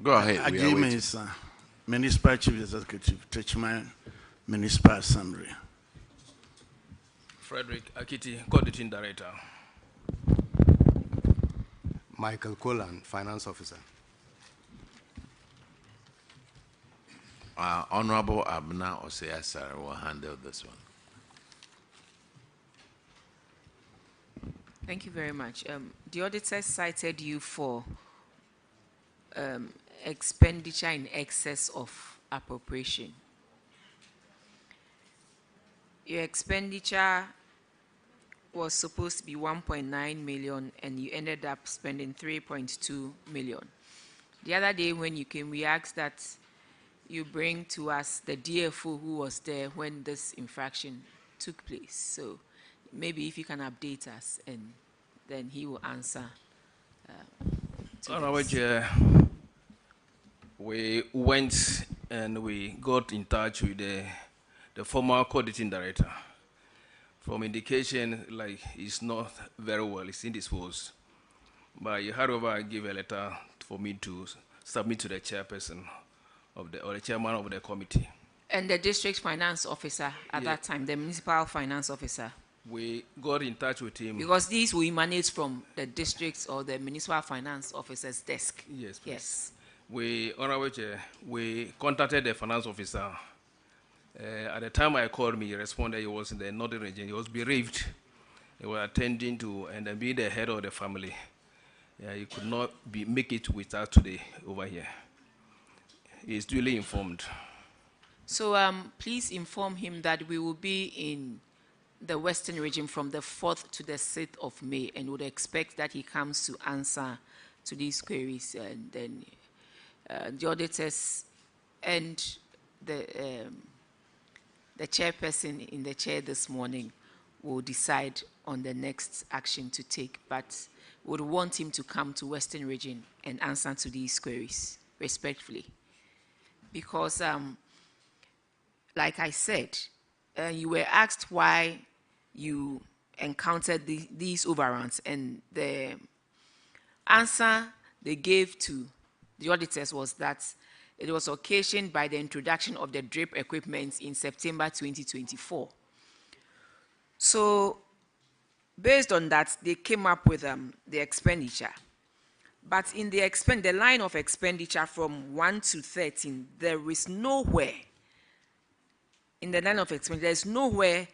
Go ahead. Agreements, Municipal Chief Executive, Techman, Municipal Assembly. Frederick Akiti, Coordinating Director. Michael Colan, Finance Officer. Honorable Abna Oseasar will handle this one. Thank you very much. The auditors cited you for expenditure in excess of appropriation. Your expenditure was supposed to be 1.9 million and you ended up spending 3.2 million. The other day when you came, we asked that you bring to us the DFO who was there when this infraction took place. So maybe if you can update us and then he will answer. We went and we got in touch with the former coordinating director. From indication, like he's not very well, he's indisposed. But you however give a letter for me to submit to the chairperson of the chairman of the committee. And the district finance officer at that time, the municipal finance officer. We got in touch with him. Because these will emanate from the district's or the municipal finance officer's desk. Yes, please. Yes. We contacted the finance officer. At the time I called me, he responded he was in the northern region. He was bereaved. He was attending to and being the head of the family. He could not make it with us today over here. He is duly informed. So please inform him that we will be in the Western region from the 4th to the 6th of May and would expect that he comes to answer to these queries. And then the auditors and the chairperson in the chair this morning will decide on the next action to take, but would want him to come to Western region and answer to these queries respectfully. Because, like I said, you were asked why you encountered these overruns, and the answer they gave to the auditors was that it was occasioned by the introduction of the drip equipment in September 2024. So, based on that, they came up with the expenditure. But in the line of expenditure from 1 to 13, there is nowhere, in the line of expenditure, there's nowhere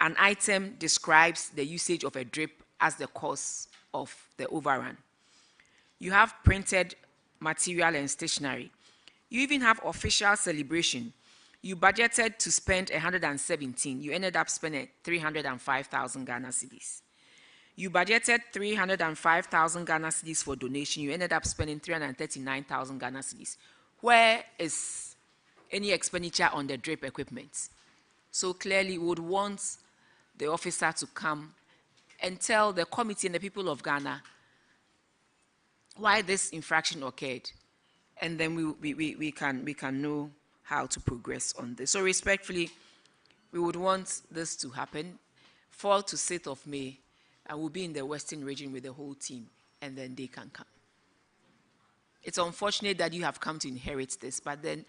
an item describes the usage of a drip as the cause of the overrun. You have printed material and stationery. You even have official celebration. You budgeted to spend 117. You ended up spending 305,000 Ghana cedis. You budgeted 305,000 Ghana cedis for donation. You ended up spending 339,000 Ghana cedis. Where is any expenditure on the drip equipment? So clearly, we would want the officer to come and tell the committee and the people of Ghana why this infraction occurred, and then we can know how to progress on this. So respectfully, we would want this to happen. 4th to 6th of May, I will be in the Western region with the whole team, and then they can come. It's unfortunate that you have come to inherit this, but then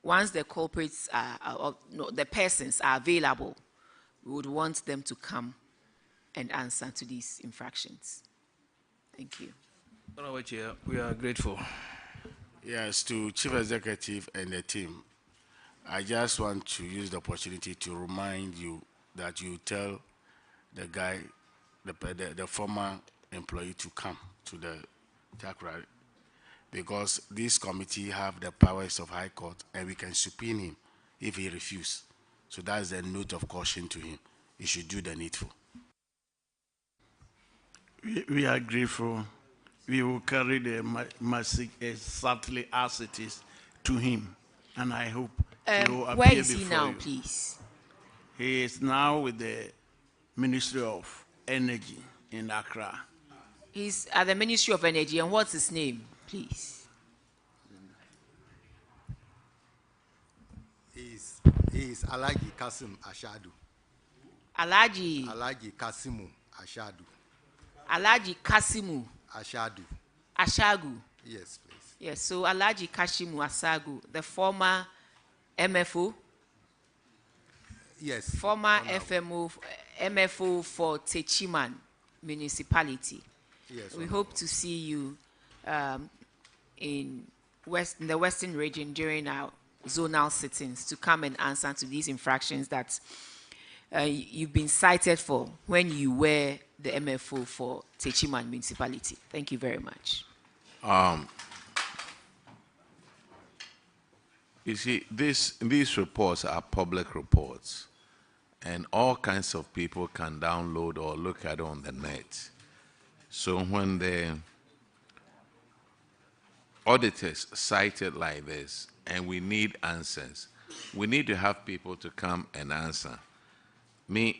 once the culprits the persons are available, we would want them to come and answer to these infractions. Thank you. We are grateful. Yes, to Chief Executive and the team, I just want to use the opportunity to remind you that you tell the guy, the former employee, to come to the TAC rally, because this committee have the powers of High Court and we can subpoena him if he refuses. So that's a note of caution to him. He should do the needful. We are grateful. We will carry the message exactly as it is to him, and I hope he will appear where is he before now, you. please? He is now with the Ministry of Energy in Accra. He's at the Ministry of Energy, and what's his name, please? He is Alhaji Kasim Ashadu. Alhaji Kasimu Ashadu. Alhaji Kasimu Ashadu. Ashagu. Yes, please. Yes, so Alaji Kashimu Asagu, the former MFO, Yes. former Honorable. MFO for Techiman Municipality. Yes. We Honorable. hope to see you in the Western region during our zonal sittings to come and answer to these infractions that you've been cited for when you were the MFO for Techiman Municipality. Thank you very much. You see, these reports are public reports, and all kinds of people can download or look at it on the net. So when the auditors cite it like this, and we need answers, we need to have people to come and answer. And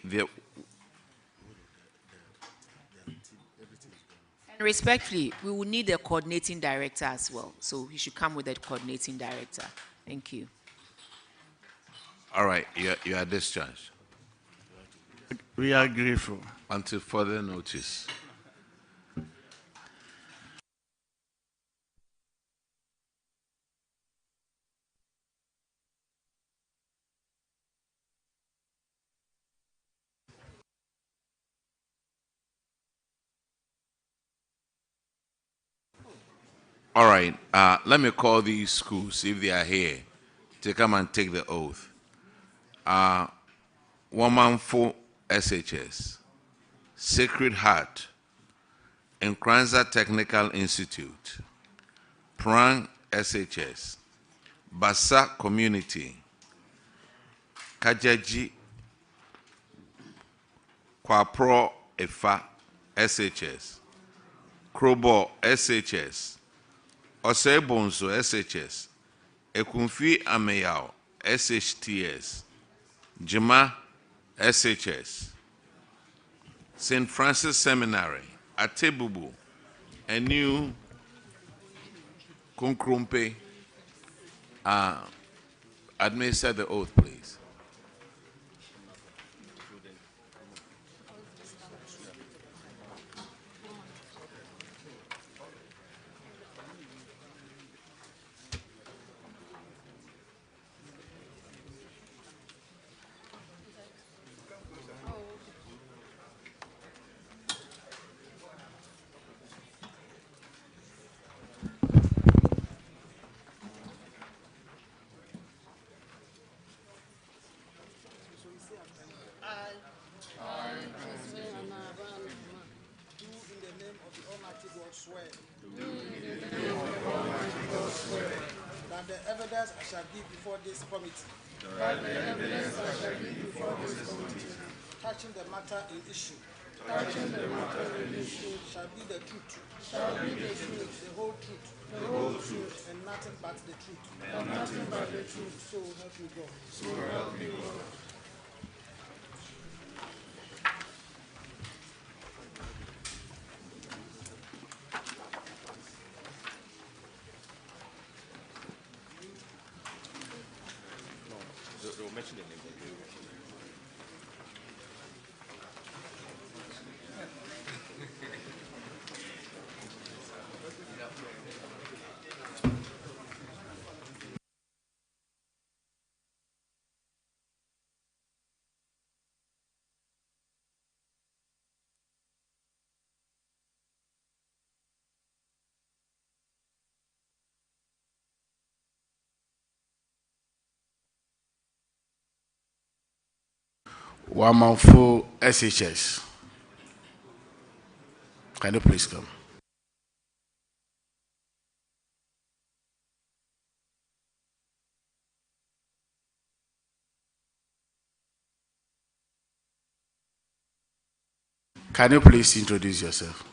respectfully, we will need a coordinating director as well. So you should come with a coordinating director. Thank you. All right, you are discharged We are grateful. until further notice. All right, let me call these schools, if they are here, to come and take the oath. Womanfo SHS, Sacred Heart, Nkranza Technical Institute, Prang SHS, Basa Community, Kajaji Kwapro Efa SHS, Krobo SHS, Osebonso SHS, Ekunfi Ameyao SHTS, Jima SHS, St. Francis Seminary, Atebubu, and New Kunkrumpe. Administer the oath, please. That the evidence I shall give before this committee. Touching the matter in issue. Shall be the truth. The whole truth. And nothing but the truth. So help me God. Womanfo SHS. Can you please come? Can you please introduce yourself?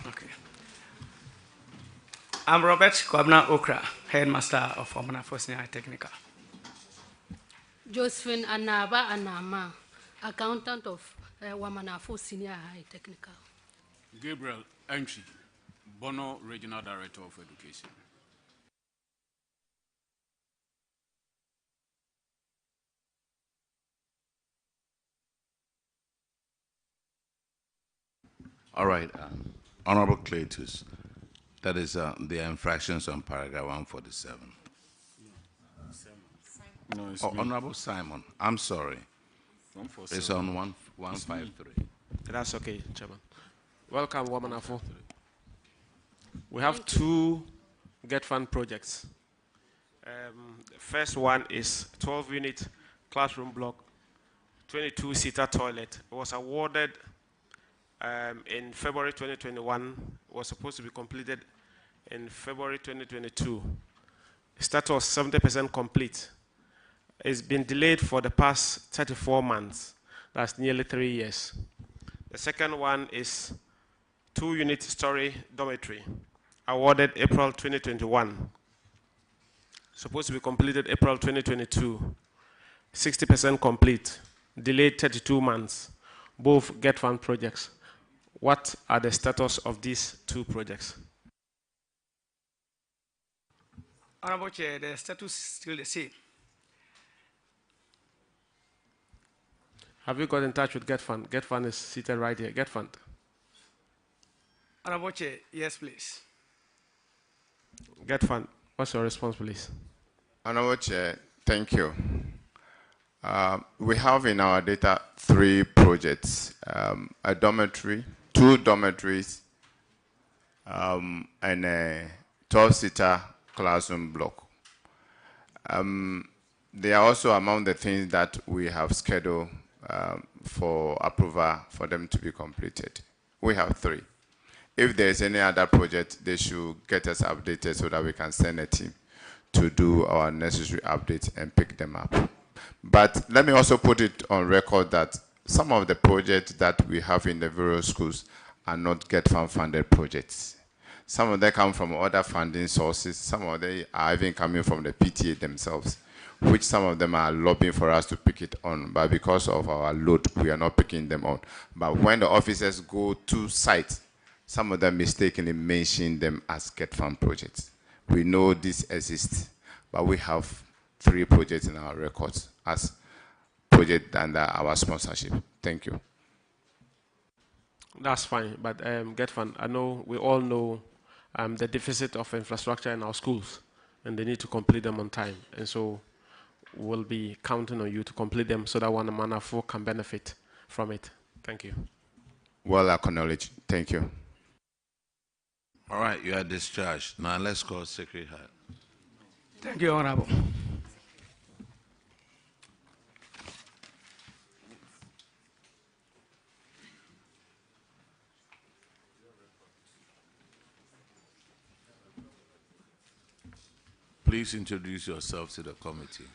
Okay. I'm Robert Kwabna Okra, headmaster of Omanafo Senior Technical. Josephine Anaba Anama, accountant of Wamanafo Senior High Technical. Gabriel Entry, Bono Regional Director of Education. All right, Honorable Cletus, that is the infractions on paragraph 147. No, it's Oh, me. Honorable Simon, I'm sorry. 147. It's on 153. That's okay, Chairman. Welcome, Wamanafo. We have two Get Fund projects. The first one is 12-unit classroom block, 22-seater toilet. It was awarded in February 2021. It was supposed to be completed in February 2022. Status 70% complete. It's been delayed for the past 34 months. That's nearly 3 years. The second one is 2-unit story dormitory, awarded April 2021. Supposed to be completed April 2022. 60% complete, delayed 32 months. Both Get Fund projects. What are the status of these two projects? Honorable Chair, the status is still the same. Have you got in touch with Get Fund? Get Fund is seated right here. Get Fund. Honorable Chair, yes, please. Get Fund, what's your response, please? Honorable Chair, thank you. We have in our data 3 projects, a dormitory, 2 dormitories, and a 12-seater classroom block. They are also among the things that we have scheduled for approval for them to be completed. We have 3. If there's any other project, they should get us updated so that we can send a team to do our necessary updates and pick them up. But let me also put it on record that some of the projects that we have in the various schools are not Get Fund funded projects. Some of them come from other funding sources. Some of them are even coming from the PTA themselves, which some of them are lobbying for us to pick it on. But because of our load, we are not picking them on. But when the officers go to site, some of them mistakenly mention them as Get Fund projects. We know this exists, but we have 3 projects in our records as projects under our sponsorship. Thank you. That's fine, but Get Fund, I know, we all know the deficit of infrastructure in our schools, and they need to complete them on time. And so we'll be counting on you to complete them so that Wamanafo can benefit from it. Thank you. Well acknowledged. Thank you. All right, you are discharged. Now let's call Secretary Hart. Thank you, Honorable. Please introduce yourself to the committee.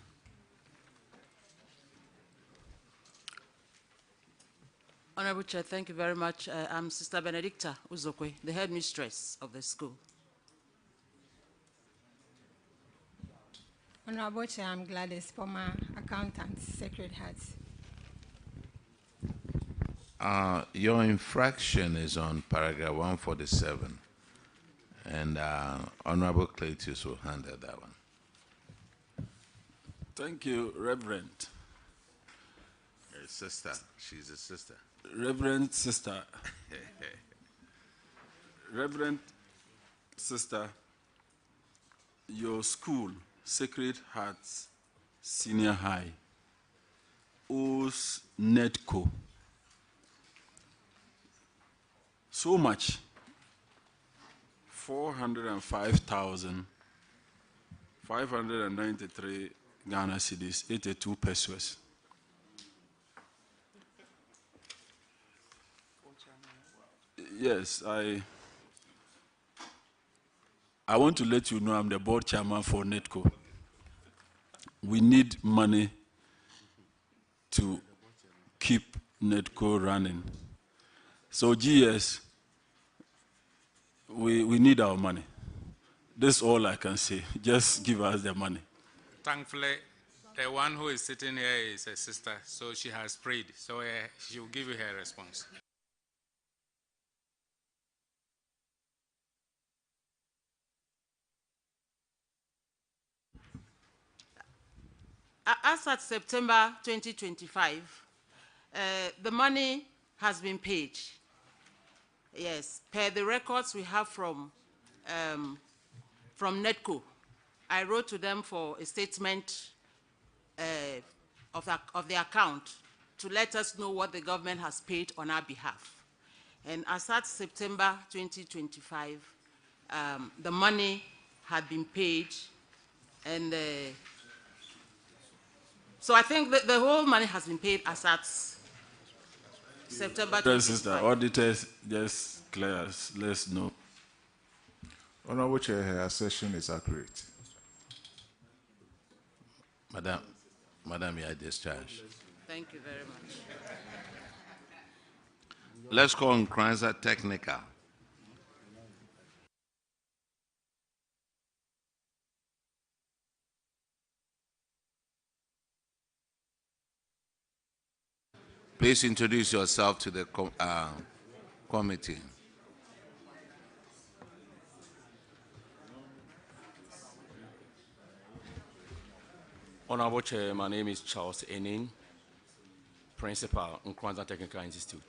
Honorable Chair, thank you very much. I'm Sister Benedicta Uzokwe, the headmistress of the school. Honorable Chair, I'm Gladys, former accountant, Sacred Heart. Your infraction is on paragraph 147, and Honorable Cletus will handle that one. Thank you, Reverend. Her sister, she's a sister. Reverend Sister. Reverend Sister, your school, Sacred Hearts Senior High, owes NETCO so much, 405,593 Ghana cedis, 82 pesos. Yes, I want to let you know I'm the board chairman for NETCO. We need money to keep NETCO running. So GS, we need our money. That's all I can say. Just give us the money. Thankfully, the one who is sitting here is a sister, so she has prayed. So she will give you her response. as at September 2025, the money has been paid. Yes, per the records we have from NEDCO. I wrote to them for a statement of the account to let us know what the government has paid on our behalf. And as at September 2025, the money had been paid, and so I think that the whole money has been paid as at September 2025. The auditors just clear us, let us know. Honorable Chair, her assertion is accurate. Madam, you are discharged. Thank you very much. Let's call on Kranza Technical. Please introduce yourself to the committee. Honorable Chair, my name is Charles Enin, Principal in Kwanzaa Technical Institute.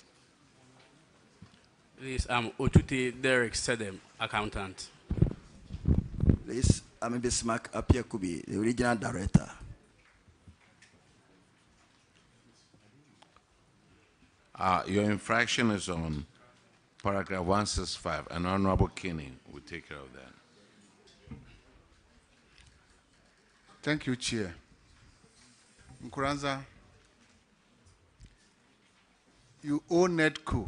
Please, I'm Otuti Derek Sedem, Accountant. Please, I'm Bismarck Apiakubi, the Regional Director. Your infraction is on paragraph 165, and Honorable Kinney will take care of that. Thank you, Chair. Nkuranza, you owe NEDCO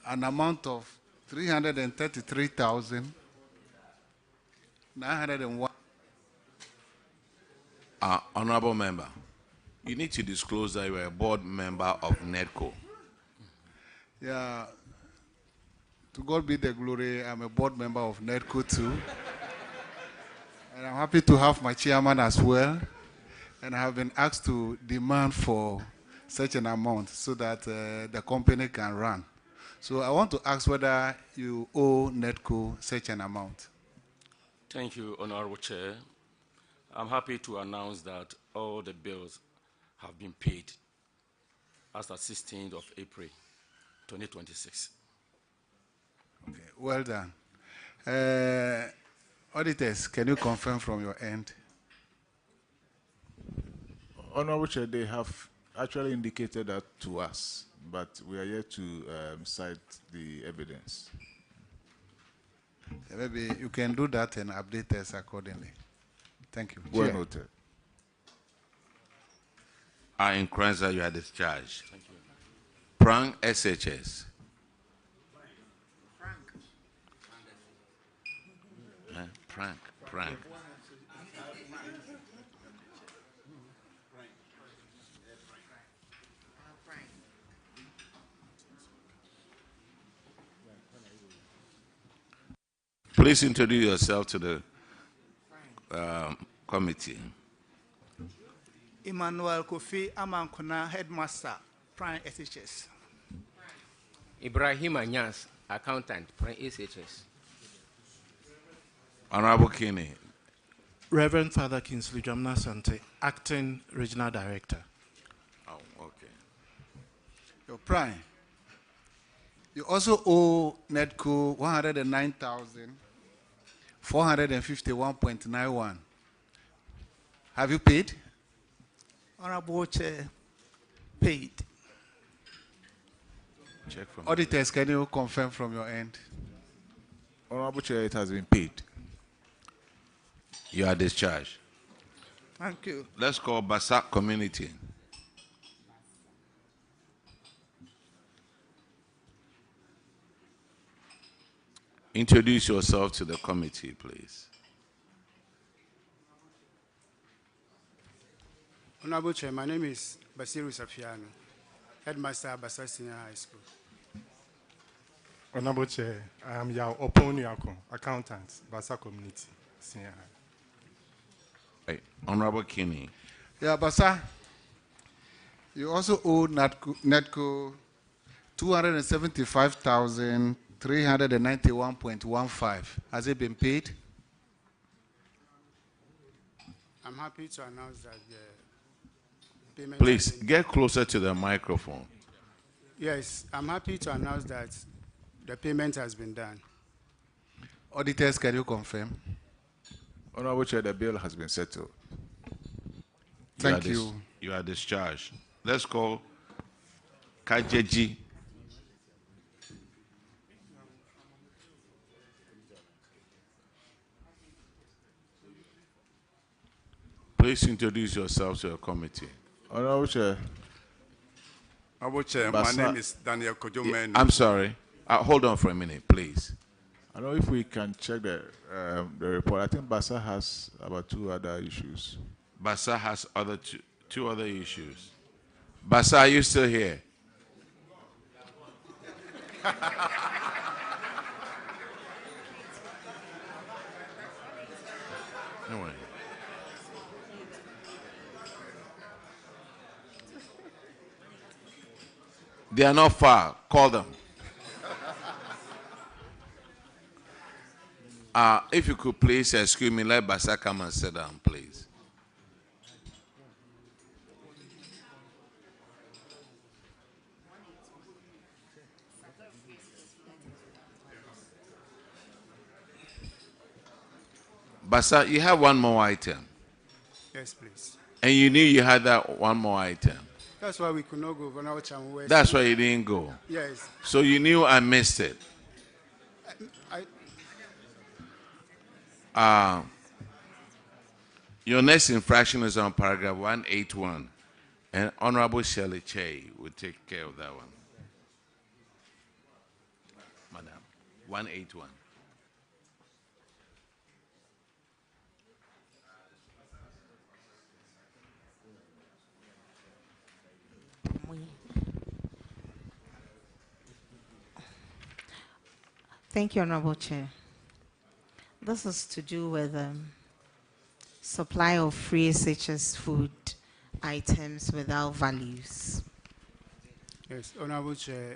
an amount of 333,901. Honorable Member, you need to disclose that you are a board member of NEDCO. Yeah, to God be the glory, I'm a board member of NEDCO too. And I'm happy to have my chairman as well. And I have been asked to demand for such an amount so that the company can run. So I want to ask whether you owe NEDCO such an amount. Thank you, Honorable Chair. I'm happy to announce that all the bills have been paid as of 16th of April, 2026. Okay, well done. Auditors, can you confirm from your end? Honorable Chair, they have actually indicated that to us, but we are yet to cite the evidence. Maybe you can do that and update us accordingly. Thank you. Well Chair. noted. In Kranza, you are discharged. Thank you. Prang SHS. Prank. Please introduce yourself to the committee. Emmanuel Kofi Amankuna, Headmaster, Prime SHS. Ibrahim Anyas, Accountant, Prime SHS. Honorable Kinney. Reverend Father Kingsley Jamna Sante, Acting Regional Director. Oh, okay. Your Prime, you also owe NEDCO 109,451.91. Have you paid? Honorable Chair, paid. Check from Auditors, can you confirm from your end? Honorable Chair, it has been paid. You are discharged. Thank you. Let's call Basak Community. Introduce yourself to the committee, please. Honorable Chair, my name is Basiru Safiano, Headmaster at Basa Senior High School. Honorable Chair, I am Yao Oponiako, Accountant, Basa Community, Senior High. Right. Honorable Kinney. Yeah, Basa, you also owe NEDCO 275,391.15. Has it been paid? I'm happy to announce that the payment. Please get closer to the microphone. Yes, I'm happy to announce that the payment has been done. Auditors, can you confirm? Honorable Chair, the bill has been settled. Thank you. You are discharged. Let's call Kajeji. Please introduce yourself to your committee. Honorable Chair. Honorable Chair, my name is Daniel Kojomenu. I'm sorry. Hold on for a minute, please. I know if we can check the report. I think Basa has about 2 other issues. Basa has two other issues. Basa, are you still here? Anyway. They are not far. Call them. If you could please excuse me, let Basa come and sit down, please. Basa, you have one more item. Yes, please. And you knew you had that one more item. That's why we could not go. That's why you didn't go. Yes. So you knew I missed it. Your next infraction is on paragraph 181, and Honorable Shirley Che will take care of that one. Madam, 181. Thank you, Honorable Chair. This is to do with supply of free SHS food items without values. Yes, Honorable Chair,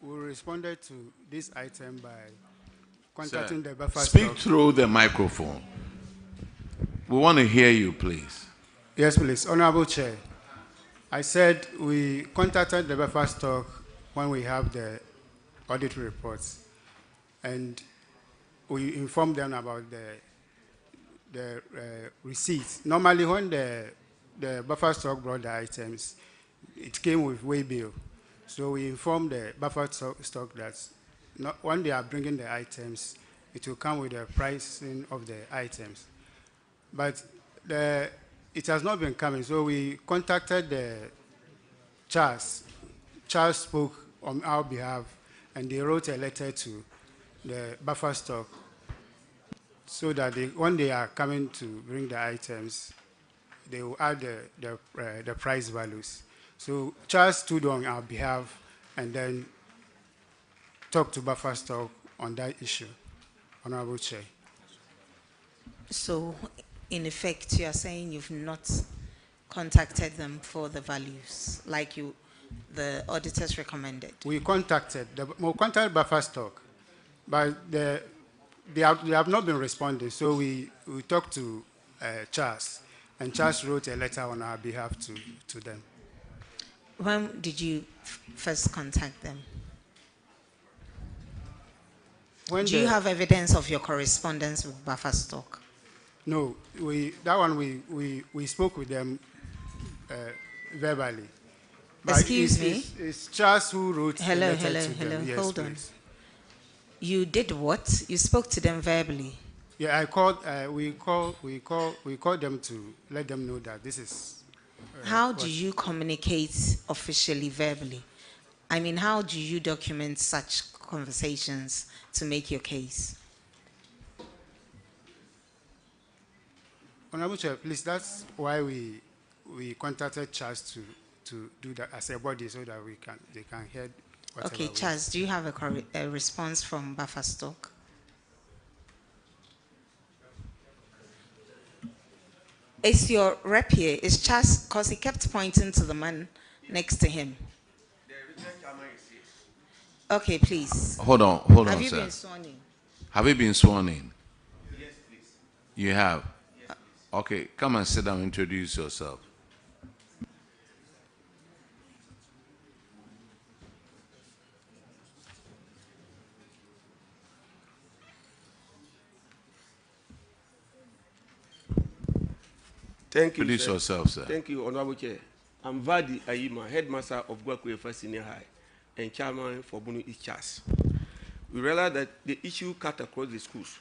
we responded to this item by contacting the buffer Speak stock. through the microphone. We want to hear you, please. Yes, please. Honorable Chair, I said we contacted the buffer stock when we have the audit reports, and we informed them about the receipts. Normally, when the buffer stock brought the items, it came with waybill. So we informed the buffer stock that when they are bringing the items, it will come with the pricing of the items. But it has not been coming, so we contacted the Charles. Charles spoke on our behalf, and they wrote a letter to the buffer stock so that when they are coming to bring the items, they will add the price values. So Charles stood on our behalf and then talked to buffer stock on that issue, Honorable Chair. So, in effect, you are saying you've not contacted them for the values, like the auditors recommended? We contacted buffer stock, but they have not been responding. So we talked to Charles, and Charles wrote a letter on our behalf to them. When did you first contact them? Do you have evidence of your correspondence with buffer stock? No, we spoke with them verbally. But Excuse me? It's Charles who wrote the letter to them. Yes, Hold on. please. You did what? You spoke to them verbally? Yeah, I called. We called them to let them know that this is. How do you communicate officially verbally? I mean, how do you document such conversations to make your case? Honorable Chair, please, that's why we contacted Charles to do that as a body so that they can hear whatever. Okay, Charles, do you have a response from buffer stock? Is your rep here? Is Charles, because he kept pointing to the man next to him. Okay, please. Hold on, Have you sir. been sworn in? Have you been sworn in? Yes, please. You have? Okay, come and sit down, introduce yourself. Thank you, Introduce sir. yourself, sir. Thank you, Honorable Chair. I'm Vadi Ayima, Headmaster of Gwakwefo Senior High and Chairman for Bunu Ichas. We realized that the issue cut across the schools.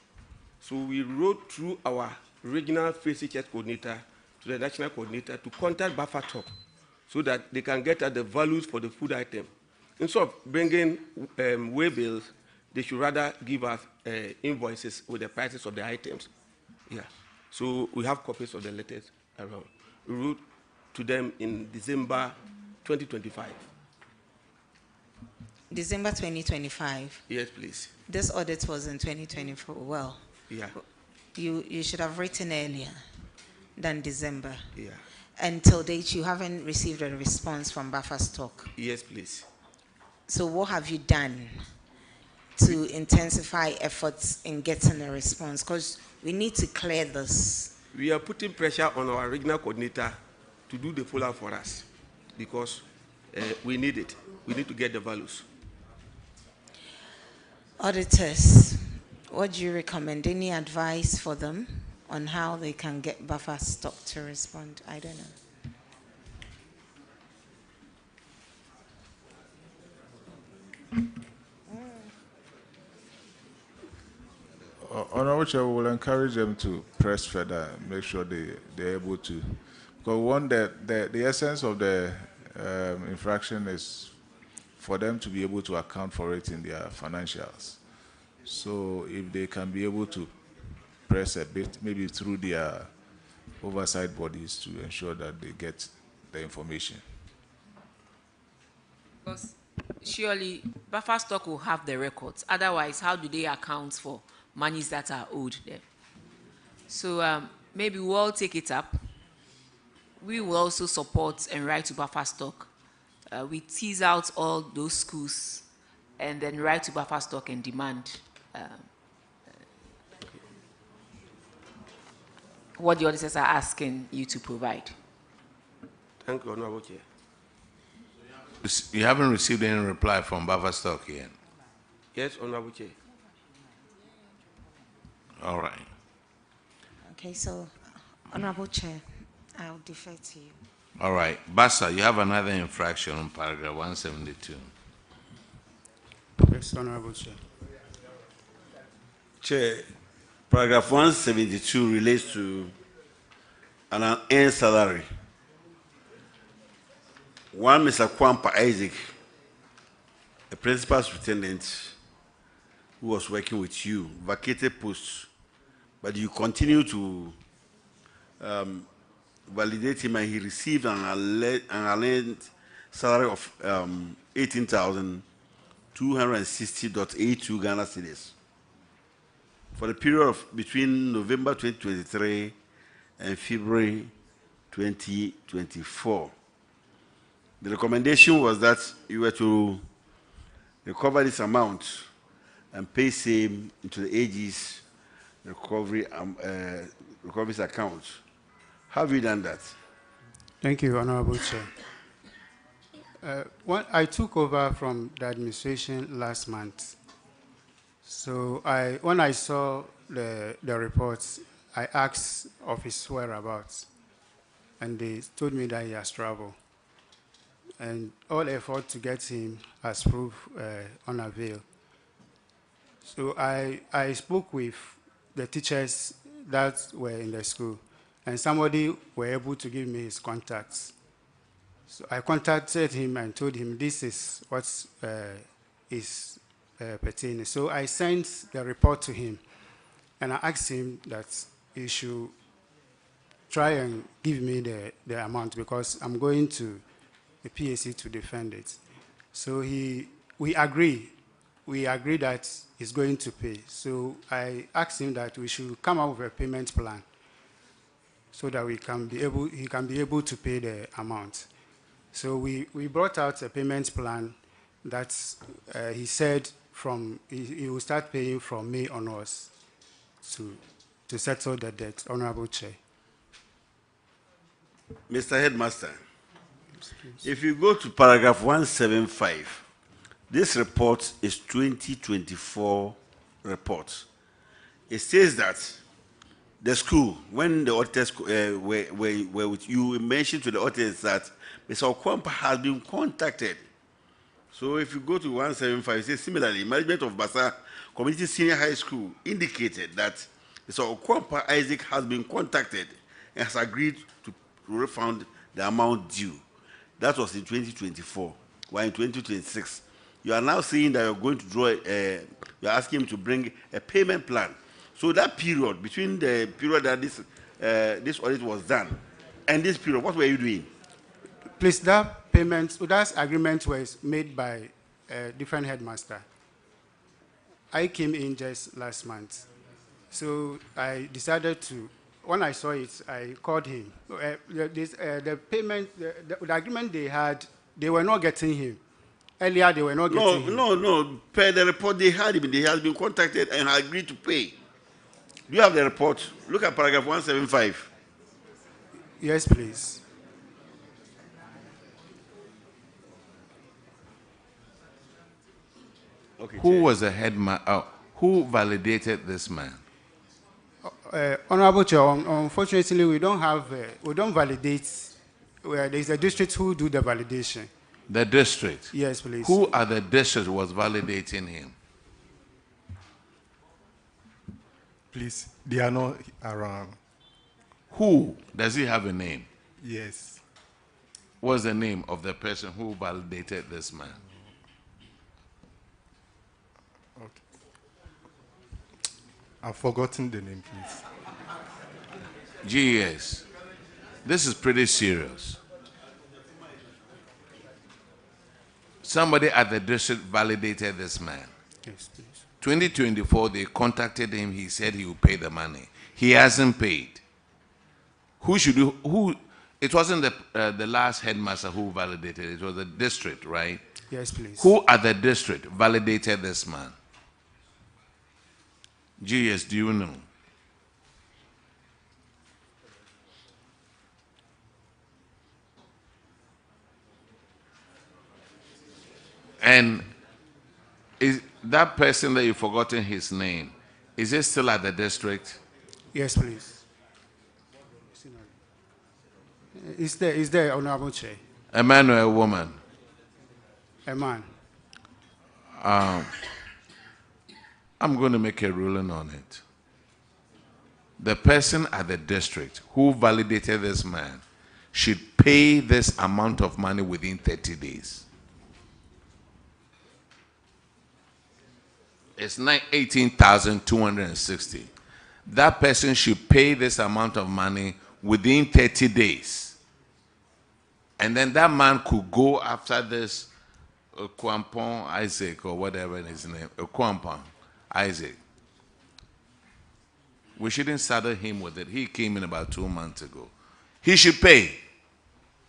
So we wrote through our regional face-to-face coordinator to the national coordinator to contact Buffer Top so that they can get at the values for the food item. Instead of bringing way bills, they should rather give us invoices with the prices of the items. Yeah. So we have copies of the letters around. We wrote to them in December 2025. December 2025? Yes, please. This audit was in 2024. Well, yeah. You should have written earlier than December. Yeah. Until date, you haven't received a response from Buffer Stock. Yes, please. So what have you done to intensify efforts in getting a response? Because we need to clear this. We are putting pressure on our regional coordinator to do the follow-up for us because we need it. We need to get the values. Auditors, what do you recommend? Any advice for them on how they can get Buffer Stock to respond? I don't know. Honorable Chair, we will encourage them to press further, make sure they're able to. Because one, the essence of the infraction is for them to be able to account for it in their financials. So if they can be able to press a bit, maybe through their oversight bodies to ensure that they get the information. Because surely Buffer Stock will have the records. Otherwise, how do they account for monies that are owed them? So maybe we'll all take it up. We will also support and write to Buffer Stock. We tease out all those schools and then write to Buffer Stock and demand what the auditors are asking you to provide. Thank you, Honorable Chair. You haven't received any reply from Buffer Stock yet? Yes, Honorable Chair. All right. Okay, so, Honorable Chair, I'll defer to you. All right. Bassa, you have another infraction on paragraph 172. Yes, Honorable Chair. Chair, paragraph 172 relates to an earned salary. One Mr. Kwampa Isaac, a principal superintendent who was working with you, vacated post, but you continue to validate him, and he received an earned salary of 18,260.82 Ghana cedis for the period of between November 2023 and February 2024. The recommendation was that you were to recover this amount and pay same into the AG's recovery account. Have you done that? Thank you, Honorable Chair. When I took over from the administration last month, so when I saw the reports, I asked of his whereabouts, and they told me that he has traveled. And all effort to get him has proved unavailable. So I spoke with the teachers that were in the school, and somebody were able to give me his contacts. So I contacted him and told him this is what is pertaining. So I sent the report to him, and I asked him that he should try and give me the amount because I'm going to the PAC to defend it. So we agree that he's going to pay. So I asked him that we should come up with a payment plan so that he can be able to pay the amount. So we brought out a payment plan that he said he will start paying from May onwards to to settle the debt, Honorable Chair. Mr. Headmaster, if you go to paragraph 175, this report is 2024 report. It says that the school, when the auditors were with you, mentioned to the auditors that Mr. Okwampa has been contacted. So if you go to 175, it says similarly, management of Basa Community Senior High School indicated that Mr. Okwampa Isaac has been contacted and has agreed to refund the amount due. That was in 2024. While in 2026, you are now saying that you're going to draw, you're asking him to bring a payment plan. So that period, between the period that this audit was done and this period, what were you doing? Please, that agreement was made by a different headmaster. I came in just last month. So I decided to, when I saw it, I called him. The payment, the agreement they had, they were not getting him. Earlier, they were not getting him. No. Per the report, they had him. They had been contacted and agreed to pay. Do you have the report? Look at paragraph 175. Yes, please. Okay, who was the headman? Who validated this man? Honorable Chair, unfortunately, we don't validate. There's a district who do the validation. The district? Yes, please. Who are the districts was validating him? Please, they are not around. Who? Does he have a name? Yes. What's the name of the person who validated this man? Okay. I've forgotten the name, please. GS. This is pretty serious. Somebody at the district validated this man. Yes, please. 2024, they contacted him. He said he will pay the money. He hasn't paid. It wasn't the last headmaster who validated it. It was the district, right? Yes, please. Who at the district validated this man? GS, do you know? And is that person that you've forgotten his name, is he still at the district? Yes, please. Is there, Honorable Chair? A man or a woman? A man. I'm going to make a ruling on it. The person at the district who validated this man should pay this amount of money within 30 days. It's 18,260. That person should pay this amount of money within 30 days. And then that man could go after this Kwampon Isaac or whatever his name, Kwampon Isaac. We shouldn't saddle him with it. He came in about 2 months ago. He should pay.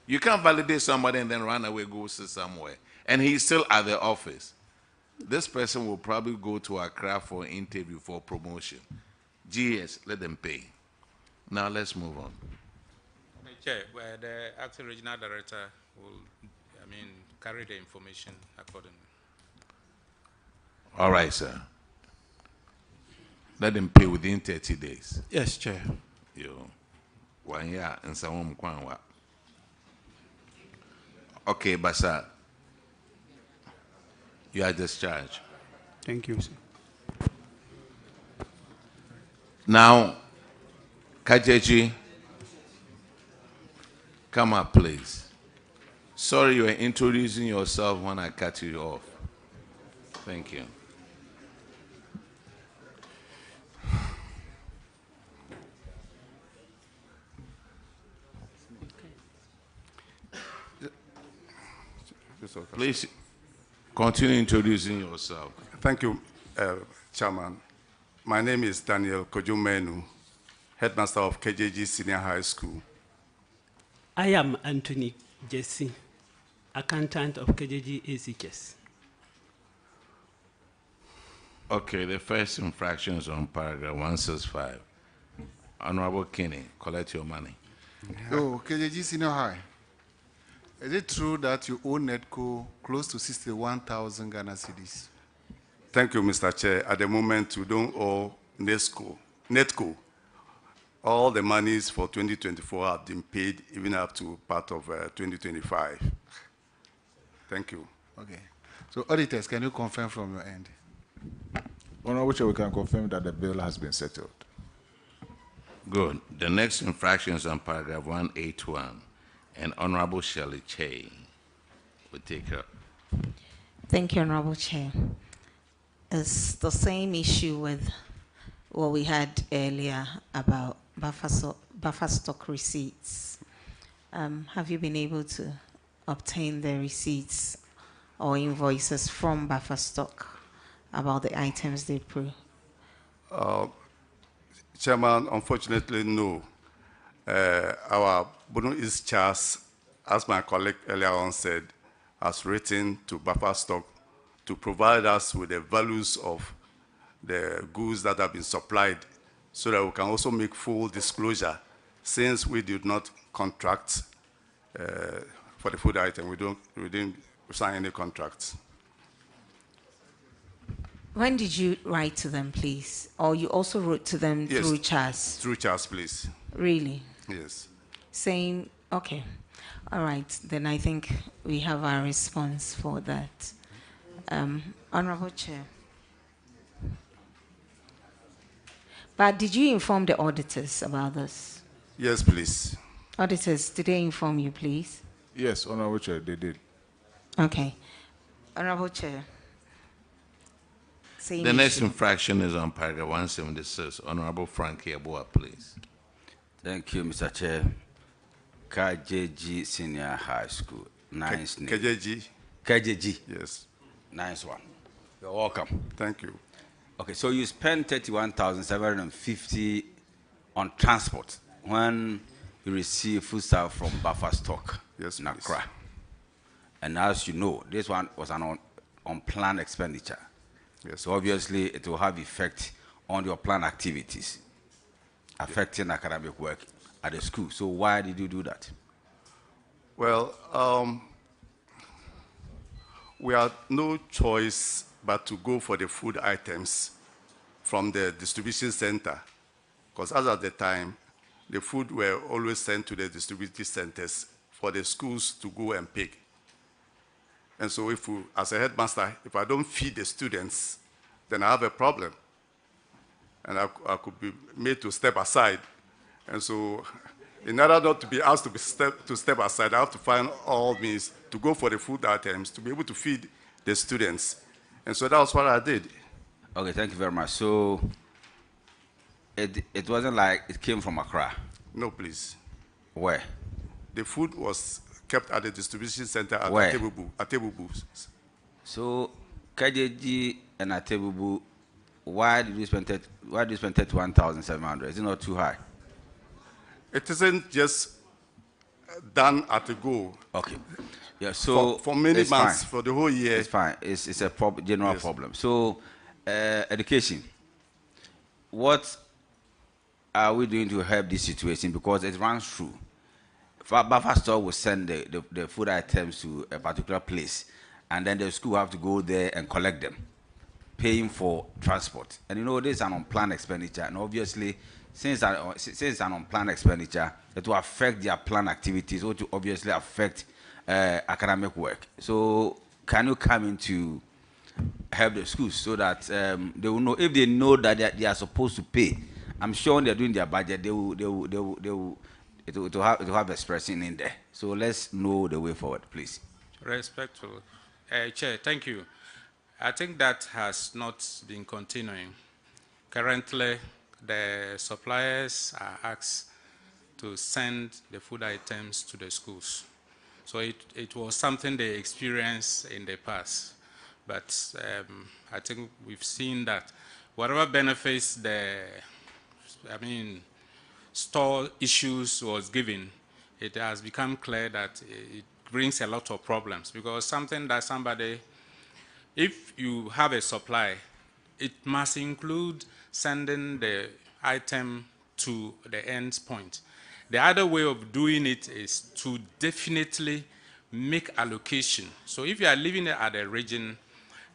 You can't validate somebody and then run away, go sit somewhere. And he's still at the office. This person will probably go to Accra for an interview for promotion. GS, let them pay. Now let's move on. Chair, the acting regional director will, carry the information accordingly. All right, sir. Let them pay within 30 days. Yes, Chair. Yo, 1 year and some kwanwa. Okay, Basa. You are discharged. Thank you, sir. Now, Kajeji, come up, please. Sorry you were introducing yourself when I cut you off. Thank you. Please continue introducing yourself. Thank you, Chairman. My name is Daniel Kojumenu, headmaster of KJG Senior High School. I am Anthony Jesse, accountant of KJG ACHS. Okay, the first infraction is on paragraph 165. Honorable Kinney, collect your money. Oh, KJG Senior High. Is it true that you owe Netco close to 61,000 Ghana cedis? Thank you, Mr. Chair. At the moment, we don't owe Netco. All the monies for 2024 have been paid, even up to part of 2025. Thank you. Okay. So, auditors, can you confirm from your end? Honorable Chair, we can confirm that the bill has been settled. Good. The next infraction is on paragraph 181, and Honorable Shirley Che will take her. Thank you, Honorable Chair. It's the same issue with what we had earlier about buffer stock receipts. Have you been able to obtain the receipts or invoices from buffer stock about the items they prove? Chairman, unfortunately, no. Our Bono East Charles, as my colleague earlier on said, has written to buffer stock to provide us with the values of the goods that have been supplied so that we can also make full disclosure. Since we did not contract for the food item, we didn't sign any contracts. When did you write to them, please? Or you also wrote to them through Charles? Through Charles, please. Really? Yes. Saying, okay. All right, then I think we have our response for that. Honorable Chair. But did you inform the auditors about this? Yes, please. Auditors, did they inform you, please? Yes, Honorable Chair, they did. Okay. Honorable Chair. The next infraction is on paragraph 176. Honorable Frankie Aboa, please. Thank you, Mr. Chair. KJG Senior High School, nice name. KJG? KJG. Yes. Nice one. You're welcome. Thank you. Okay, so you spent 31,750 on transport when you receive food stuff from buffer stock in Accra. And as you know, this one was an unplanned expenditure. Yes. So obviously it will have effect on your planned activities, affecting academic work at the school. So why did you do that? Well, we had no choice but to go for the food items from the distribution center, because as at the time, the food were always sent to the distribution centers for the schools to go and pick. And so if we, as a headmaster, if I don't feed the students, then I have a problem. And I could be made to step aside. And so in order not to be asked to step aside, I have to find all means to go for the food items to be able to feed the students. And so that was what I did. Okay, thank you very much. So it wasn't like it came from Accra? No, please. Where? The food was kept at the distribution center at Atebubu. So KJG and Atebubu, why did you spend 31,700? Is it not too high? It isn't just done at a go. Okay. Yeah. So for many months, fine. for the whole year. It's fine. It's a general problem. So education. What are we doing to help this situation? Because it runs through. Buffer store will send the food items to a particular place, and then the school have to go there and collect them, paying for transport. And you know, this is an unplanned expenditure, and obviously, since it's an unplanned expenditure, it will affect their planned activities, or to obviously affect academic work. So, can you come in to help the schools so that they will know, if they know that they are supposed to pay? I'm sure when they're doing their budget, it will have expression in there. So let's know the way forward, please. Respectful. Chair, thank you. I think that has not been continuing. Currently, the suppliers are asked to send the food items to the schools. So it was something they experienced in the past. But I think we've seen that whatever benefits store issues was given, it has become clear that it brings a lot of problems, because something that somebody, if you have a supply, it must include sending the item to the end point. The other way of doing it is to definitely make allocation. So if you are living at a region,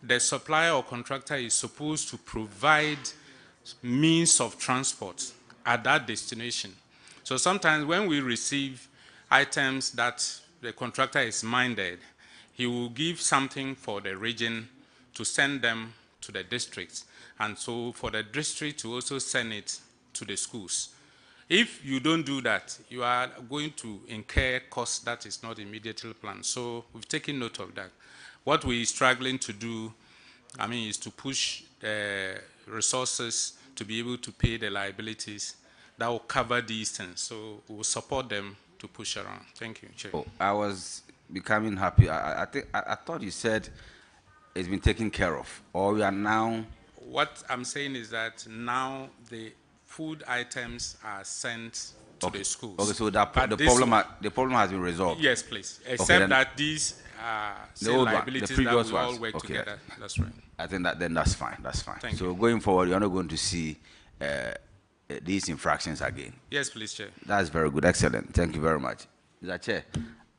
the supplier or contractor is supposed to provide means of transport at that destination. So sometimes when we receive items that the contractor is minded, he will give something for the region to send them to the districts, and so for the district to also send it to the schools. If you don't do that, you are going to incur costs that is not immediately planned. So we've taken note of that. What we're struggling to do, is to push the resources to be able to pay the liabilities that will cover these things. So we'll support them to push around. Thank you, Chair. Oh, I was becoming happy. I thought you said it's been taken care of, or we are now. What I'm saying is that now the food items are sent to the schools. Okay, so the problem has been resolved. Yes, please. Except that these liabilities that we all work together. That's right. I think that then that's fine. That's fine. Thank so going forward, you're not going to see these infractions again. Yes, please, Chair. That's very good. Excellent. Thank you very much. Mr. Chair,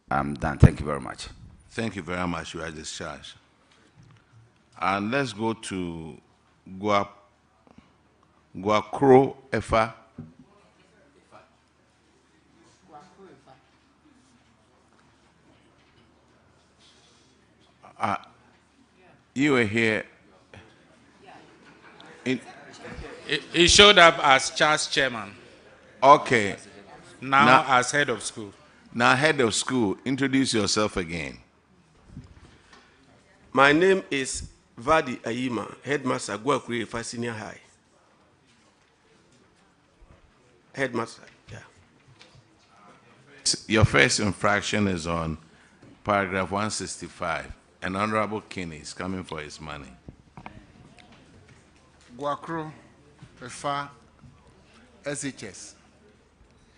I'm done. Thank you very much. Thank you very much. You are discharged. And let's go to Guakro Efa. You were here. He showed up as Charles Chairman. Okay. Now as head of school. Now head of school. Introduce yourself again. My name is Vadi Ayima, headmaster, Guakwe Efa Senior High. Headmaster, yeah. Your first infraction is on paragraph 165. An Honorable Kinney is coming for his money. Guakro Efa SHS.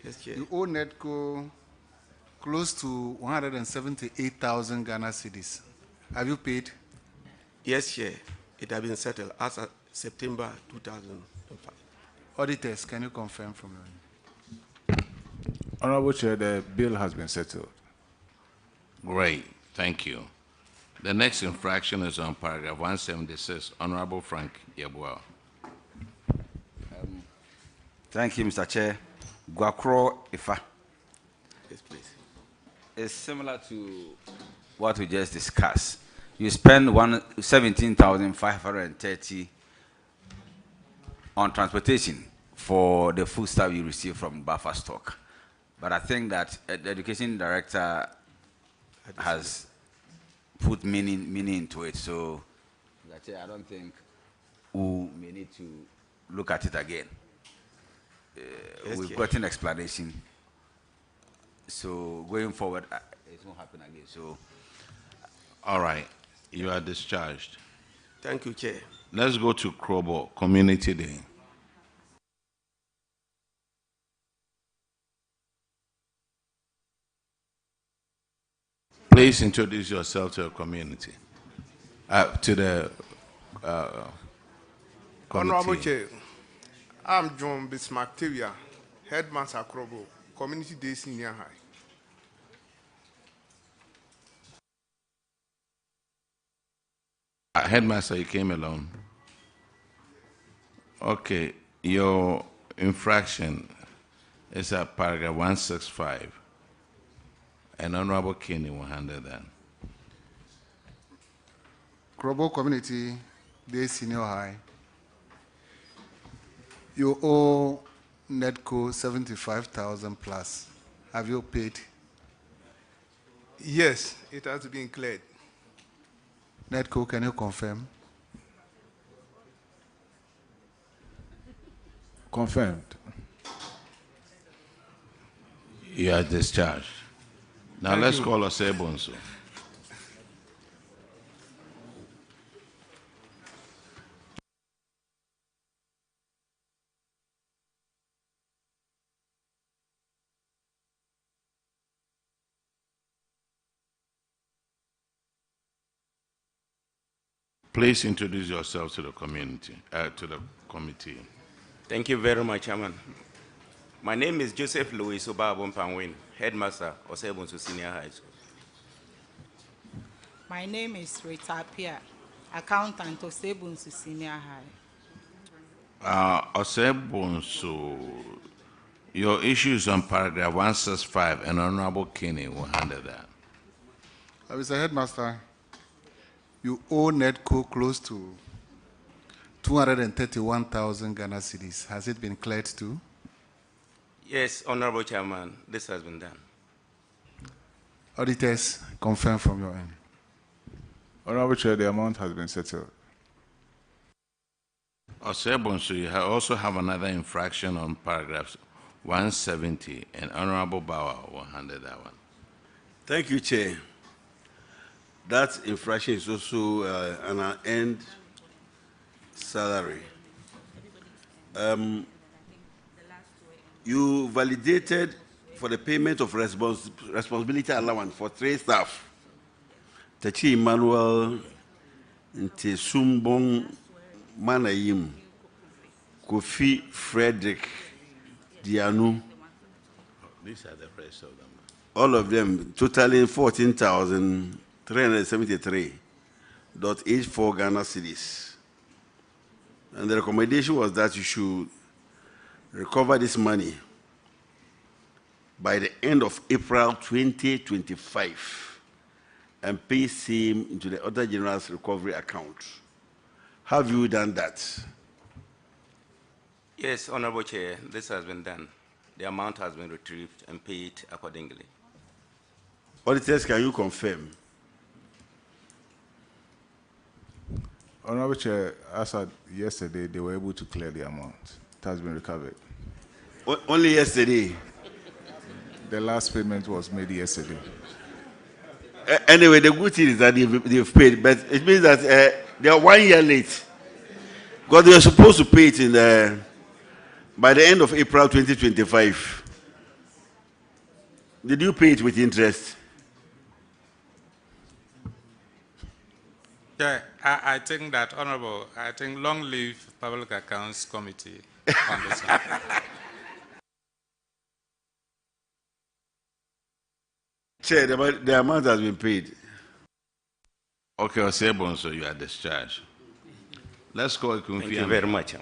Yes, Chair. You owe NEDCO close to 178,000 Ghana cedis. Have you paid? Yes, Chair. It has been settled as of September 2005. Auditors, can you confirm from me? Honorable Chair, the bill has been settled. Great. Thank you. The next infraction is on paragraph 176. Honorable Frank Yabua. Thank you, Mr. Chair. Guakro Efa. Yes, please. It's similar to what we just discussed. You spend 17,530 on transportation for the food stuff you receive from buffer stock. But I think that the education director has put meaning into it. So I don't think we may need to look at it again. We've got an explanation. So going forward, it won't happen again. So, all right, you are discharged. Thank you, Chair. Let's go to Krobo Community Day. Please introduce yourself to the community, to the Honorable Chair, I'm John Bismarck Tevia, Headmaster Krobo, Community Day Senior High. Headmaster, you came alone. Okay, your infraction is at paragraph 165. And Honorable Kinney will handle that. Krobo Community Day Senior High. You owe NEDCO 75,000 plus. Have you paid? Yes, it has been cleared. NEDCO, can you confirm? Confirmed. You are discharged. Now Thank let's you. call Osebonso. Please introduce yourself to the community, to the committee. Thank you very much, Chairman. My name is Joseph Louis Obabon Panwin, headmaster of Osebonsu Senior High School. My name is Rita Pia, accountant of Osebonsu Senior High. Osebonsu, your issues on paragraph 165, and Honorable Kinney will handle that. Mr. Headmaster, you owe NEDCO close to 231,000 Ghana cedis. Has it been cleared too? Yes, Honorable Chairman, this has been done. Auditors, confirm from your end. Honorable Chair, the amount has been settled. Osebonsu, you also have another infraction on paragraphs 170, and Honorable Bauer will handle that one. Thank you, Chair. That infraction is also an end salary. You validated for the payment of responsibility allowance for 3 staff. Tachi Emmanuel Ntesumbong Manayim, Kofi Frederick Dianu. These are the rest of them. All of them totaling 14,373.84 Ghana cedis. And the recommendation was that you should recover this money by the end of April 2025 and pay same into the other general's recovery account. Have you done that? Yes, Honorable Chair, this has been done. The amount has been retrieved and paid accordingly. Auditors, can you confirm? Honorable Chair, as of yesterday, they were able to clear the amount. It has been recovered. Only yesterday? The last payment was made yesterday. Anyway, the good thing is that they've paid, but it means that they are 1 year late. Because they were supposed to pay it by the end of April 2025. Did you pay it with interest? Yeah, I think that, Honorable, I think long live Public Accounts Committee on this one. Chair, the amount has been paid. Okay, Osebonsu, you are discharged. Let's call Kumfi. Thank you very much.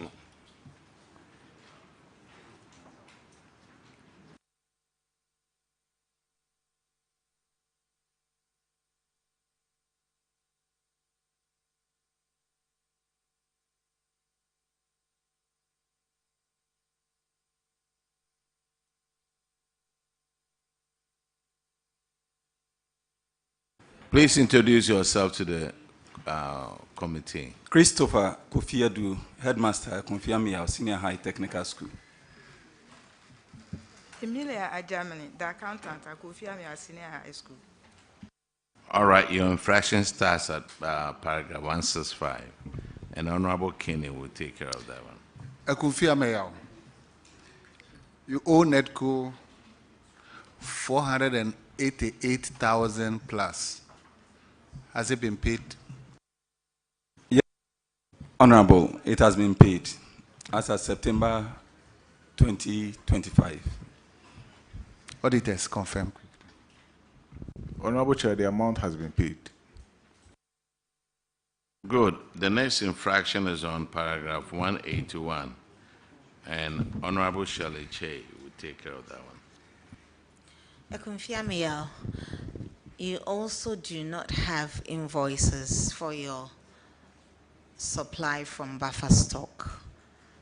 Please introduce yourself to the committee. Christopher Kofiadu, Headmaster, Konfiamia Senior High Technical School. Emilia Ajamani, the accountant at Konfiamia Senior High School. All right, your infraction starts at paragraph 165, and Honorable Kinney will take care of that one. Konfiamia, you owe NEDCO 488,000 plus. Has it been paid? Yes, Honorable, it has been paid as of September 2025. Auditors, confirm quickly. Honorable Chair, the amount has been paid. Good. The next infraction is on paragraph 181, and Honorable Shirley Che will take care of that one. Ekunfiamiya, you also do not have invoices for your supply from buffer stock.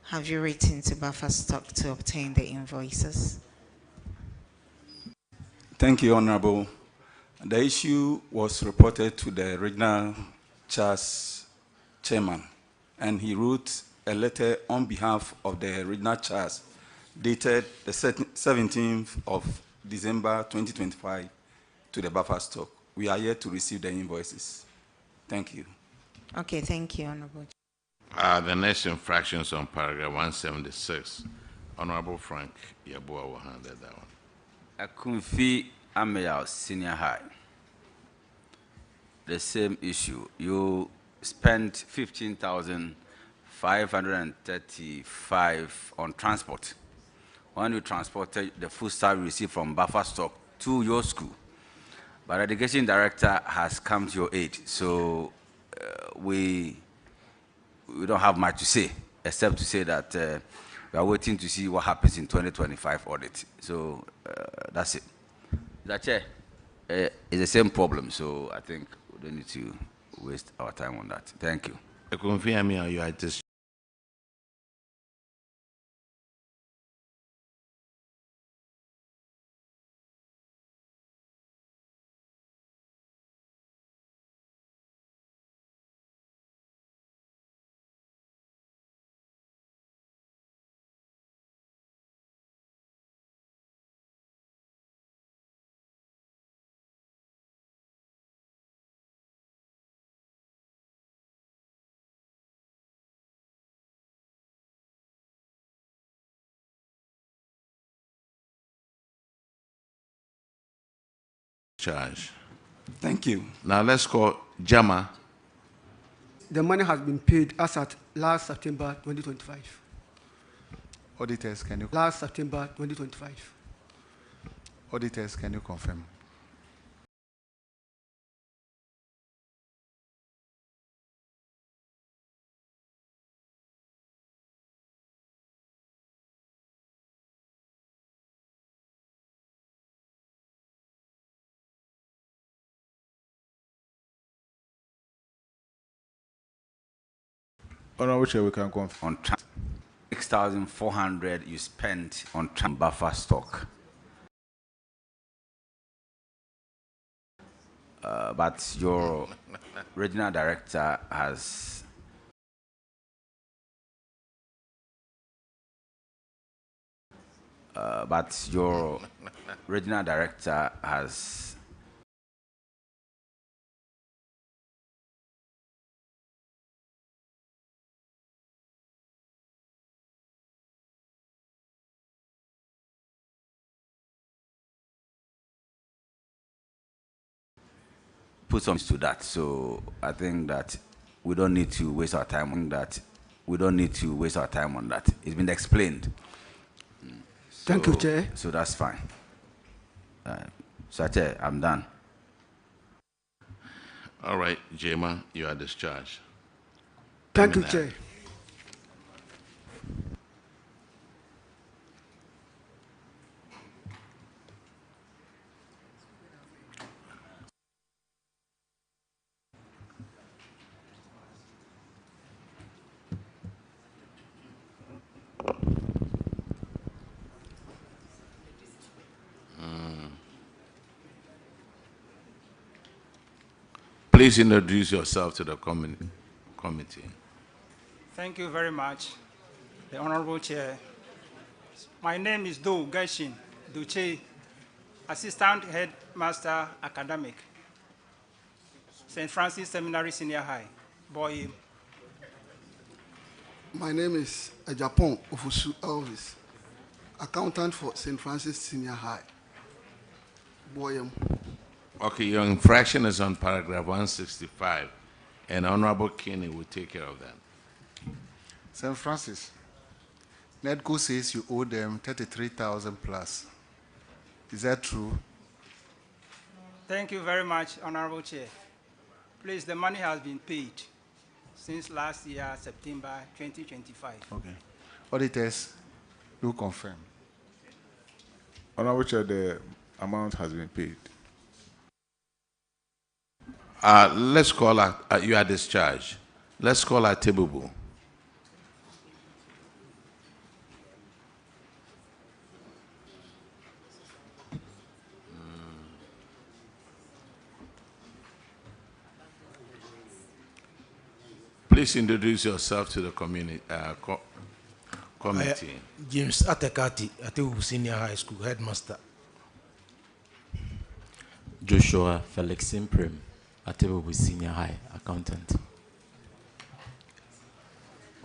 Have you written to buffer stock to obtain the invoices? Thank you, Honorable. The issue was reported to the regional CHAS chairman, and he wrote a letter on behalf of the regional CHAS dated the 17th of December 2025 to the buffer stock. We are yet to receive the invoices. Thank you. Okay, thank you, Honorable. The next infraction is on paragraph 176. Honorable Frank Yabua will handle that one. Akumfi Ameyao Senior High. The same issue. You spent 15,535 on transport, when you transported the food stuff you received from buffer stock to your school. But the education director has come to your aid, so we don't have much to say, except to say that we are waiting to see what happens in 2025 audit. So that's it. That chair, it's the same problem, so I think we don't need to waste our time on that. Thank you. I confirm me, you are just. Charge. Thank you. Now let's call Jama. The money has been paid as at last September 2025. Auditors, can you? Last September 2025. Auditors, can you confirm? Honorable Chair, we can confirm. On 6,400 you spent on buffer stock. But your regional director has put some to that. So I think that we don't need to waste our time on that. It's been explained. Thank you, Chair. So that's fine. So Chair, I'm done. All right, Jama, you are discharged. Thank you, Chair. Please introduce yourself to the committee. Thank you very much, the Honorable Chair. My name is Do Gashin Duche, Assistant Headmaster Academic, St. Francis Seminary Senior High, Boy. My name is Ajapon Ofusu Elvis, Accountant for St. Francis Senior High, Boyem. Okay, your infraction is on paragraph 165, and Honorable Kinney will take care of that. St. Francis, NEDCO says you owe them 33,000 plus. Is that true? Thank you very much, Honorable Chair. Please, the money has been paid since last year, September 2025. Okay. Auditors, do confirm. Honorable Chair, the amount has been paid. Let's call her, you are discharged. Let's call her Tebubu. Please introduce yourself to the community, committee. James Atekati, Atebu Senior High School Headmaster. Joshua Felix Imprim, Atebu Senior High Accountant.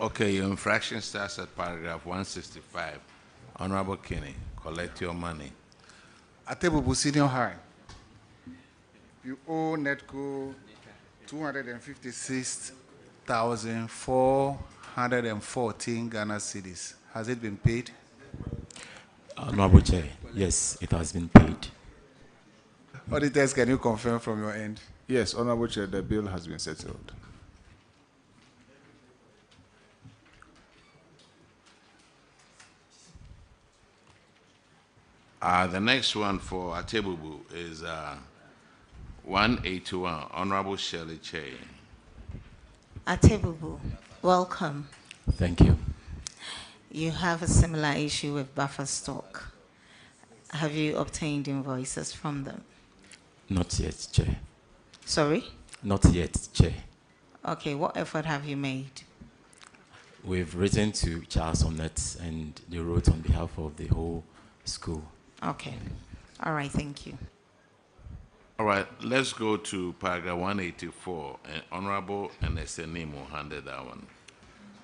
Okay, your infraction starts at paragraph 165. Honorable Kinney, collect your money. Atebubu Senior High, you owe NEDCO 256,414 Ghana cedis. Has it been paid? Honorable Chair, yes, it has been paid. Auditors, can you confirm from your end? Yes, Honorable Chair, the bill has been settled. The next one for Atebubu is 181, Honorable Shirley Che. Atebubu, welcome. Thank you. You have a similar issue with buffer stock. Have you obtained invoices from them? Not yet, Chair. Sorry? Not yet, Chair. Okay, what effort have you made? We've written to Charles Onet and they wrote on behalf of the whole school. Okay. All right, thank you. All right, let's go to paragraph 184. And Honorable Eneseni will handle that one.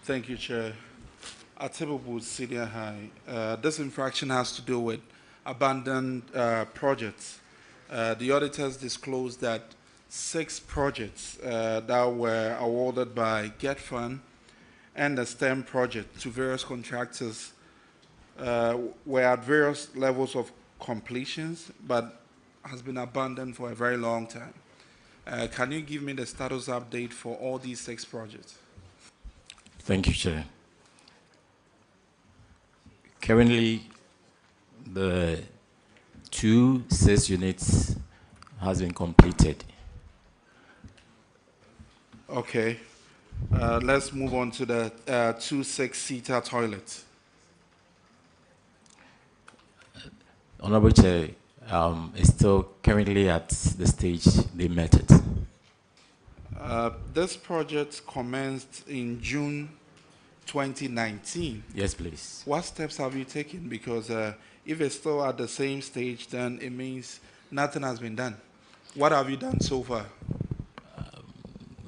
Thank you, Chair. At Tebelwood Senior High, this infraction has to do with abandoned projects. The auditors disclosed that 6 projects that were awarded by Get Fund and the STEM project to various contractors were at various levels of completions, but has been abandoned for a very long time. Can you give me the status update for all these 6 projects? Thank you, Chair. Currently, the 2 6 units has been completed. Okay. Let's move on to the 2 6-seater toilets. Honorable Chair, it's still currently at the stage they met it. This project commenced in June 2019. Yes, please. What steps have you taken? Because if it's still at the same stage, then it means nothing has been done. What have you done so far?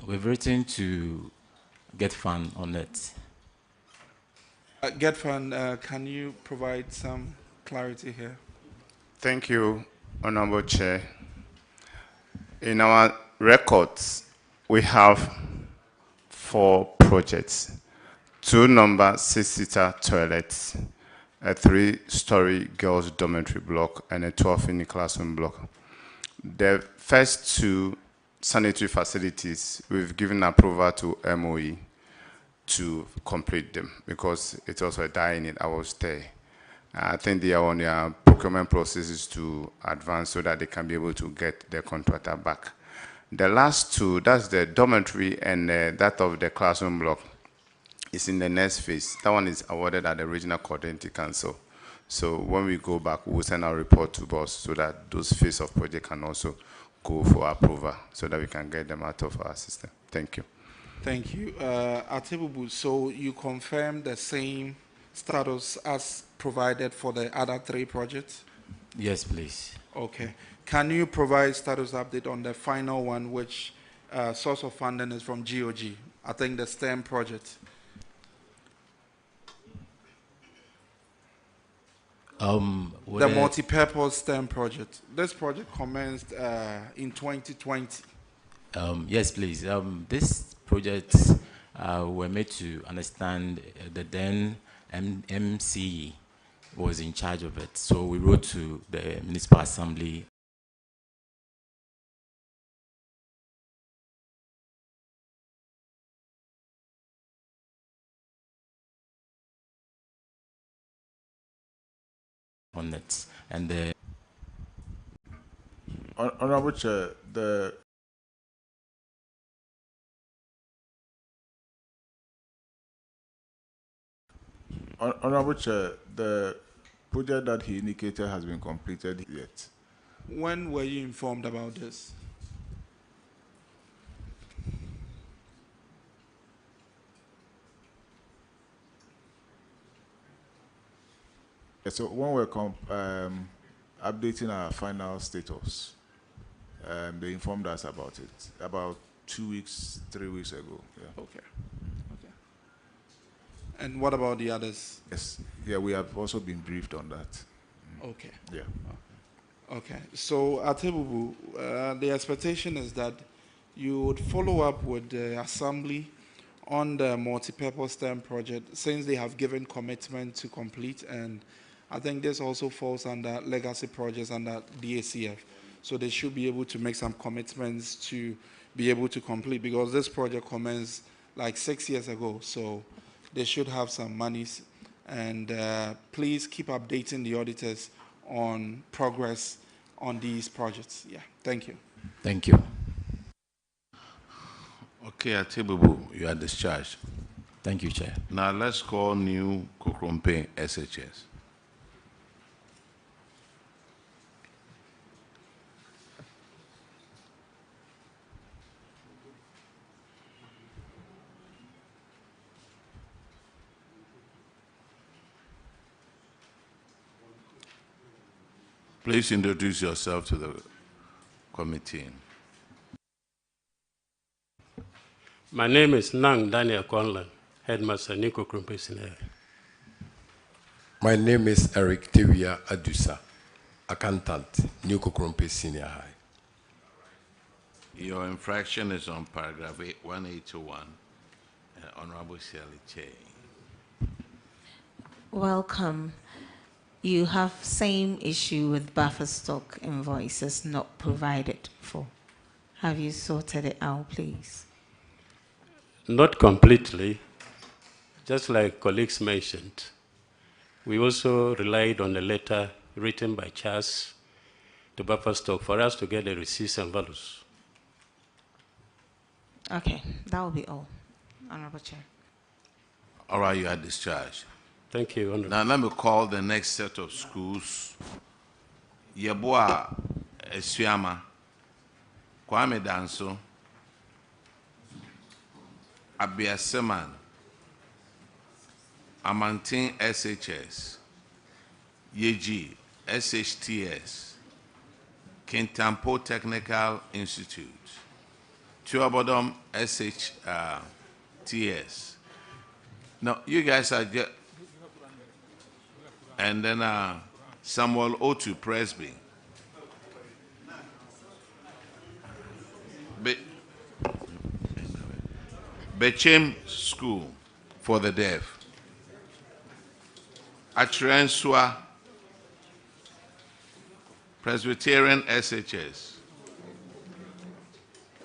We've written to Get Fund on it. Get Fund, can you provide some clarity here? Thank you, Honorable Chair. In our records, we have 4 projects, 2 number 6-seater toilets, a 3-story girls' dormitory block, and a 12-unit classroom block. The first 2 sanitary facilities, we've given approval to MOE to complete them because it's also a die-in I will stay. I think they are on their procurement processes to advance so that they can be able to get the contractor back. The last 2, that's the dormitory and that of the classroom block, is in the next phase. That one is awarded at the Regional Coordinating Council. So when we go back, we'll send our report to BOSS so that those phase of project can also go for approval so that we can get them out of our system. Thank you. Thank you. Atibubu, so you confirm the same status as provided for the other 3 projects? Yes, please. Okay. Can you provide status update on the final one, which source of funding is from GOG? I think the STEM project. The multi-purpose STEM project. This project commenced in 2020. Yes, please. This project were made to understand the then MCE was in charge of it. So we wrote to the Municipal Assembly. On it, and the Honorable Chair, the Honorable Chair, the project that he indicated has been completed yet. When were you informed about this? Yeah, so when we're updating our final status, they informed us about it about 2 weeks, 3 weeks ago. Yeah. Okay. Okay. And what about the others? Yes. Yeah, we have also been briefed on that. Okay. Yeah. Okay. So, Atebubu, the expectation is that you would follow up with the Assembly on the multi-purpose STEM project since they have given commitment to complete and I think this also falls under legacy projects under DACF. So they should be able to make some commitments to be able to complete, because this project commenced like 6 years ago. So they should have some monies. And please keep updating the auditors on progress on these projects. Yeah, thank you. Thank you. Okay, Atibubu, you are discharged. Thank you, Chair. Now let's call new Kokrompe SHS. Please introduce yourself to the committee. My name is Nang Daniel Conlan, Headmaster Nico Krumpe Senior. My name is Eric Tewia Adusa, Accountant, New Kokrompe Senior High. Your infraction is on paragraph 1821. Honorable Shirley Che. Welcome. You have same issue with buffer stock invoices not provided for. Have you sorted it out, please? Not completely, just like colleagues mentioned. We also relied on a letter written by Charles to buffer stock for us to get the receipts and values. Okay, that will be all, Honorable Chair. All right, you are discharged. Thank you, Honorable. Now let me call the next set of schools. Yeboah Esuama, Kwame Danso, Abiaseman, Amantin SHS, Yeji SHTS, Kintampo Technical Institute, Chuabodom SHTS. Now, you guys are just, and then Samuel Otu Presby. Bechem School for the Deaf. Atrensua Presbyterian SHS.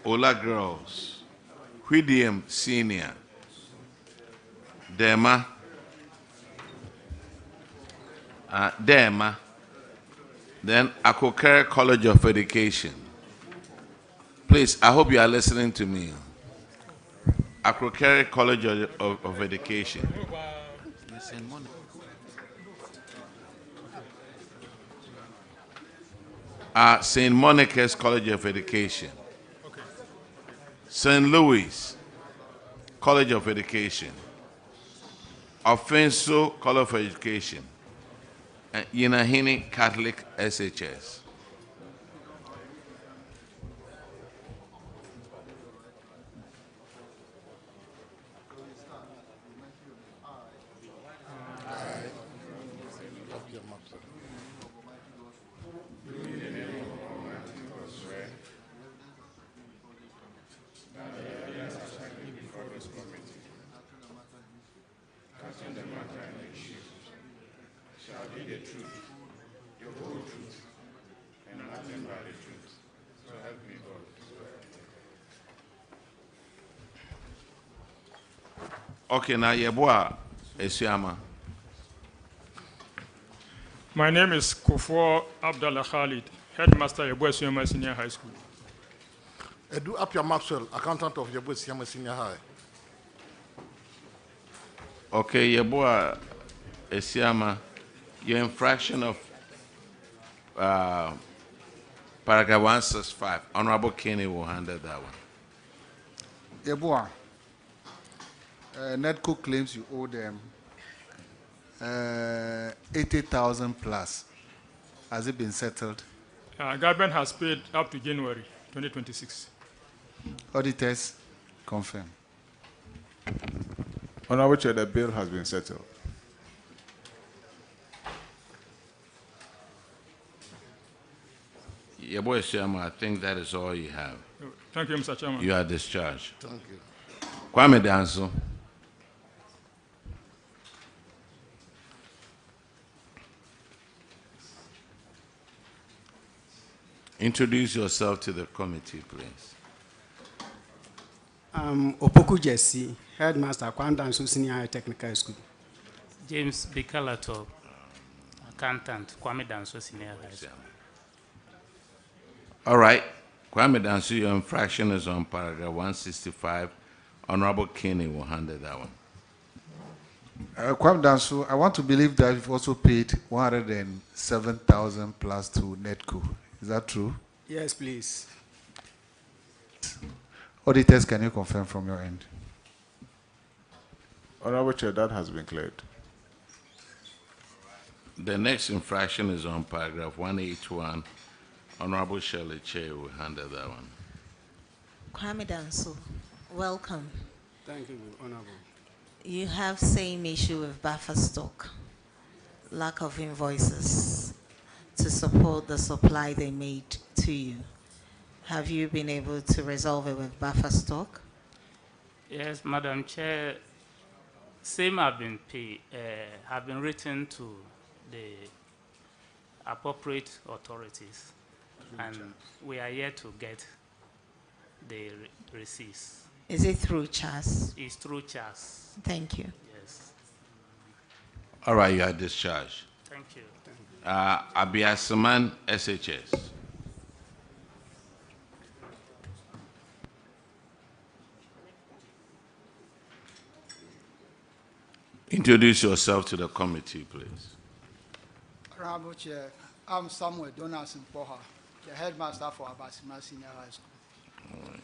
Ola Girls. Whittiam Senior. Dema. Dema. Then Akokere College of Education. Please, I hope you are listening to me. Akokere College of Education. St. Monica's College of Education. St. Louis College of Education. Offenso College of Education. And Yinahini Catholic SHS. Okay, now Yeboah Esuama. My name is Kufo Abdallah Khalid, Headmaster Yeboah Esuama Senior High School. Edu Apia Maxwell, Accountant of Yeboah Esuama Senior High. Okay, Yeboah Esuama, your infraction of paragraph 165, Honorable Kenny will handle that one. Yeboah, NEDCO claims you owe them 80,000 plus. Has it been settled? Government has paid up to January 2026. Auditors confirm. Honorable Chair, the bill has been settled. Yeboah Esuama, I think that is all you have. Thank you, Mr. Chairman. You are discharged. Thank you. Kwame Danso. Introduce yourself to the committee, please. Opoku Jesse, Headmaster, Kwandansu Senior High Technical School. James Bikalato, Accountant, Kwame Danso Senior High School. All right. Kwame Danso, your infraction is on paragraph 165. Honorable Kinney will handle that one. Kwame Danso, I want to believe that you've also paid 107,000 plus to NETCO. Is that true? Yes, please. Auditors, can you confirm from your end? Honorable Chair, that has been cleared. The next infraction is on paragraph 181. Honorable Shirley Che will handle that one. Kwame Danso, welcome. Thank you, Honorable. You have same issue with buffer stock, lack of invoices to support the supply they made to you. Have you been able to resolve it with buffer stock? Yes, Madam Chair. Same have been paid, have been written to the appropriate authorities, and we are yet to get the receipts. Is it through CHAS? It's through CHAS. Thank you. Yes. All right, you are discharged. Thank you. Abiasaman, SHS. Introduce yourself to the committee, please. Honorable Chair, I'm Samuel Donaldson Poha, the headmaster for Abasima Senior High School. All right.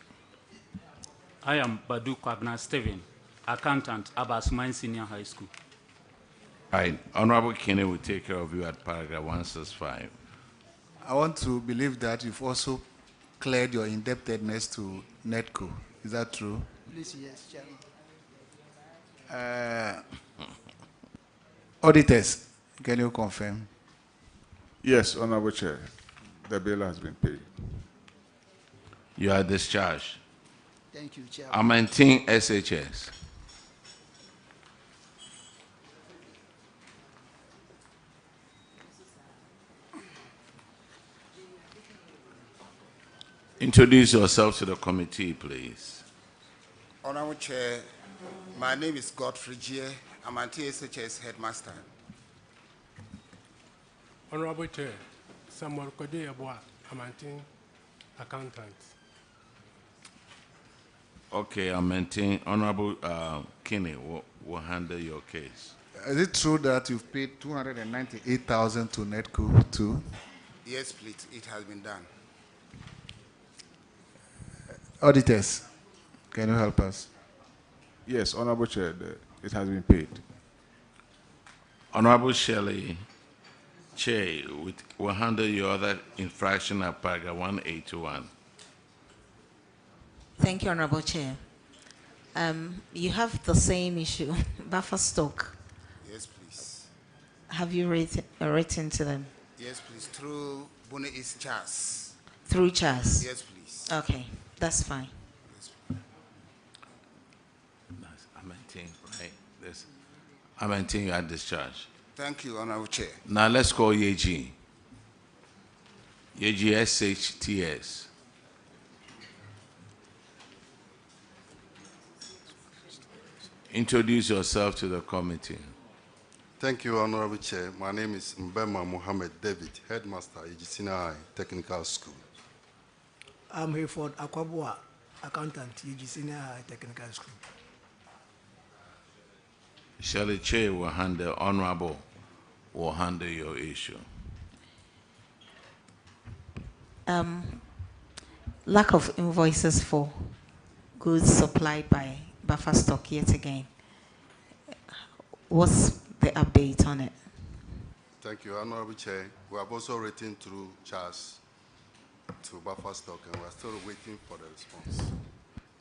I am Badu Kwabna Steven, accountant, Abasima Senior High School. All right. Honorable Kinney will take care of you at paragraph 165. I want to believe that you've also cleared your indebtedness to NETCO. Is that true? Please, yes, Chairman. Auditors, can you confirm? Yes, Honorable Chair. The bill has been paid. You are discharged. Thank you, Chairman. I maintain SHS. Introduce yourself to the committee, please. Honorable Chair, my name is Godfrey Jie. I'm an TSHS headmaster. Honorable Chair, Samuel Kode Abua, Amantin, accountant. Okay, I maintain. Honorable Kinney will handle your case. Is it true that you've paid 298,000 to NETCO too? Yes, please. It has been done. Auditors, can you help us? Yes, Honorable Chair, it has been paid. Honorable Shelley Che will handle your other infraction at paragraph 181. Thank you, Honorable Chair. You have the same issue, buffer stock. Yes, please. Have you written to them? Yes, please. Through Bune East CHAS. Through CHAS? Yes, please. Okay, that's fine. I maintain, right? I maintain you are discharged. Thank you, Honorable Chair. Now let's call Yeji. Yeji SHTS. Introduce yourself to the committee. Thank you, Honorable Chair. My name is Mbema Mohammed David, Headmaster, Ejisina High Technical School. I'm Hayford Akwabua, accountant, Ejisina High Technical School. Shirley Che will handle, Honorable will handle your issue. Lack of invoices for goods supplied by buffer stock yet again. What's the update on it? Thank you, Honorable Chair. We have also written through CHAS to buffer stock, and we're still waiting for the response.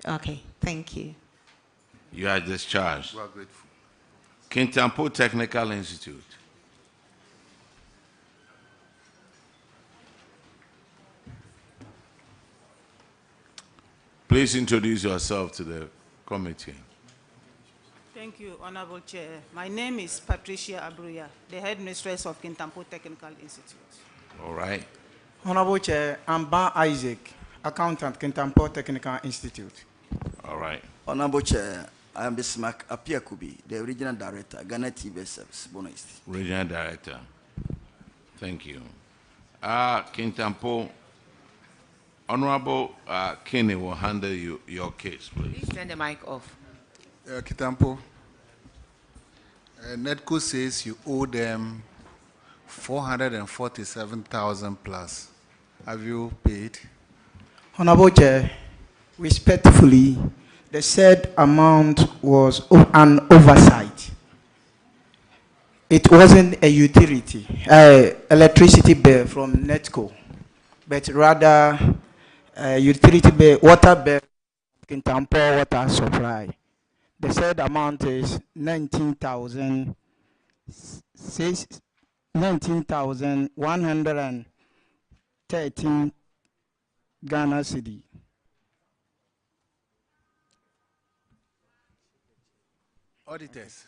Okay, thank you. You are discharged. We are grateful. Kintampo Technical Institute. Please introduce yourself to the committee. Thank you, Honorable Chair. My name is Patricia Abruya, the headmistress of Kintampo Technical Institute. All right. Honorable Chair, I'm Ban Isaac, accountant, Kintampo Technical Institute. All right. Honorable Chair, I am Bismarck Apiakubi, the Regional Director, Ghana TV Service, Bono East. Regional Director. Thank you. Kintampo, Honorable Kenny will handle your case, please. Please turn the mic off. Kitampo, NEDCO says you owe them 447,000 plus. Have you paid? Honorable Chair, respectfully, the said amount was an oversight. It wasn't a utility, electricity bill from NETCO, but rather a utility bill, water bill, Kintampo water supply. The said amount is 19,113 Ghana cedi. Auditors.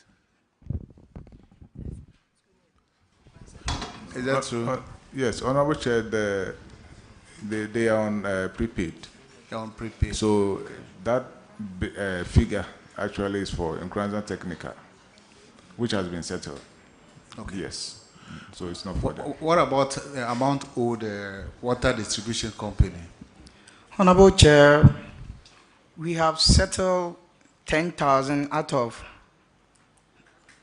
Is that true? Yes, Honorable Chair, they are on prepaid. They're on prepaid. So that figure actually is for Nkranza Technical, which has been settled. Okay. Yes. So it's not for them. What about the amount owed the water distribution company? Honorable Chair, we have settled 10,000 out of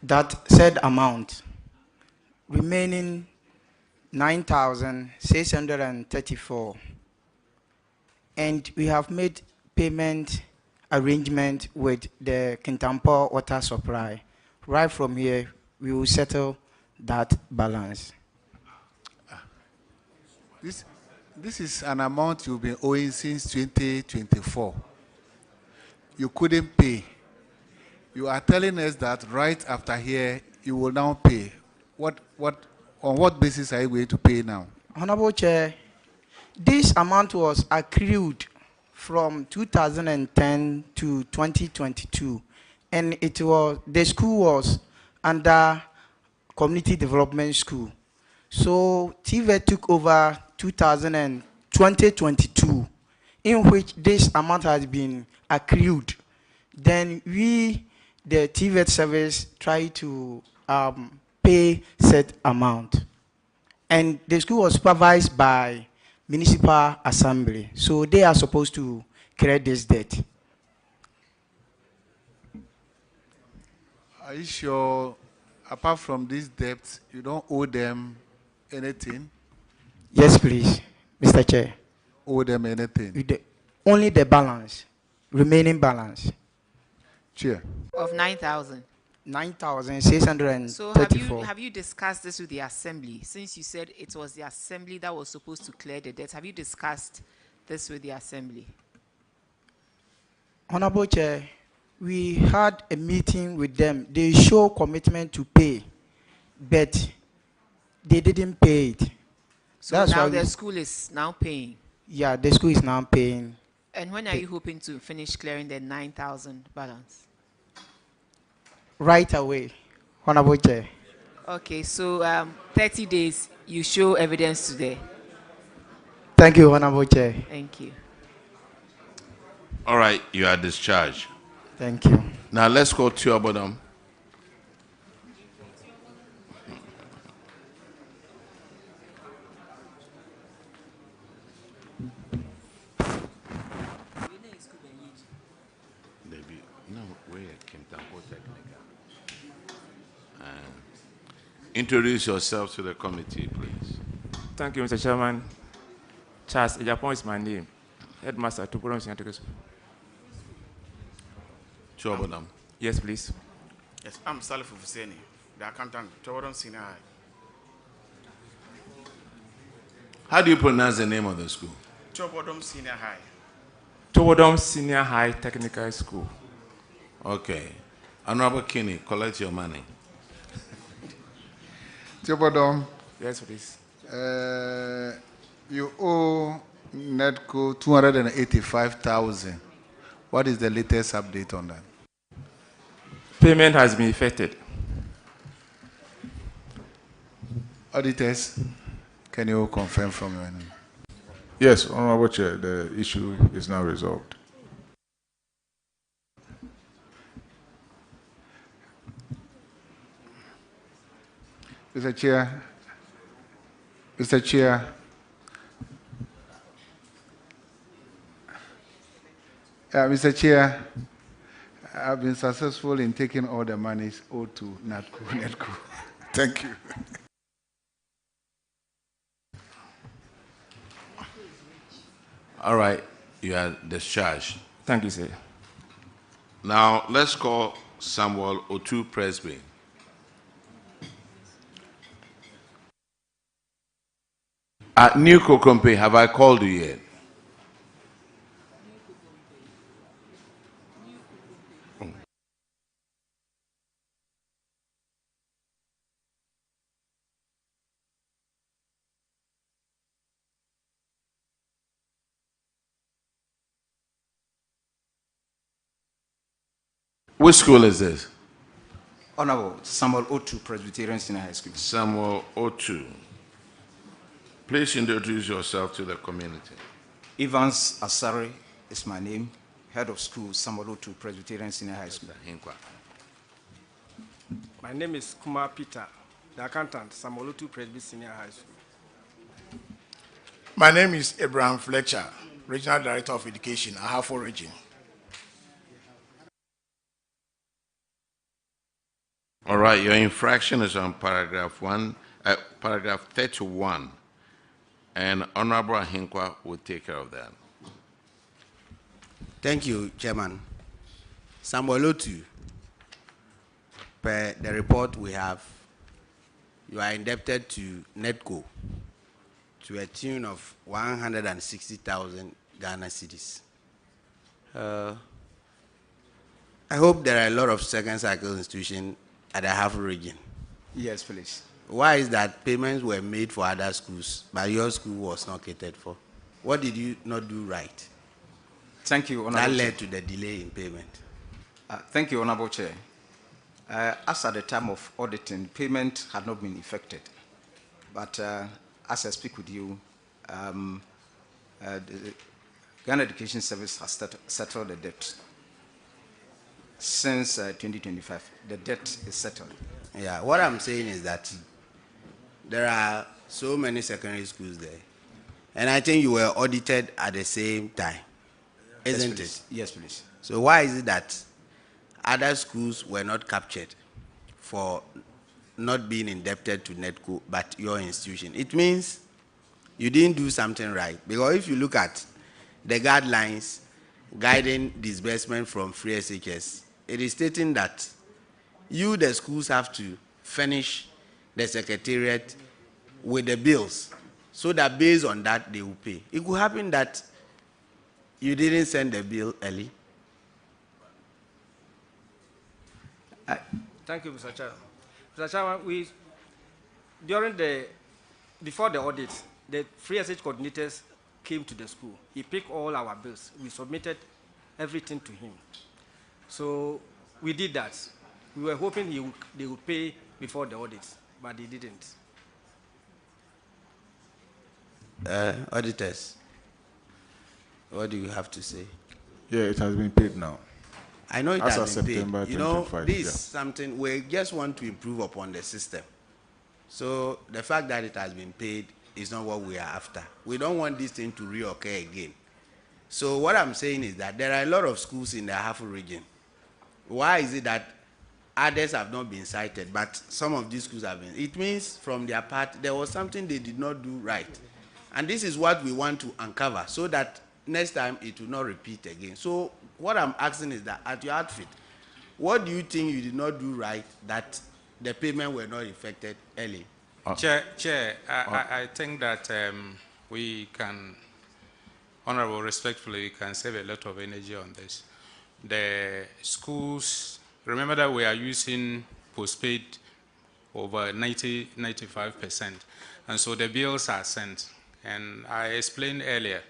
that said amount, remaining 9,634. And we have made payment arrangement with the Kintampo water supply. Right from here, we will settle that balance. This is an amount you've been owing since 2024. You couldn't pay. You are telling us that right after here, you will now pay. On what basis are you going to pay now? Honorable Chair, this amount was accrued from 2010 to 2022, and the school was under Community Development School. So TVET took over 2022, in which this amount has been accrued. Then we, the TVET service, try to pay said amount. And the school was supervised by Municipal Assembly. So they are supposed to clear this debt. Are you sure, apart from this debt, you don't owe them anything? Yes, please, Mr. Chair. Owe them anything? Only the balance, remaining balance. Chair. Of 9,000. 9,634. So have you discussed this with the assembly? Since you said it was the assembly that was supposed to clear the debt, have you discussed this with the assembly? Honorable Chair, we had a meeting with them. They show commitment to pay, but they didn't pay it. So That's now why the school is now paying. Yeah, the school is now paying. And when are you hoping to finish clearing the 9,000 balance? Right away, Honorable Chair. Okay, so 30 days, you show evidence today. Thank you, Honorable Chair. Thank you. All right, you are discharged. Thank you. Now let's go to your bottom. Introduce yourself to the committee, please. Thank you, Mr. Chairman. Charles Ejapon is my name. Headmaster, Tupodom Senior School. Chobodam. Yes, please. Yes, I'm Salif Husseini, the accountant, Chobodom Senior High. How do you pronounce the name of the school? Chobodom Senior High. Chobodom Senior High Technical School. Okay. Honorable Kinney, collect your money. Chobodom. Yes, please. You owe NEDCO 285,000. What is the latest update on that? Payment has been effected. Auditors, can you confirm from your name? Yes, Honorable Chair, the issue is now resolved. Mr. Chair, Mr. Chair, Mr. Chair, I've been successful in taking all the monies owed to NETCO. Thank you. All right, you are discharged. Thank you, sir. Now, let's call Samuel Otu Presby. New Kokompe, have I called you yet? Which school is this? Honorable Samuel Otu, Presbyterian Senior High School. Samuel Otu. Please introduce yourself to the community. Evans Asari is my name, head of school, Samuel Otu, Presbyterian Senior High School. My name is Kumar Peter, the accountant, Samuel Otu, Presbyterian Senior High School. My name is Abraham Fletcher, Regional Director of Education, Ahafo Region. All right, your infraction is on paragraph 31, and Honorable Ahinkwa will take care of that. Thank you, Chairman. Samuel Otu, per the report we have, you are indebted to NETCO to a tune of 160,000 Ghana cedis. I hope there are a lot of second cycle institutions at the Ahafo region. Yes, please. Why is that payments were made for other schools, but your school was not catered for? What did you not do right? Thank you, Honorable That Chair. led to the delay in payment. Thank you, Honorable Chair. As at the time of auditing, payment had not been effected. But as I speak with you, the Ghana Education Service has settled the debt. Since 2025, the debt is settled. Yeah, what I'm saying is that there are so many secondary schools there. And I think you were audited at the same time, isn't it? Yes, please. So why is it that other schools were not captured for not being indebted to NETCO, but your institution? It means you didn't do something right. Because if you look at the guidelines guiding disbursement from free SHS, it is stating that you, the schools, have to furnish the secretariat with the bills so that based on that they will pay. It could happen that you didn't send the bill early. Thank you, Mr. Chair. Mr. Chairman, before the audit, the free SH coordinators came to the school. He picked all our bills. We submitted everything to him. So we did that. We were hoping they would pay before the audit, but they didn't. Auditors, what do you have to say? Yeah, it has been paid now. I know it As has of been September paid. You know, 25, this is yeah. something we just want to improve upon the system. So the fact that it has been paid is not what we are after. We don't want this thing to reoccur again. So what I'm saying is that there are a lot of schools in the Ahafo region. Why is it that others have not been cited, but some of these schools have been? It means from their part, there was something they did not do right. And this is what we want to uncover so that next time it will not repeat again. So what I'm asking is that at your outfit, what do you think you did not do right that the payment were not effected early? Chair, I think that we can, Honorable, respectfully, we can save a lot of energy on this. The schools, remember that we are using postpaid over 95%, and so the bills are sent. And I explained earlier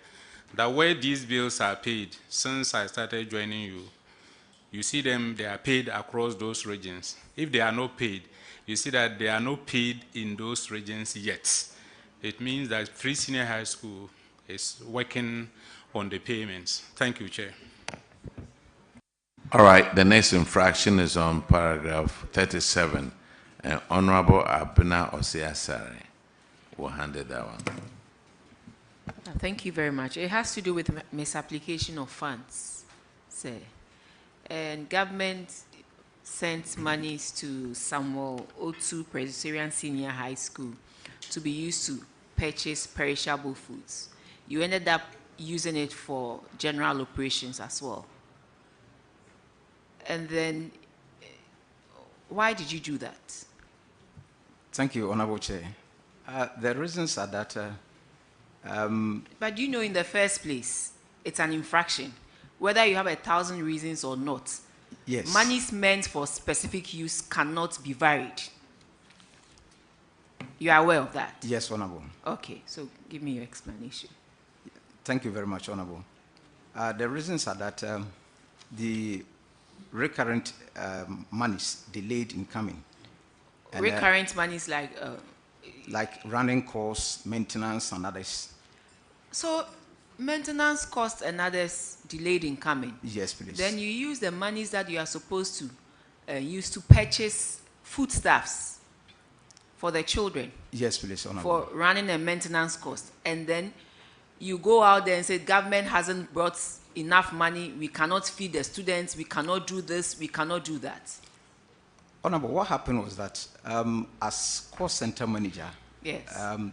that where these bills are paid, since I started joining you, you see them, they are paid across those regions. If they are not paid, you see that they are not paid in those regions yet. It means that Free Senior High School is working on the payments. Thank you, Chair. All right, the next infraction is on paragraph 37. Honorable Abena Osiasare will handle that one. Thank you very much. It has to do with misapplication of funds, sir. And government sent monies to Samuel Otu Presbyterian Senior High School to be used to purchase perishable foods. You ended up using it for general operations as well. And then, why did you do that? Thank you, Honorable Chair. The reasons are that... but you know, in the first place, it's an infraction. Whether you have 1,000 reasons or not, yes, monies meant for specific use cannot be varied. You are aware of that? Yes, Honorable. Okay, so give me your explanation. Thank you very much, Honorable. The reasons are that the recurrent monies delayed in coming. And, recurrent monies like running costs, maintenance, and others. So, maintenance costs and others delayed in coming. Yes, please. Then you use the monies that you are supposed to use to purchase foodstuffs for the children. Yes, please, Honorable. For running a maintenance cost. And then you go out there and say, government hasn't brought enough money, we cannot feed the students, we cannot do this, we cannot do that. Honorable, what happened was that as cost center manager, yes,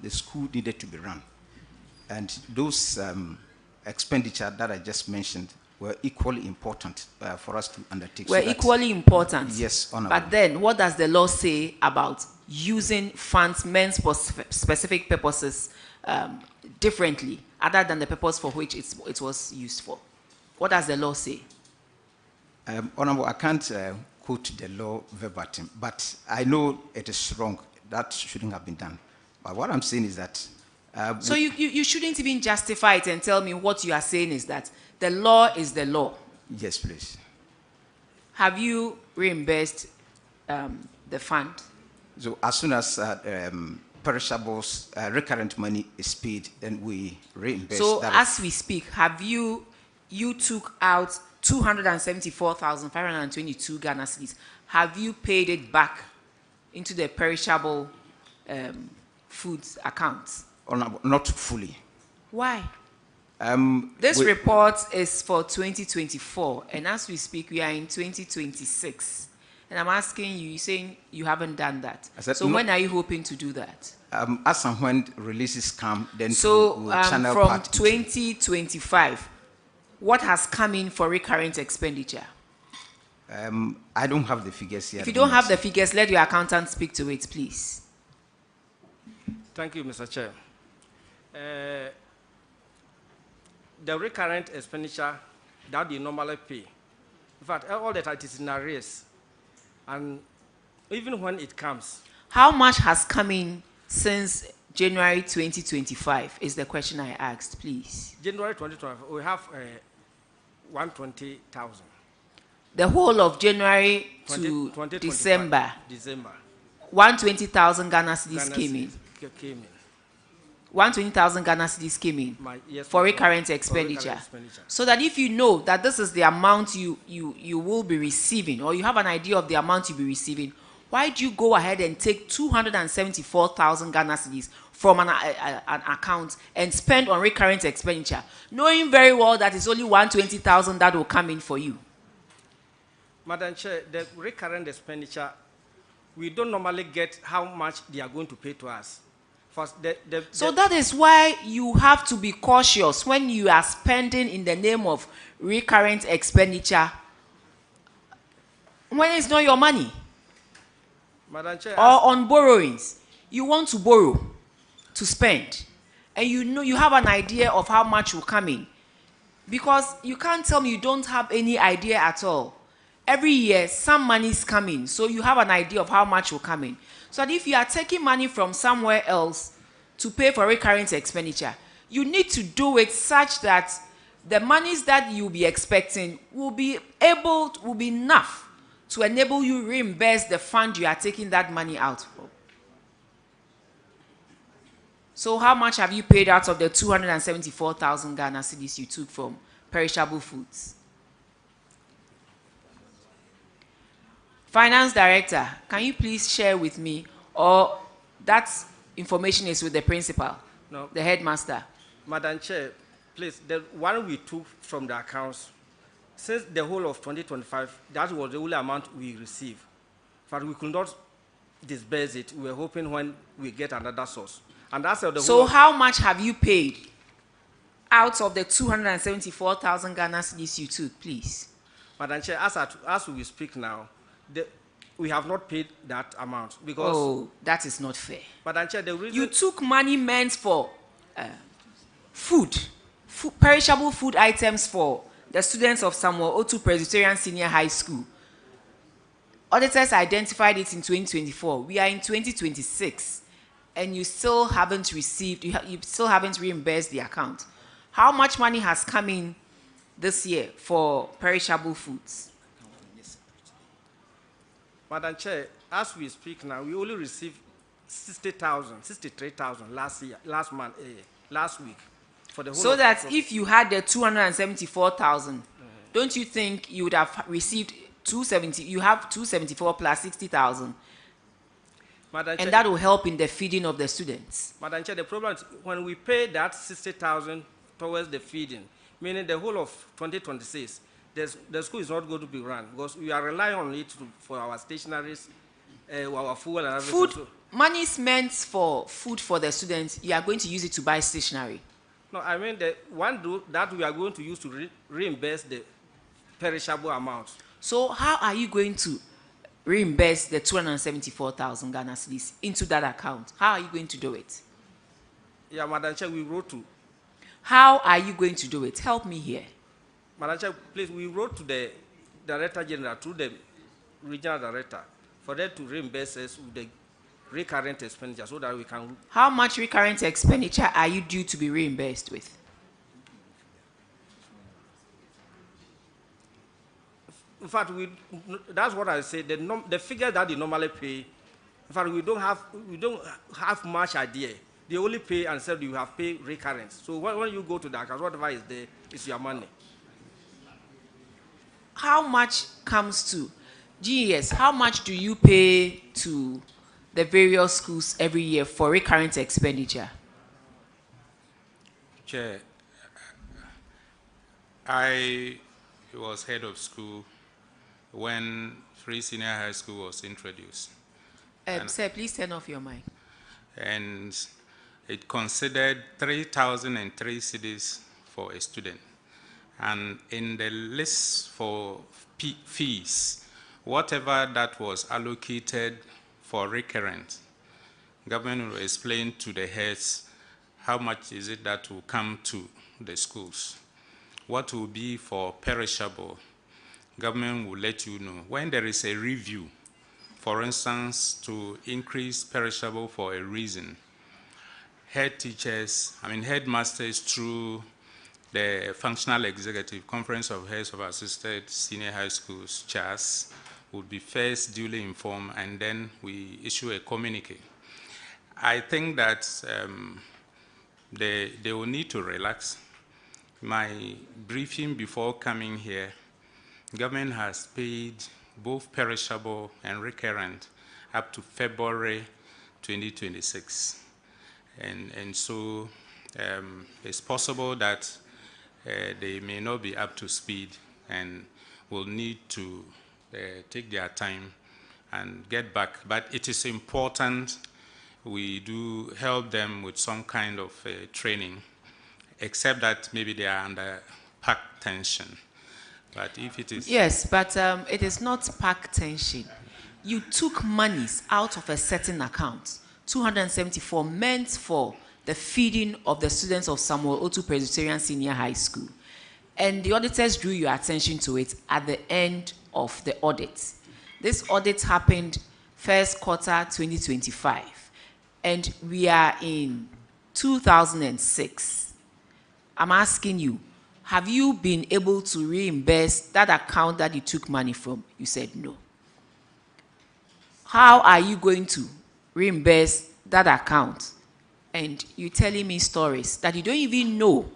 the school needed to be run. And those expenditure that I just mentioned were equally important for us to undertake. Were equally important? Yes, Honorable. But then, what does the law say about using funds meant for specific purposes differently, other than the purpose for which it was used for? What does the law say? Honorable, I can't quote the law verbatim, but I know it is wrong. That shouldn't have been done. But what I'm saying is that... so you shouldn't even justify it and tell me what you are saying is that the law is the law. Yes, please. Have you reimbursed the fund? So as soon as perishables, recurrent money is paid, then we reimburse. So as we speak, have you took out 274,522 Ghana cedis. Have you paid it back into the perishable foods accounts? Not fully. Why? This report is for 2024, and as we speak, we are in 2026. And I'm asking you, you're saying you haven't done that. So when are you hoping to do that? As and when releases come, then we'll channel from part 2025, what has come in for recurrent expenditure? I don't have the figures here. If you don't have the figures, let your accountant speak to it, please. Thank you, Mr. Chair. The recurrent expenditure that we normally pay, in fact, all that it is in arrears, and even when it comes. How much has come in since January 2025 is the question I asked, please. January 2025, we have 120,000. The whole of January to December. 120,000 Ghana cedis came in. 120,000 Ghana cedis came in for recurrent expenditure. So that if you know that this is the amount you will be receiving, or you have an idea of the amount you'll be receiving, why do you go ahead and take 274,000 Ghana cedis from an account and spend on recurrent expenditure, knowing very well that it's only 120,000 that will come in for you? Madam Chair, the recurrent expenditure, we don't normally get how much they are going to pay to us. So that is why you have to be cautious when you are spending in the name of recurrent expenditure when it's not your money. Madam Chair, or on borrowings. You want to borrow to spend, and you know you have an idea of how much will come in, because you can't tell me you don't have any idea at all. Every year some money is coming, so you have an idea of how much will come in. So that if you are taking money from somewhere else to pay for recurrent expenditure, you need to do it such that the monies that you'll be expecting will be enough to enable you reimburse the fund you are taking that money out for. So how much have you paid out of the 274,000 Ghana cedis you took from perishable foods? Finance Director, can you please share with me, or that information is with the principal, No. the headmaster? Madam Chair, please, the one we took from the accounts, since the whole of 2025, that was the only amount we received. But we could not disburse it. We were hoping when we get another source. And that's the So whole how much have you paid out of the 274,000 Ghana cedis you took, please? Madam Chair, as we speak now, we have not paid that amount because... Oh, that is not fair. Madam Chair, the reason... You took money meant for food, perishable food items for the students of Samuel Otu Presbyterian Senior High School. Auditors identified it in 2024. We are in 2026, and you still haven't received, you still haven't reimbursed the account. How much money has come in this year for perishable foods? Madam Chair, as we speak now, we only received 63,000 last week. For the whole So that if you had the 274,000, don't you think you would have received 270? You have 274 plus 60,000, and that will help in the feeding of the students. Madam Chair, the problem is when we pay that 60,000 towards the feeding, meaning the whole of 2026, the school is not going to be run because we are relying on it for our stationaries, our fuel and everything. Food money is meant for food for the students. You are going to use it to buy stationery. No, I mean the one that we are going to use to reimburse the perishable amount. So how are you going to reimburse the 274,000 Ghana cedis into that account? How are you going to do it? Yeah, Madam Chair, we wrote to. How are you going to do it? Help me here. Madam Chair, please, we wrote to the Director General through the Regional Director for them to reimburse us with the recurrent expenditure so that we can... How much recurrent expenditure are you due to be reimbursed with? In fact, that's what I say. The figure that they normally pay, in fact, we don't have much idea. They only pay and say you have paid recurrent. So when you go to the account, whatever is there is your money. How much comes to GES? How much do you pay to the various schools every year for recurrent expenditure? Chair, I was head of school when Free Senior High School was introduced. Sir, please turn off your mic. And it considered 3,003 cedis for a student. And in the list for fees, whatever that was allocated for recurrent, government will explain to the heads how much is it that will come to the schools. What will be for perishable, government will let you know. When there is a review, for instance, to increase perishable for a reason, headmasters through the Functional Executive Conference of Heads of Assisted Senior High Schools, CHAS, would be first duly informed, and then we issue a communique. I think that they will need to relax. My briefing before coming here, government has paid both perishable and recurrent up to February 2026. And so it's possible that they may not be up to speed and will need to take their time and get back. But it is important we do help them with some kind of training, except that maybe they are under pack tension. But if it is... Yes, but it is not pack tension. You took monies out of a certain account, 274 meant for the feeding of the students of Samuel Otu Presbyterian Senior High School. And the auditors drew your attention to it at the end of the audit. This audit happened first quarter 2025, and we are in 2006. I'm asking you, have you been able to reimburse that account that you took money from? You said no. How are you going to reimburse that account and you're telling me stories that you don't even know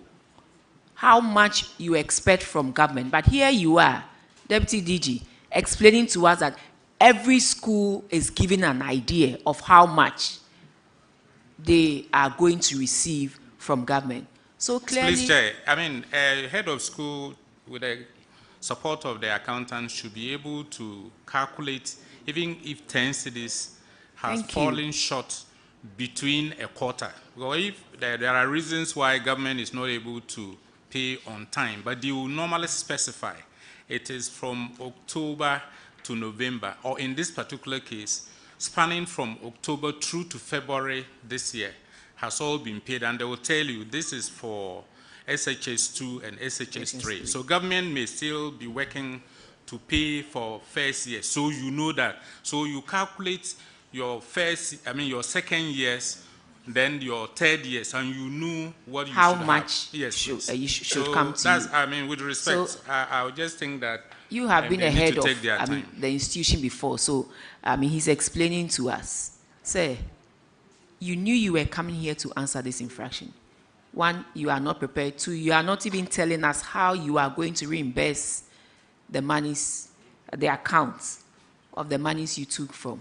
how much you expect from government. But here you are, Deputy DG, explaining to us that every school is giving an idea of how much they are going to receive from government. So clearly... Please, Chair, I mean, a head of school with the support of the accountant should be able to calculate, even if 10 cities has fallen short between a quarter. Because if there are reasons why government is not able to pay on time, but they will normally specify it is from October to November, or in this particular case, spanning from October through to February this year, has all been paid, and they will tell you this is for SHS2 and SHS3. So government may still be working to pay for first year, so you know that. So you calculate your your second years, then your third years, and you know what you how should much have. Yes, should so come to that's, you. I mean, with respect, So I would just think that you have been they need ahead to of take their time. the institution before, so he's explaining to us. Say, you knew you were coming here to answer this infraction. One, you are not prepared. Two, you are not even telling us how you are going to reimburse the monies, the accounts of the monies you took from.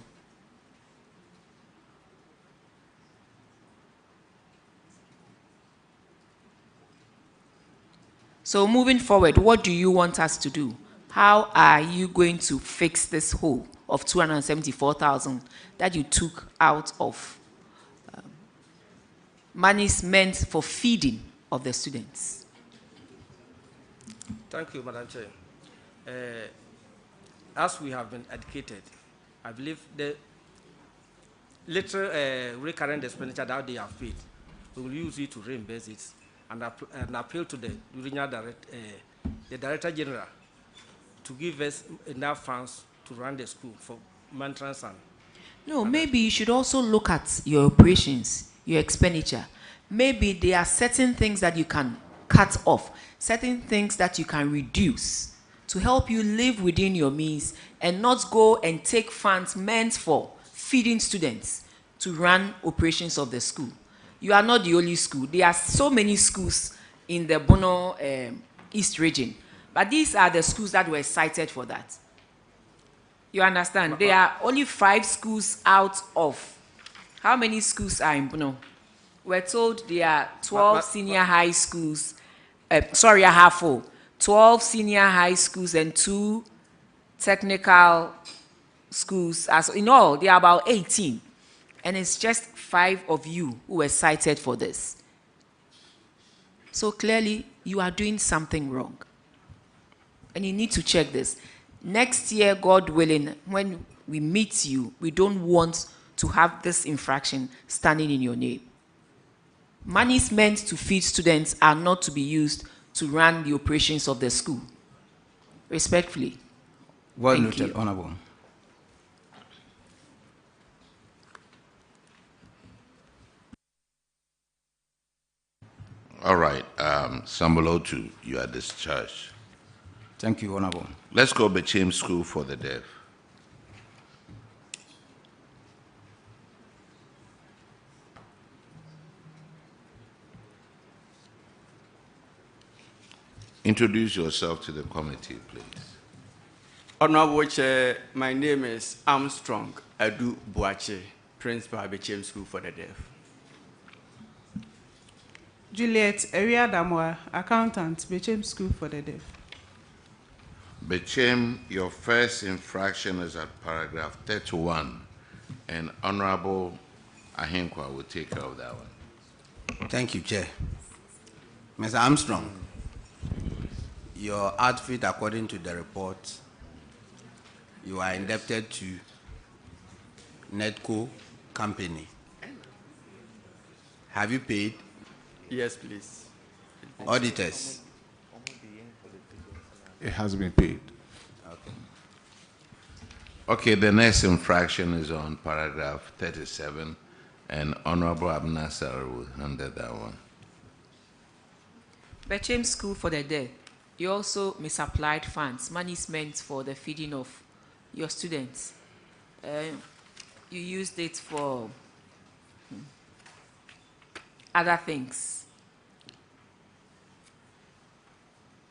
So moving forward, what do you want us to do? How are you going to fix this hole of 274,000 that you took out of monies meant for feeding of the students? Thank you, Madam Chair. As we have been educated, I believe the little recurrent expenditure that they have paid, we will use it to reimburse it and appeal to the regional the Director General to give us enough funds to run the school for maintenance and... No, maybe you should also look at your operations, your expenditure. Maybe there are certain things that you can cut off, certain things that you can reduce to help you live within your means and not go and take funds meant for feeding students to run operations of the school. You are not the only school. There are so many schools in the Bono East region, but these are the schools that were cited for that. You understand? There are only 5 schools out of how many schools are in Bono? We're told there are 12 senior high schools. Sorry, I have 4. 12 senior high schools and 2 technical schools. As in all, there are about 18. And it's just 5 of you who were cited for this. So clearly, you are doing something wrong. And you need to check this. Next year, God willing, when we meet you, we don't want to have this infraction standing in your name. Monies meant to feed students are not to be used to run the operations of the school. Respectfully. Well noted, Honorable. All right, Sambalotu, you are discharged. Thank you, Honorable. Let's go Bechem School for the Deaf. Introduce yourself to the committee, please. Honorable Chair, my name is Armstrong Adu Boache, Principal at Bechem School for the Deaf. Juliet Eriadamwa, Accountant, Bechem School for the Deaf. Bechem, your first infraction is at paragraph 31, and Honorable Ahinkwa will take care of that one. Thank you, Chair. Mr. Armstrong, your outfit, according to the report, you are indebted to Netco Company. Have you paid? Yes, please. Auditors? It has been paid. Okay. Okay, the next infraction is on paragraph 37, and Honorable Abnasar will handle that one. Bechem School for the Deaf, you also misapplied funds, money meant for the feeding of your students. You used it for other things?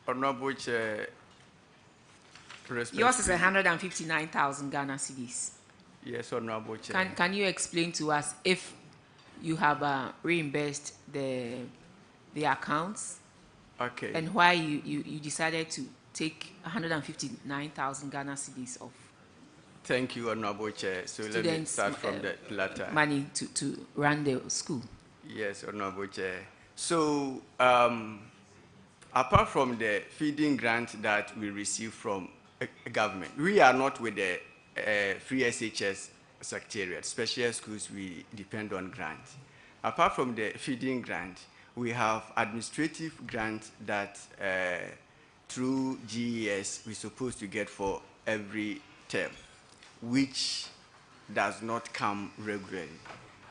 Honorable Chair, Yours is 159,000 Ghana cedis. Yes, Honorable Chair. Can you explain to us if you have reimbursed the accounts? Okay. And why you decided to take 159,000 Ghana cedis of Thank you, Honorable Chair. So let me start from the latter. Money to run the school. Yes, Honorable Chair. So apart from the feeding grant that we receive from government, we are not with the Free SHS Secretariat. Special schools, we depend on grants. Apart from the feeding grant, we have administrative grant that through GES we're supposed to get for every term, which does not come regularly.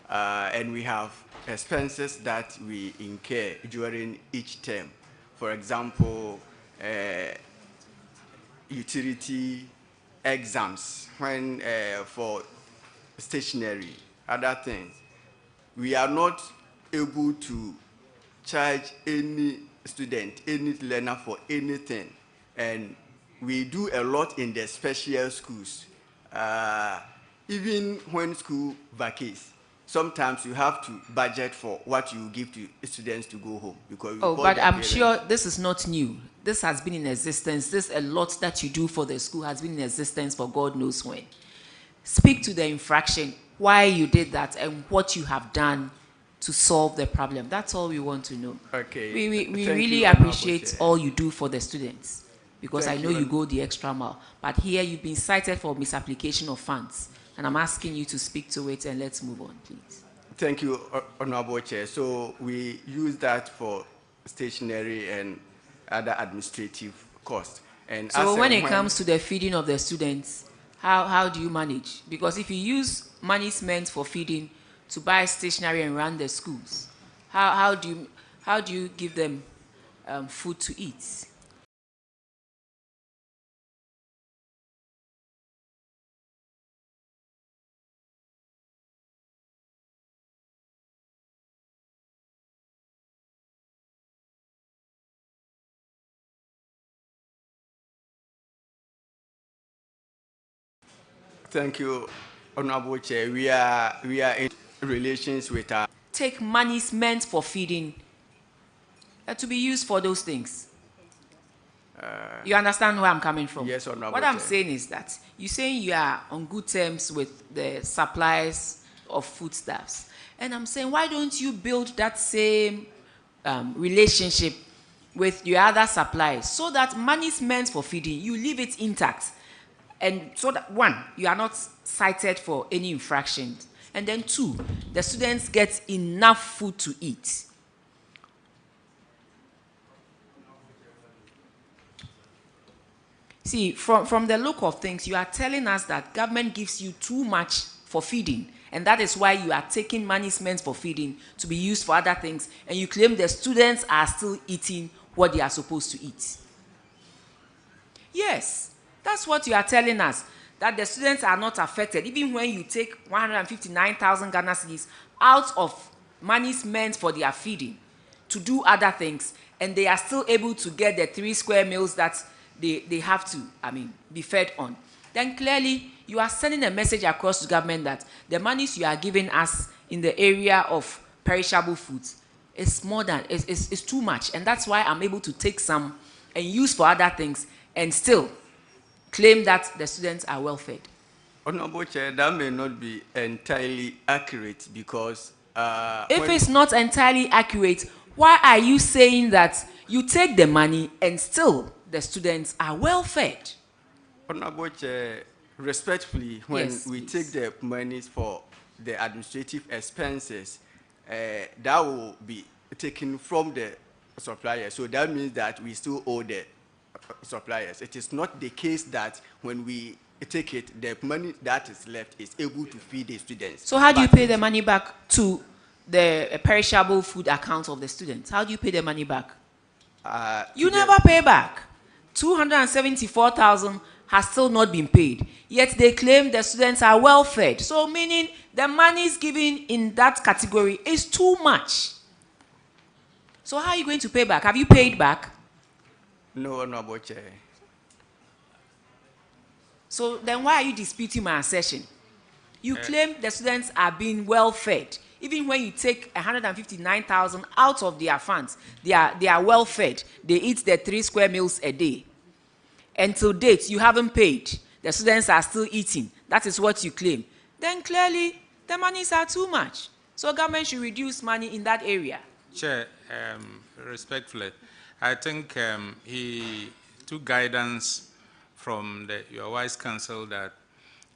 And we have expenses that we incur during each term. For example, utility exams, when for stationery, other things. We are not able to charge any student, any learner for anything. And we do a lot in the special schools. Even when school vacates, sometimes you have to budget for what you give to students to go home. Because but I'm sure this is not new. This has been in existence. This a lot that you do for the school has been in existence for God knows when. Speak to the infraction, why you did that, and what you have done to solve the problem. That's all we want to know. Okay. We really appreciate all you do for the students, because I know you go the extra mile. But here you've been cited for misapplication of funds, and I'm asking you to speak to it, and let's move on, please. Thank you, Honorable Chair. So we use that for stationery and other administrative costs. And so when it comes to the feeding of the students, how do you manage? Because if you use money meant for feeding to buy stationery and run the schools, how do you give them food to eat? Thank you, Honorable Chair. We are in relations with our... Take monies meant for feeding to be used for those things. You understand where I'm coming from? Yes, Honorable What I'm Chair. saying is that you're saying you are on good terms with the suppliers of foodstuffs. And I'm saying, why don't you build that same relationship with your other suppliers so that monies meant for feeding, you leave it intact? And so that, one, you are not cited for any infractions. And then two, the students get enough food to eat. See, from the look of things, you are telling us that government gives you too much for feeding. And that is why you are taking money meant for feeding to be used for other things. And you claim the students are still eating what they are supposed to eat. Yes. That's what you are telling us, that the students are not affected, even when you take 159,000 Ghana cedis out of monies meant for their feeding to do other things, and they are still able to get the 3 square meals that they have to, be fed on. Then clearly, you are sending a message across to government that the monies you are giving us in the area of perishable foods is more than, is too much. And that's why I'm able to take some and use for other things and still claim that the students are well fed. Honorable Chair, that may not be entirely accurate because... if it's not entirely accurate, why are you saying that you take the money and still the students are well fed? Honorable Chair, respectfully, when we take the monies for the administrative expenses, that will be taken from the supplier. So that means that we still owe the suppliers. It is not the case that when we take it, the money that is left is able to feed the students. So how do you pay the money back to the perishable food account of the students? How do you pay the money back? You never pay back. 274,000 has still not been paid. Yet they claim the students are well fed. So meaning the money is given in that category is too much. So how are you going to pay back? Have you paid back? No, Honorable Chair. So then why are you disputing my assertion? You claim the students are being well fed. Even when you take 159,000 out of their funds, they are well fed. They eat their 3 square meals a day. And to date, you haven't paid. The students are still eating. That is what you claim. Then clearly, the monies are too much. So government should reduce money in that area. Chair, respectfully, I think he took guidance from your wise counsel that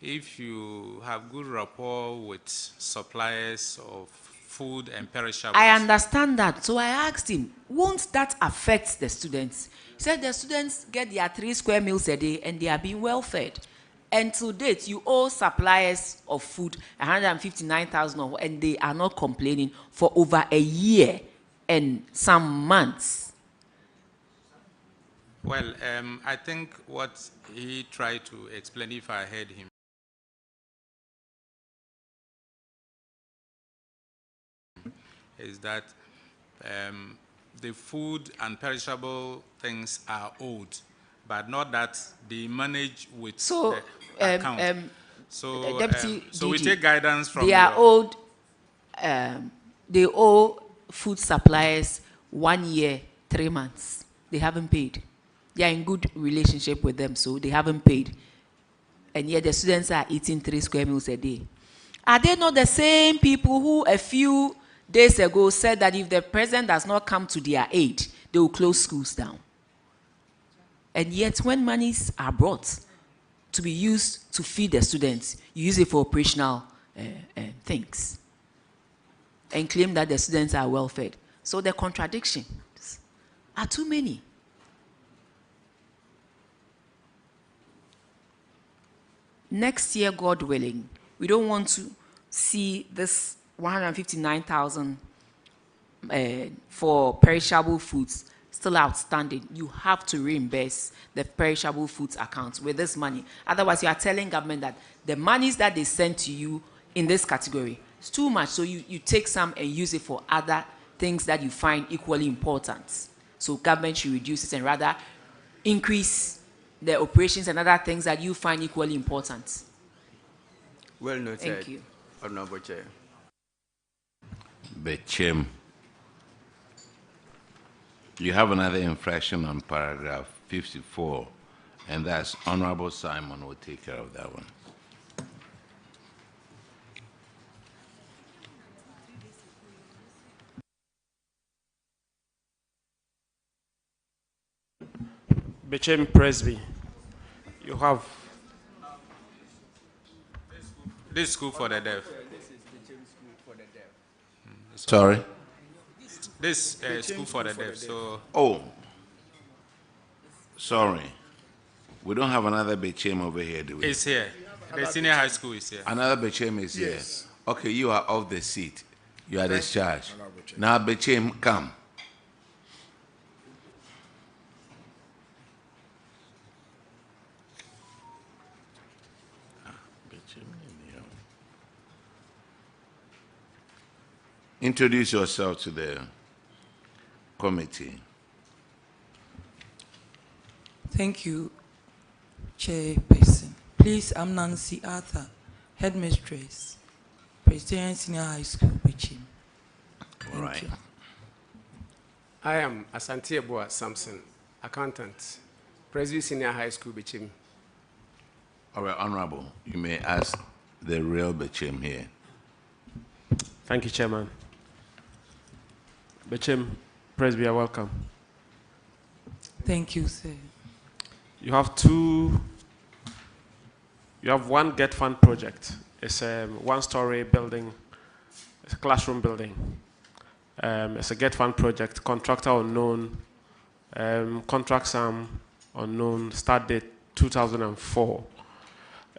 if you have good rapport with suppliers of food and perishables. I understand that. So I asked him, won't that affect the students? He said the students get their 3 square meals a day and they are being well fed. And to date, you owe suppliers of food 159,000 and they are not complaining for over a year and some months. Well, I think what he tried to explain, if I heard him, is that the food and perishable things are owed, but not that they manage with the account. So we take guidance from they are owed. They owe food suppliers 1 year, 3 months. They haven't paid. They are in good relationship with them, so they haven't paid. And yet the students are eating 3 square meals a day. Are they not the same people who a few days ago said that if the president does not come to their aid, they will close schools down? And yet when monies are brought to be used to feed the students, you use it for operational things and claim that the students are well fed. So the contradictions are too many. Next year, God willing, we don't want to see this 159,000 for perishable foods still outstanding. You have to reimburse the perishable foods account with this money. Otherwise, you are telling government that the monies that they send to you in this category is too much. So you take some and use it for other things that you find equally important. So government should reduce it and rather increase the operations and other things that you find equally important. Well noted. Thank you. Honorable Chair. Bechem, you have another infraction on paragraph 54, and that's Honorable Simon will take care of that one. Bechem Presby, you have this school for the deaf. Sorry? This school for the deaf. So. Oh, sorry. We don't have another Bechem over here, do we? It's here. The senior high school is here. Another Bechem is here. Yes. Okay, you are off the seat. You are discharged. Now, Bechem, come. Introduce yourself to the committee. Thank you, Chairperson. Please, I'm Nancy Arthur, Headmistress, Presbyterian Senior High School, Bechem. All right. You. I am Asante Eboa Samson, Accountant, Presby Senior High School, Bechem. All right, Honorable, you may ask the real Bechem here. Thank you, Chairman. Bechem, Presby, you're welcome. Thank you, sir. You have one Get Fund project. It's a one-story building, it's a classroom building. It's a Get Fund project, contractor unknown, contract sum unknown, start date 2004.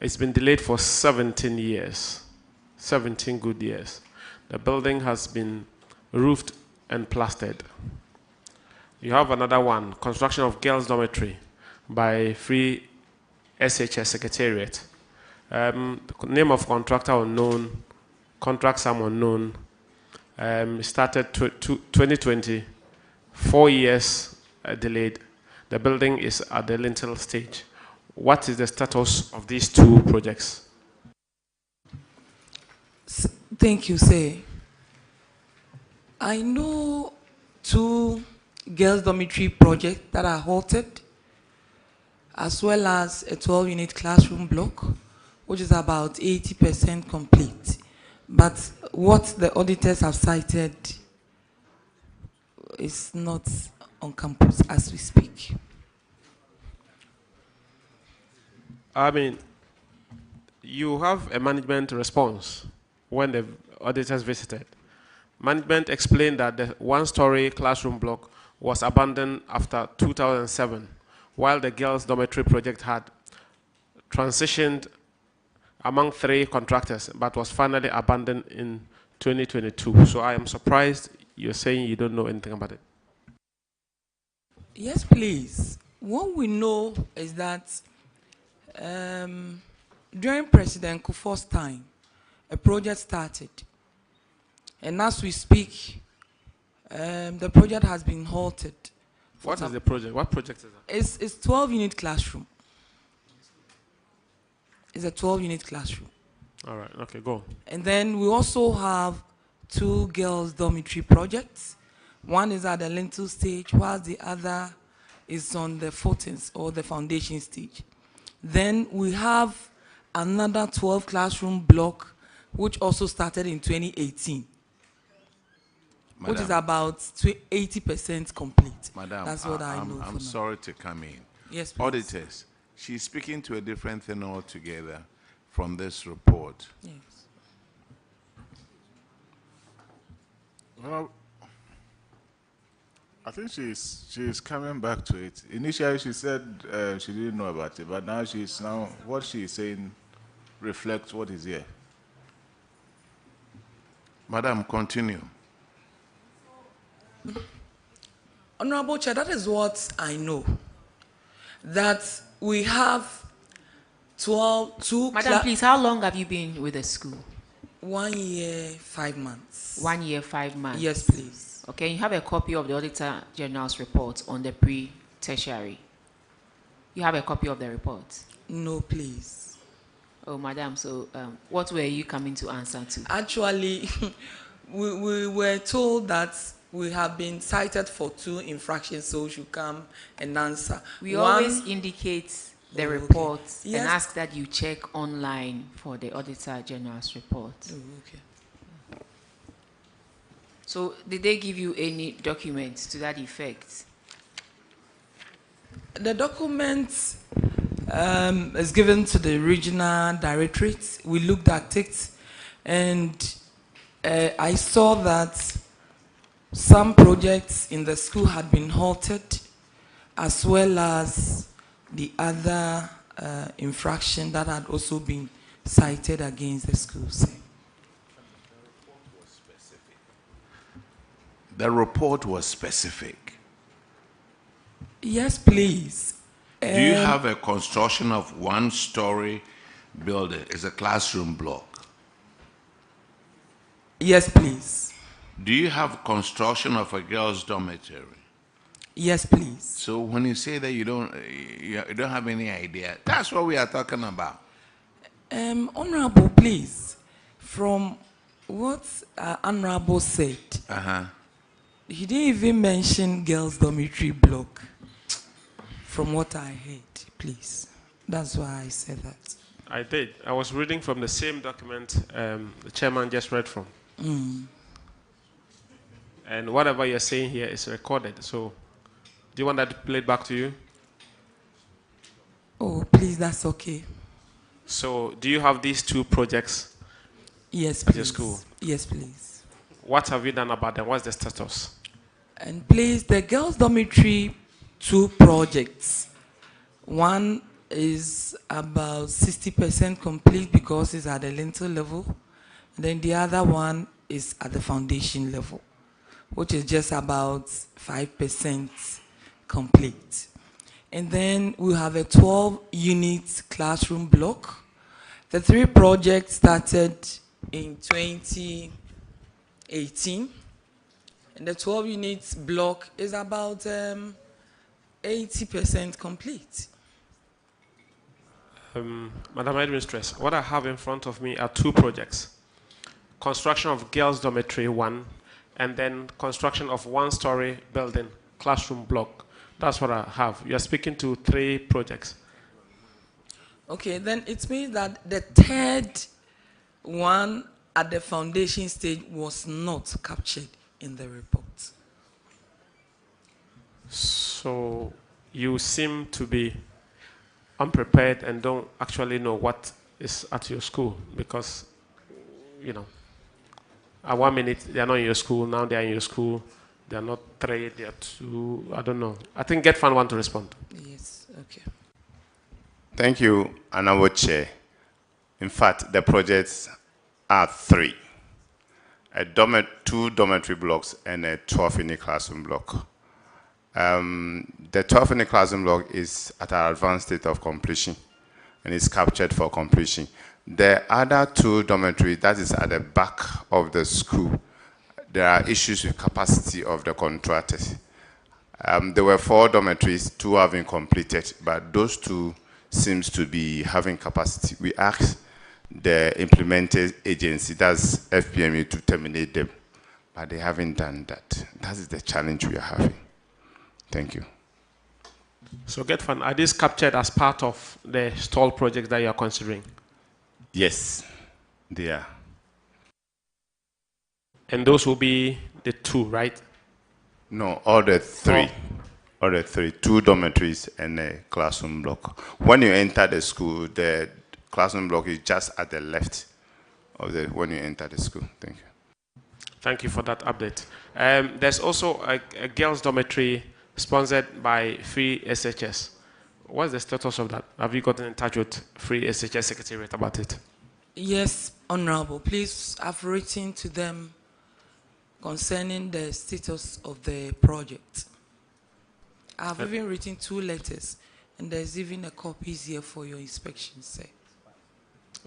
It's been delayed for 17 years, 17 good years. The building has been roofed and plastered. You have another one, construction of girls' dormitory by Free SHS Secretariat. Name of contractor unknown, contract sum unknown. Started 2020 4 years delayed. The building is at the lintel stage. What is the status of these two projects? Thank you, sir. I know 2 girls' dormitory projects that are halted, as well as a 12-unit classroom block, which is about 80% complete. But what the auditors have cited is not on campus as we speak. I mean, you have a management response when the auditors visited. Management explained that the 1-story classroom block was abandoned after 2007, while the girls' dormitory project had transitioned among 3 contractors, but was finally abandoned in 2022. So I am surprised you're saying you don't know anything about it. Yes, please. What we know is that during President Kufuor's time, a project started. And as we speak, the project has been halted. What is the project? What project is that? It's 12-unit classroom. It's a 12-unit classroom. All right, okay, go. And then we also have 2 girls' dormitory projects. One is at the lintel stage, while the other is on the footings or the foundation stage. Then we have another 12 classroom block, which also started in 2018, which is about 80% complete. Madam, that's what I know. I'm sorry to come in. Yes, please. Auditors, she's speaking to a different thing altogether from this report. Yes. Well, I think she's coming back to it. Initially, she said she didn't know about it, but now what she's saying reflects what is here. Madam, continue. Honorable Chair, that is what I know. That we have 2. Madam, please, how long have you been with the school? 1 year, 5 months. 1 year, 5 months. Yes, please. Okay, you have a copy of the Auditor General's report on the pre-tertiary. You have a copy of the report? No, please. Oh, madam, so what were you coming to answer to? Actually, we were told that we have been cited for 2 infractions, so we should come and answer. We always indicate the report and ask that you check online for the Auditor General's report. Oh, okay. So did they give you any documents to that effect? The document is given to the regional directorate. We looked at it, and I saw that some projects in the school had been halted, as well as the other infraction that had also been cited against the school. The report was specific. Yes, please. Do you have a construction of 1-story building? It's a classroom block. Yes, please. Do you have construction of a girls' dormitory? Yes, please. So when you say that you don't have any idea, that's what we are talking about. Honorable, please, from what Honorable said, he didn't even mention girls' dormitory block. From what I heard, please. That's why I said that. I did. I was reading from the same document the chairman just read from. And whatever you're saying here is recorded. So, do you want that played back to you? Oh, please, that's okay. So, do you have these 2 projects? Yes, please. At your school? Yes, please. What have you done about them? What's the status? And please, the girls' dormitory 2 projects. One is about 60% complete because it's at the lintel level. And then the other one is at the foundation level, which is just about 5% complete. And then we have a 12-unit classroom block. The 3 projects started in 2018. And the 12 units block is about 80% complete. Madam Headmistress, what I have in front of me are two projects. Construction of girls' dormitory 1, and then construction of one-story building, classroom block. That's what I have. You are speaking to 3 projects. Okay, then it means that the third one at the foundation stage was not captured in the report. So you seem to be unprepared and don't actually know what is at your school because, you know, at 1 minute they are not in your school, now they are in your school, they are not 3, they are 2, I don't know. I think GetFund want to respond. Yes, okay. Thank you, Honorable Chair. In fact, the projects are 3. 2 dormitory blocks and a 12-unit classroom block. The 12-unit classroom block is at an advanced state of completion and is captured for completion. The other 2 dormitories, that is at the back of the school, there are issues with capacity of the contractors. There were 4 dormitories, 2 have been completed, but those 2 seems to be having capacity. We asked the implementing agency, that's FPME, to terminate them, but they haven't done that. That is the challenge we are having. Thank you. So GetFund, are these captured as part of the stall project that you are considering? Yes, they are. And those will be the 2, right? No, all the 3. All the 3, 2 dormitories and a classroom block. When you enter the school, the classroom block is just at the left of the when you enter the school. Thank you. Thank you for that update. There's also a girls' dormitory sponsored by Free SHS. What's the status of that? Have you gotten in touch with Free SHS Secretariat about it? Yes, Honorable. Please, I've written to them concerning the status of the project. I've even written 2 letters, and there's even a copies here for your inspection, sir.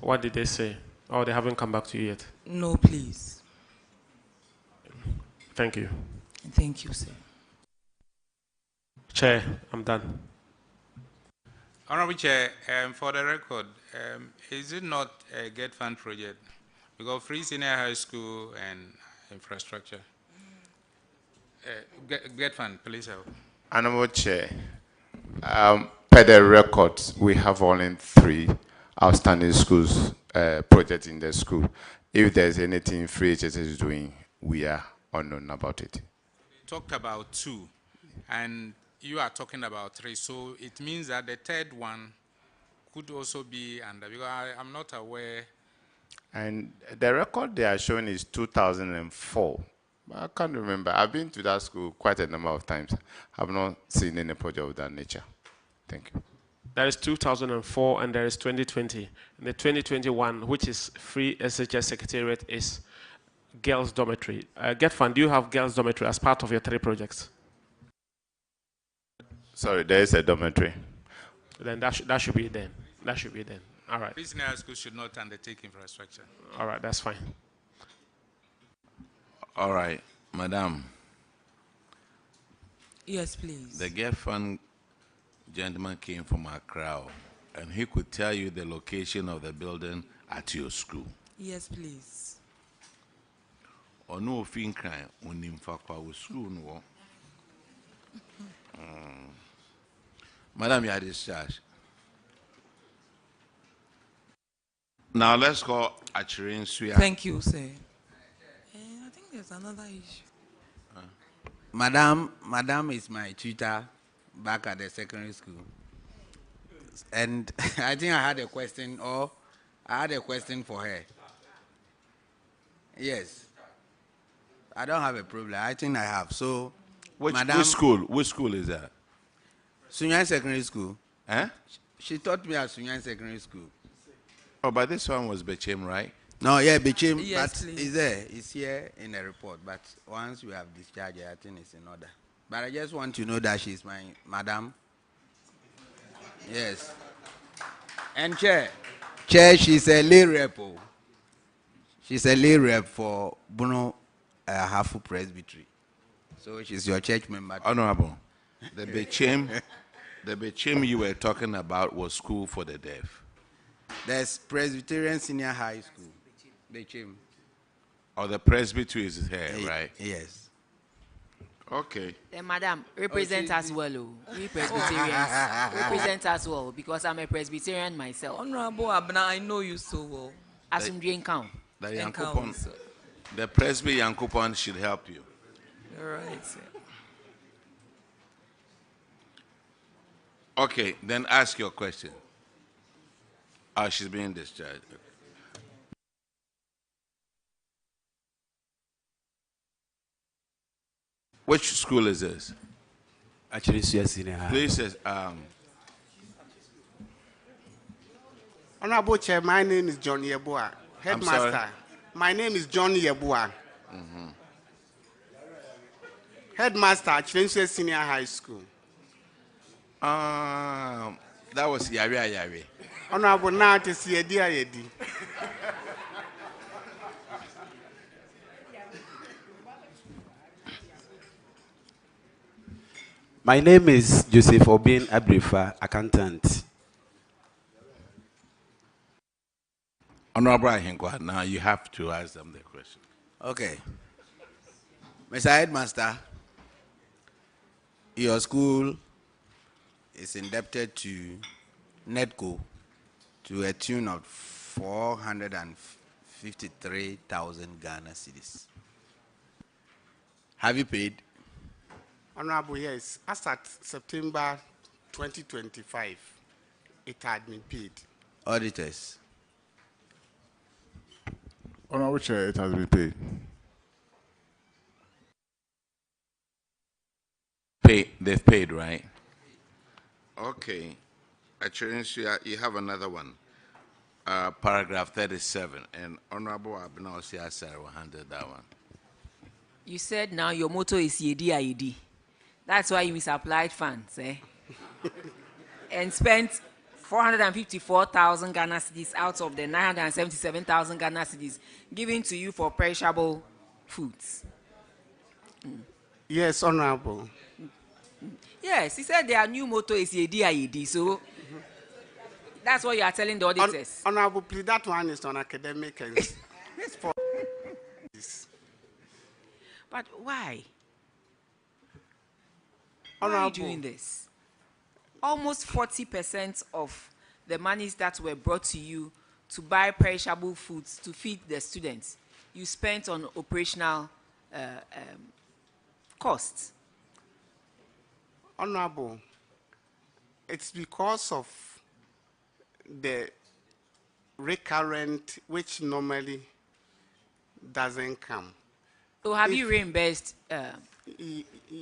What did they say? Oh, they haven't come back to you yet? No, please. Thank you. Thank you, sir. Chair, I'm done. Honorable Chair, for the record, is it not a GetFund project? Because Free Senior High School and infrastructure. GetFund, please help. Honorable Chair, per the records, we have only 3 outstanding schools projects in the school. If there's anything Free HSS is doing, we are unknown about it. Talked about 2, and you are talking about 3, so it means that the third one could also be under, because I'm not aware. And the record they are showing is 2004. I can't remember. I've been to that school quite a number of times. I've not seen any project of that nature. Thank you. There is 2004 and there is 2020. And the 2021, which is Free SHS Secretariat, is girls' dormitory. GetFund, do you have girls' dormitory as part of your 3 projects? Sorry, there is a dormitory. Then that should be then. That should be then. All right. Free Senior High School should not undertake infrastructure. All right, that's fine. All right, Madam. Yes, please. The GetFund gentleman came from Accra, and he could tell you the location of the building at your school. Yes, please. Ono ofin kran onimfa kwa wo school no. Madam, you are discharged. Now let's go Achirin Suya. Thank you, sir. I think there's another issue. Madam is my tutor back at the secondary school. And I think I had a question for her. Yes. I don't have a problem. I think I have. So, Which school is that? Sunyan Secondary School. Eh? She taught me at Sunyan Secondary School. Oh, but this one was Bechem, right? No, yeah, Bechem, yes, but it's there. It's here in the report. But once we have discharged her, I think it's in order. But I just want to know that she's my madam. Yes. And Chair, she's a lay rep. She's a lay rep for Bruno Hafu Presbytery. So she's your church member. Honorable, the Bechim you were talking about was school for the deaf. There's Presbyterian Senior High School. Bechim. Or the presbytery is here, right? Yes. Okay. Then, madam, represent us well, we Presbyterians. Represent us well, because I'm a Presbyterian myself. Honorable Abna, I know you so well. As in drink count. The Yankupon, the Presby Yankupon should help you. All right, sir. Okay, then ask your question. Oh, she's being discharged. Okay. Which school is this? Actually, Senior High. Please, Honorable Chair, my name is John Yeboah, headmaster. My name is John Yeboah. Headmaster at Chilense Senior High School. That was Yari. Honorable, now to see a dear Yedi. My name is Joseph Obin Abrifa, accountant. Honorable Ahinkwa, now you have to ask them the question. Okay. Mr. Headmaster, your school is indebted to NEDCO to a tune of 453,000 Ghana cedis. Have you paid? Honorable, yes. As at September 2025, it had been paid. Auditors. Honorable Chair, it has been paid. They've paid, right? Okay. Actually, you have another one. Paragraph 37. And Honorable Abna Osiasar will handle that one. You said now your motto is Yedi Ayedi. That's why you misapplied funds, eh? And spent 454,000 Ghana cedis out of the 977,000 Ghana cedis given to you for perishable foods. Yes, Honorable. Yes, he said their new motto is Yedi Ayedi, so that's what you are telling the auditors. Honorable, please, that one is on academic and it's for this. But why? Honorable. Why are you doing this? Almost 40% of the monies that were brought to you to buy perishable foods to feed the students, you spent on operational costs. Honorable, it's because of the recurrent, which normally doesn't come. So have you reimbursed?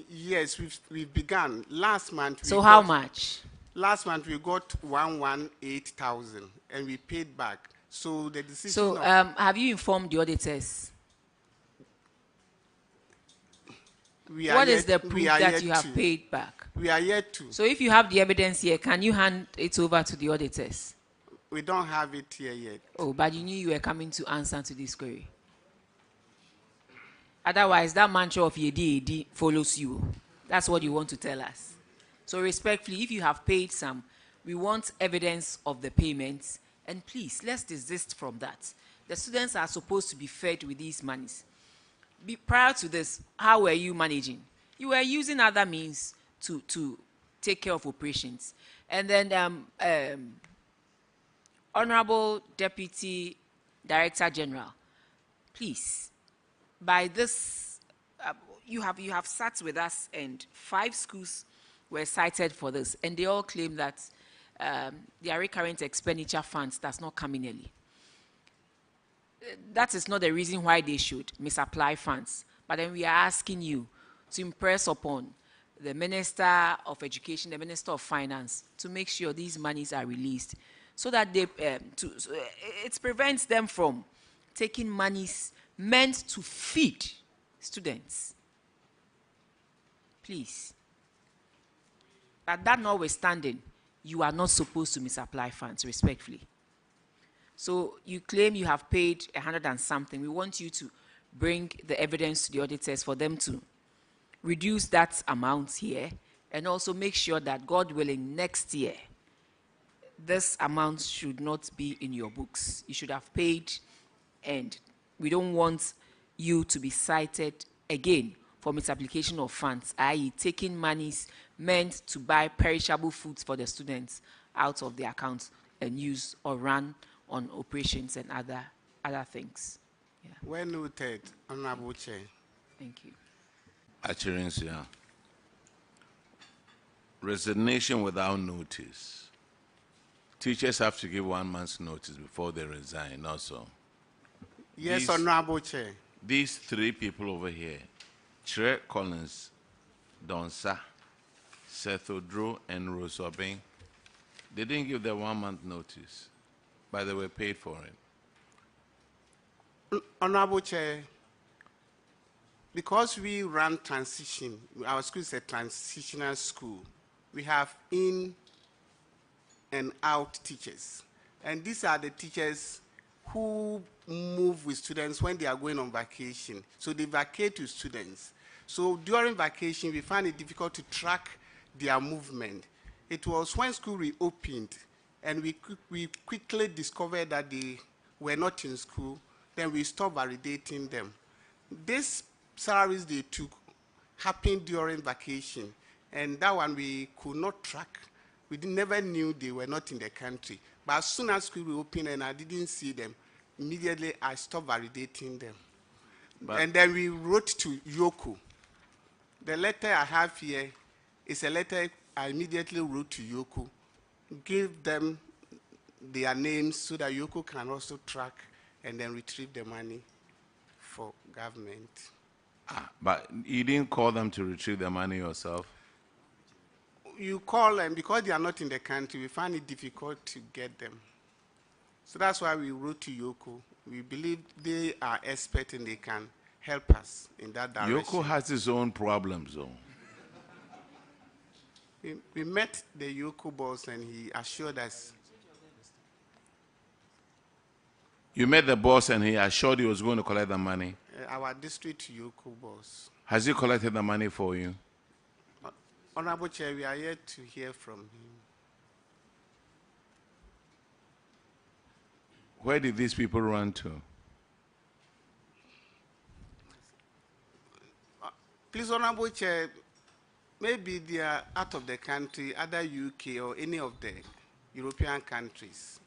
Yes, we've begun. Last month. So how much? Last month we got 118,000 and we paid back. So the decision. So have you informed the auditors? What is the proof that you have paid back? We are yet to. So if you have the evidence here, can you hand it over to the auditors? We don't have it here yet. Oh, but you knew you were coming to answer to this query. Otherwise, that mantra of Yedi Yedi follows you. That's what you want to tell us. So respectfully, if you have paid some, we want evidence of the payments. And please, let's desist from that. The students are supposed to be fed with these monies. Prior to this, how were you managing? You were using other means to take care of operations. And then Honorable Deputy Director General, please, by this, you have sat with us and 5 schools were cited for this, and they all claim that their recurrent expenditure funds does not come in early. That is not the reason why they should misapply funds. But then we are asking you to impress upon the Minister of Education, the Minister of Finance, to make sure these monies are released so that they, it prevents them from taking monies meant to feed students. Please. But that notwithstanding, you are not supposed to misapply funds, respectfully. So you claim you have paid 100 and something. We want you to bring the evidence to the auditors for them to reduce that amount here, and also make sure that, God willing, next year, this amount should not be in your books. You should have paid, and we don't want you to be cited again for misapplication of funds, i.e. taking monies meant to buy perishable foods for the students out of the account and use or run on operations and other things. Yeah. Well noted, Honorable Chair. Thank you. Achirinsia. Resignation without notice. Teachers have to give 1 month's notice before they resign also. Yes, Honorable Chair. These 3 people over here, Tre Collins, Donsa, Seth Odro, and Rose Obeng, they didn't give their 1 month notice, but they were paid for it. Honorable Chair, because we run transition, our school is a transitional school, we have in and out teachers. And these are the teachers who move with students when they are going on vacation. So they vacate with students. So during vacation, we find it difficult to track their movement. It was when school reopened and we quickly discovered that they were not in school, then we stopped validating them. These salaries they took happened during vacation, and that one we could not track. We never knew they were not in the country. But as soon as school reopened and I didn't see them, immediately I stopped validating them. And then we wrote to Yoko. The letter I have here is a letter I immediately wrote to Yoko, give them their names so that Yoko can also track and then retrieve the money for government. But you didn't call them to retrieve the money yourself? You call them because they are not in the country. We find it difficult to get them. So that's why we wrote to Yoko. We believe they are experts and they can help us in that direction. Yoko has his own problems, though. We met the Yoko boss and he assured us. You met the boss and he assured you he was going to collect the money? Our district Yoko boss. Has he collected the money for you? Honorable Chair, we are yet to hear from him. Where did these people run to? Please, Honorable Chair, maybe they are out of the country, either UK or any of the European countries.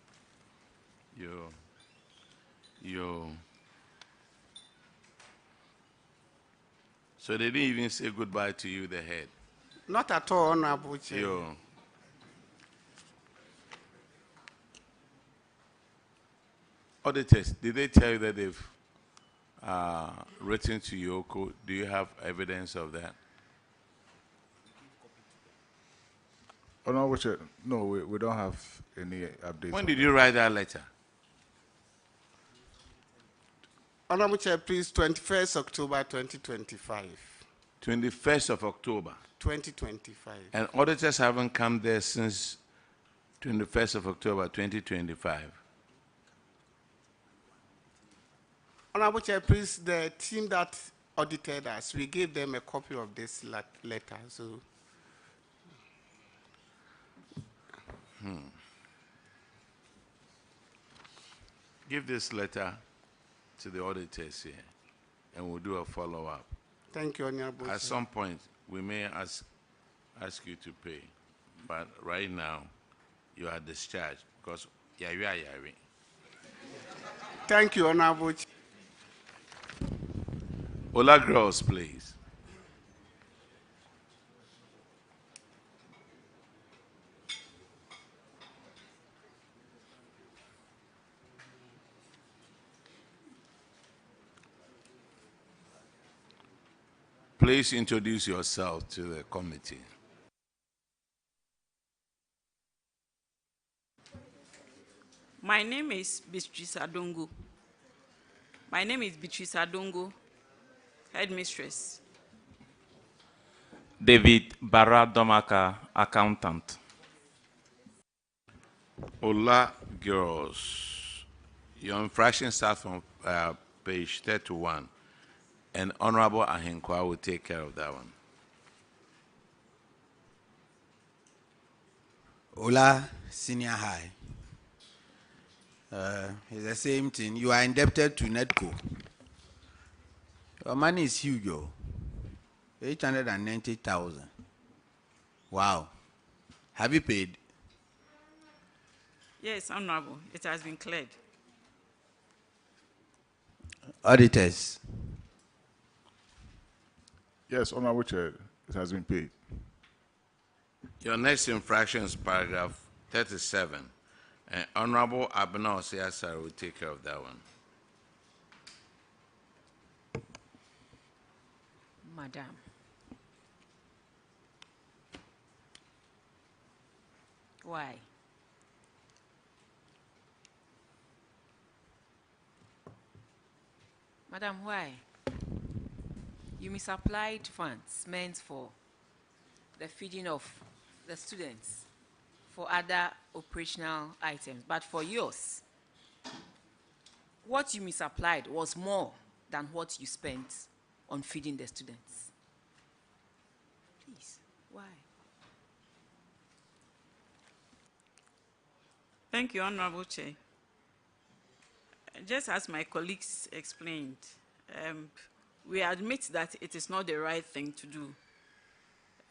So they didn't even say goodbye to you, the head? Not at all, Honorable Chair. Auditors, did they tell you that they've written to Yoko? Do you have evidence of that? Oh, no, no, we don't have any updates. When did you write that letter? Honorable Chair, please, 21st October 2025. 21st of October? 2025. And auditors haven't come there since 21st of October 2025? Honorable Chair, please, the team that audited us, we gave them a copy of this letter. So, give this letter to the auditors here, and we'll do a follow-up. Thank you, Honorable Chair. At some point, we may ask you to pay, but right now, you are discharged because yari. Thank you, Honorable Chair. Ola girls, please. Please introduce yourself to the committee. My name is Beatrice Adongo. Headmistress. David Baradomaka, accountant. Ola girls, your infraction starts from page 31, and Honorable Ahenkwa will take care of that one. Ola Senior High. It's the same thing. You are indebted to Netco. Your money is huge, 890,000. Wow. Have you paid? Yes, Honorable, it has been cleared. Auditors. Yes, Honorable Chair, it has been paid. Your next infraction is paragraph 37. And Honorable Abena Osiasari will take care of that one. Madam. Why? Madam, why? You misapplied funds meant for the feeding of the students for other operational items, but for yours, what you misapplied was more than what you spent on feeding the students. Please, why? Thank you, Honorable Chair. Just as my colleagues explained, we admit that it is not the right thing to do.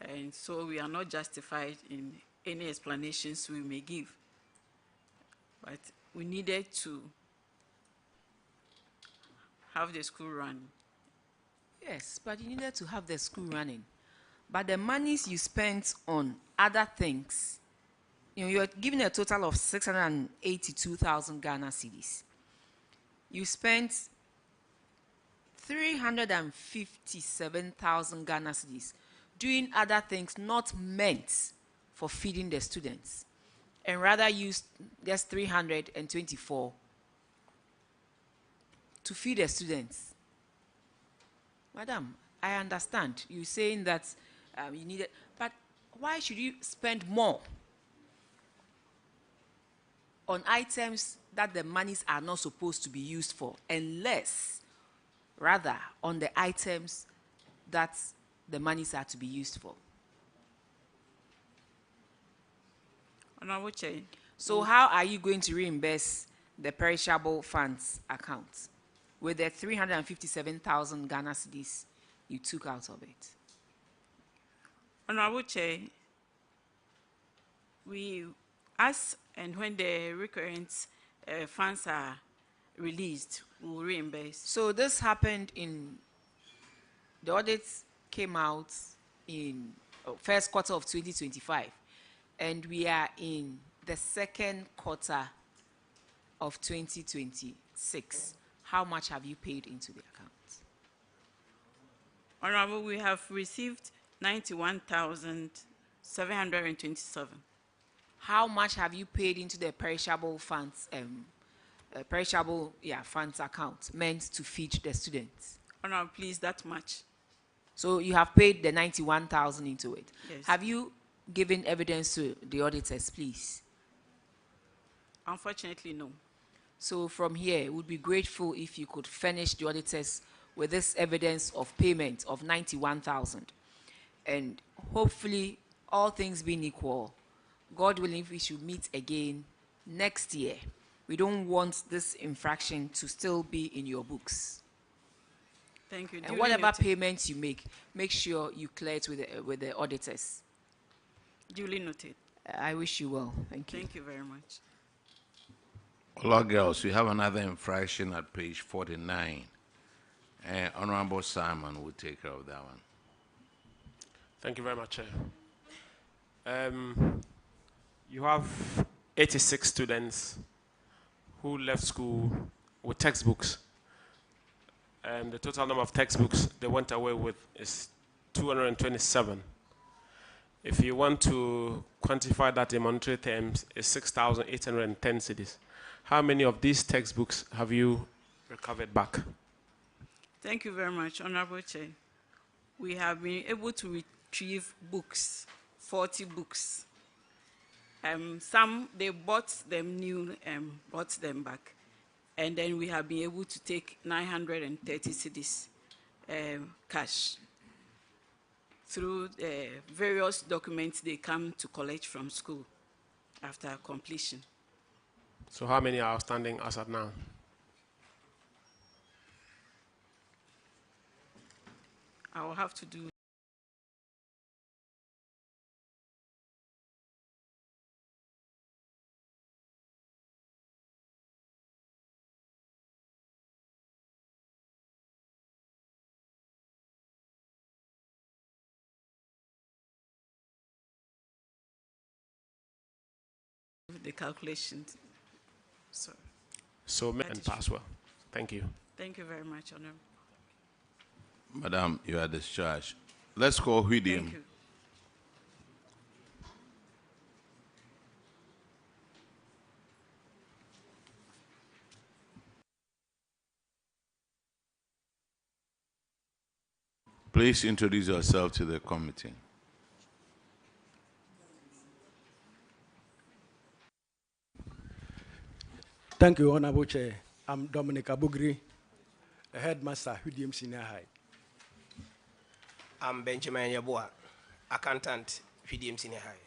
And so we are not justified in any explanations we may give. But we needed to have the school run. Yes, but you needed to have the school running. But the monies you spent on other things, you're given a total of 682,000 Ghana cedis. You spent 357,000 Ghana cedis doing other things not meant for feeding the students, and rather used just 324 to feed the students. Madam, I understand you saying that you needed, but why should you spend more on items that the monies are not supposed to be used for, and less, rather, on the items that the monies are to be used for? Honorable Chair. So how are you going to reimburse the perishable funds account with the 357,000 Ghana cedis you took out of it? Honorable Chair, we ask, and when the recurrent funds are released, we will reimburse. So this happened in, the audits came out in first quarter of 2025, and we are in the second quarter of 2026. How much have you paid into the account? Honorable, we have received 91,727. How much have you paid into the perishable funds, funds account meant to feed the students? Honorable, please, that much. So you have paid the 91,000 into it. Yes. Have you given evidence to the auditors, please? Unfortunately, no. So from here, we'd be grateful if you could furnish the auditors with this evidence of payment of 91,000. And hopefully, all things being equal, God willing, we should meet again next year. We don't want this infraction to still be in your books. Thank you. And Duly whatever noted. payments you make sure you clear it with the auditors. Duly noted. I wish you well. Thank you. Thank you very much. Hello, girls. We have another infraction at page 49. And Honorable Simon will take care of that one. Thank you very much, Chair. You have 86 students who left school with textbooks. The total number of textbooks they went away with is 227. If you want to quantify that in monetary terms, it's 6,810 cedis. How many of these textbooks have you recovered back? Thank you very much, Honorable Chair. We have been able to retrieve books, 40 books. Some, they bought them new and brought them back. And then we have been able to take 930 cedis cash through various documents they come to collect from school. after completion. So how many are outstanding as of now? I will have to do the calculations. So, Submit and pass well. Thank you. thank you very much, Honorable. Madam, you are discharged. Let's call Huidium. Thank you. Please introduce yourself to the committee. Thank you, Honorable Chair. I'm Dominic Abugri, the headmaster, Hudium Senior High. I'm Benjamin Yabua, accountant, Hudium Senior High.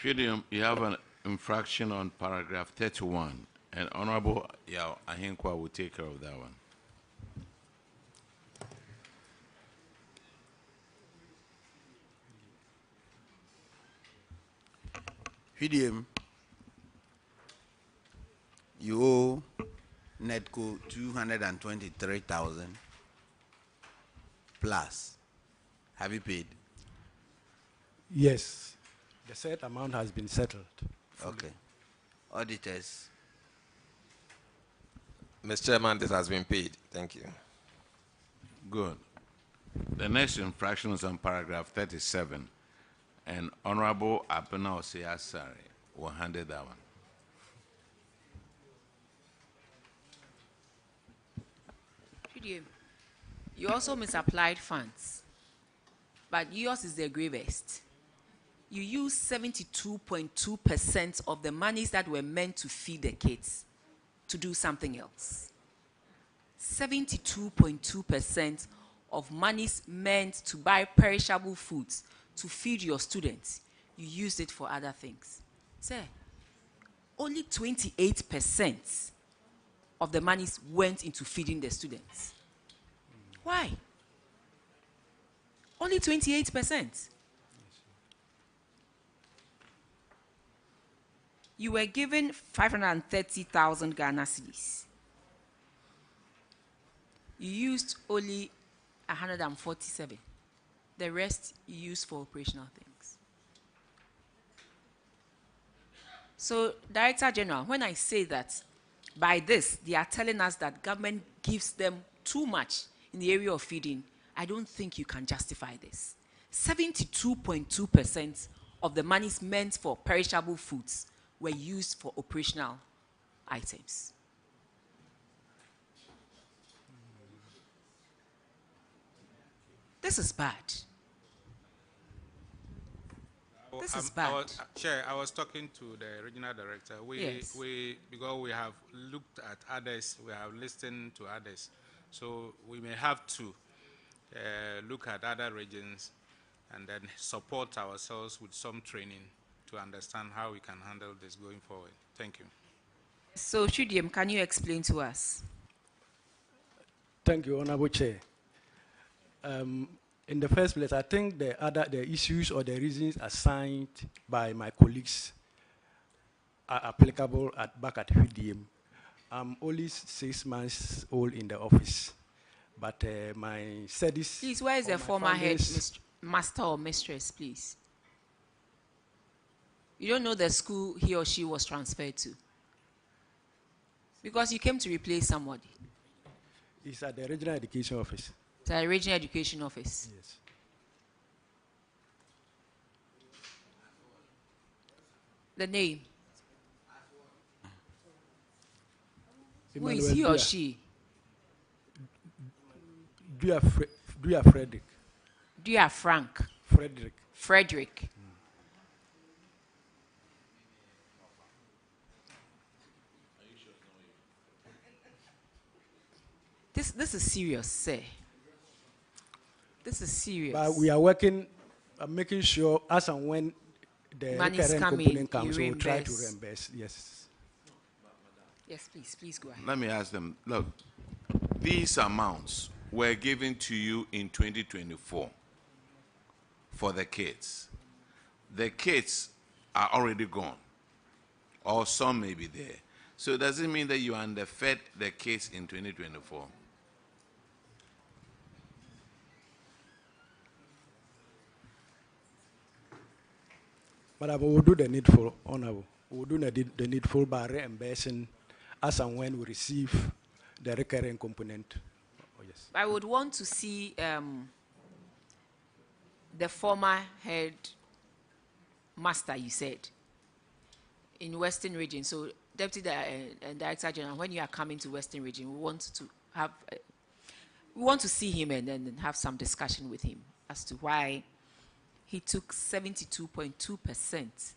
Huidium, you have an infraction on paragraph 31, and Honorable Yao Ahinkwa will take care of that one. Hudium, you owe Netco 223,000 plus. Have you paid? Yes, the said amount has been settled. Okay. Auditors. Mr. Chairman, this has been paid. Thank you. Good. The next infraction is on paragraph 37, and Honorable Abena Osiasari will handle that one. You also misapplied funds, but yours is the gravest. You used 72.2% of the monies that were meant to feed the kids to do something else. 72.2% of monies meant to buy perishable foods to feed your students, you used it for other things. Sir, only 28% of the monies went into feeding the students. Why? Only 28%. You were given 530,000 Ghana cedis. You used only 147. The rest you used for operational things. So, Director General, when I say that by this, they are telling us that government gives them too much in the area of feeding, I don't think you can justify this. 72.2% of the monies meant for perishable foods were used for operational items. This is bad. This is bad. Chair, I was talking to the regional director. Because we have looked at others, we have listened to others. So we may have to look at other regions and then support ourselves with some training to understand how we can handle this going forward. Thank you. So, Chudium, can you explain to us? Thank you, Honorable Chair. In the first place, I think the issues or the reasons assigned by my colleagues are applicable back at Hudium. I'm only 6 months old in the office, but my studies. Please, where is the former head master or mistress, please? You don't know the school he or she was transferred to, because you came to replace somebody. It's at the regional education office. It's at the regional education office. Yes. The name. Who Emmanuel is he or Dua. she? Dua Frederick. Dua Frank. Frederick. Frederick. This is serious, sir. This is serious. But we are working, making sure as and when the money's recurrent coming, component comes, you we'll try to reimburse. reimburse. Yes. Yes, please go ahead. Let me ask them, look, these amounts were given to you in 2024 for the kids. The kids are already gone, or some may be there. So does it mean that you underfed the kids in 2024? But we will do the needful, Honorable. We will do the needful by reimbursing as and when we receive the recurring component. Oh, yes. I would want to see the former head master, you said, in Western Region. So, Deputy Director General, when you are coming to Western Region, we want to have, we want to see him and then have some discussion with him as to why he took 72.2%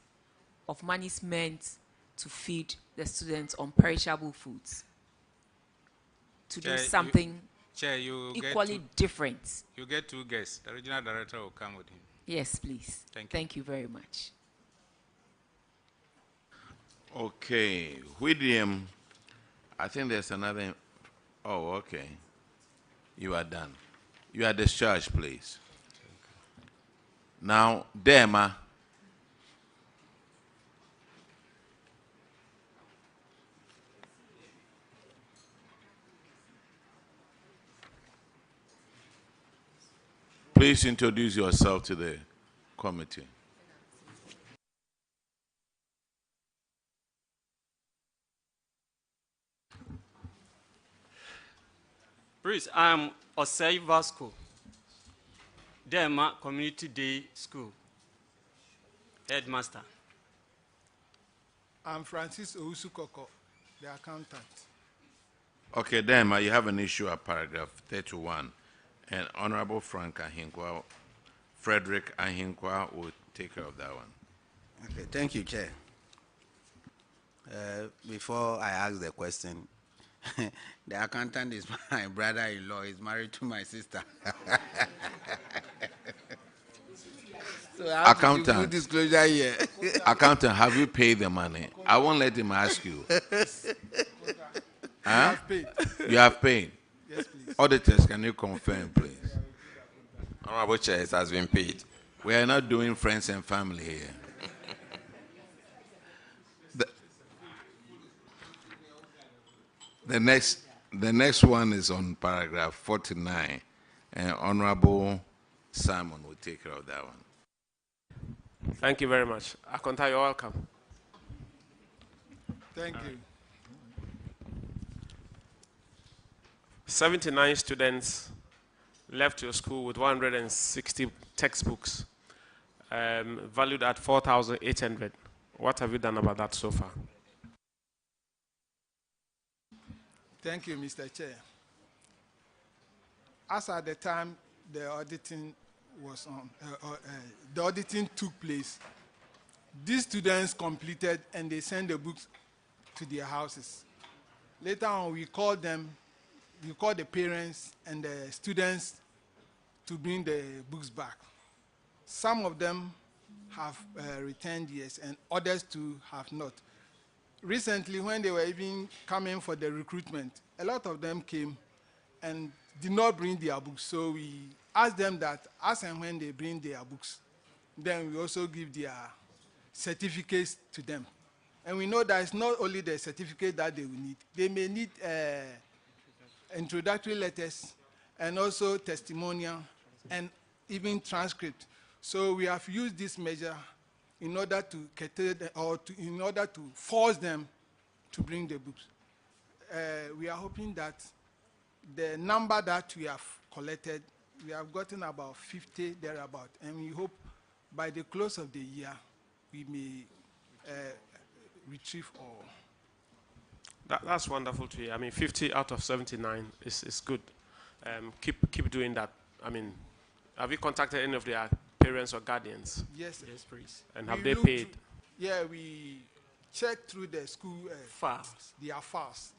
of monies meant to feed the students on perishable foods to do something equally different. You get two guests. The regional director will come with him. Yes, please. Thank you very much. Okay, William, I think there's another. Oh, okay. You are done. You are discharged, please. Now, Dema. Please introduce yourself to the committee. Please, I'm Osei Vasco, Dema Community Day School, headmaster. I'm Francis Ousukoko, the accountant. Okay, Dema, you have an issue at paragraph 31, and Honorable Frank Ahinkwa, Frederick Ahinkwa will take care of that one. Okay, thank you, Chair. Before I ask the question, the accountant is my brother-in-law. He's married to my sister. So I have to do full disclosure here. Accountant, have you paid the money? I won't let him ask you. Huh? I have paid. You have paid? Yes, please. Auditors, can you confirm, please? Honorable Chair, it has been paid. We are not doing friends and family here. The next one is on paragraph 49, and Honorable Simon will take care of that one. Thank you very much. Akonta, you're welcome. Thank you. 79 students left your school with 160 textbooks, valued at 4,800. What have you done about that so far? Thank you, Mr. Chair. As at the time the auditing was on, the auditing took place, these students completed and they sent the books to their houses. Later on, we called them, we called the parents and the students to bring the books back. Some of them have returned yes, and others too have not. Recently, when they were even coming for the recruitment, a lot of them came and did not bring their books. So we asked them that as and when they bring their books, then we also give their certificates to them. And we know that it's not only the certificate that they will need. They may need introductory letters and also testimonial and even transcript. So we have used this measure in order to cater or in order to force them to bring the books. We are hoping that the number that we have collected, we have gotten about 50 thereabout, and we hope by the close of the year we may retrieve all. That's wonderful to hear. I mean, 50 out of 79 is good. Keep doing that. I mean, have you contacted any of their parents or guardians? Yes, yes, please. And have they paid? Yeah, we checked through the school files, their files,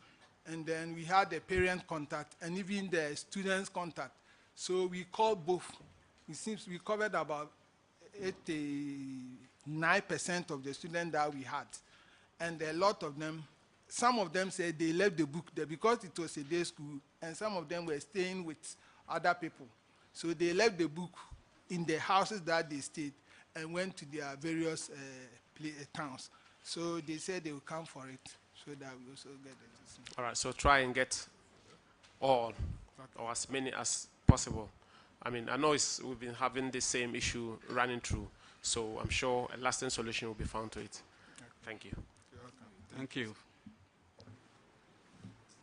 and then we had the parent contact and even the students contact. So we called both. It seems we covered about 80 9% of the students that we had. And a lot of them, some of them said they left the book there because it was a day school, and some of them were staying with other people. So they left the book in the houses that they stayed and went to their various towns. So they said they will come for it so that we also get it. All right, so try and get all or as many as possible. I mean, I know we've been having the same issue running through, so I'm sure a lasting solution will be found to it. Thank you. Thank you.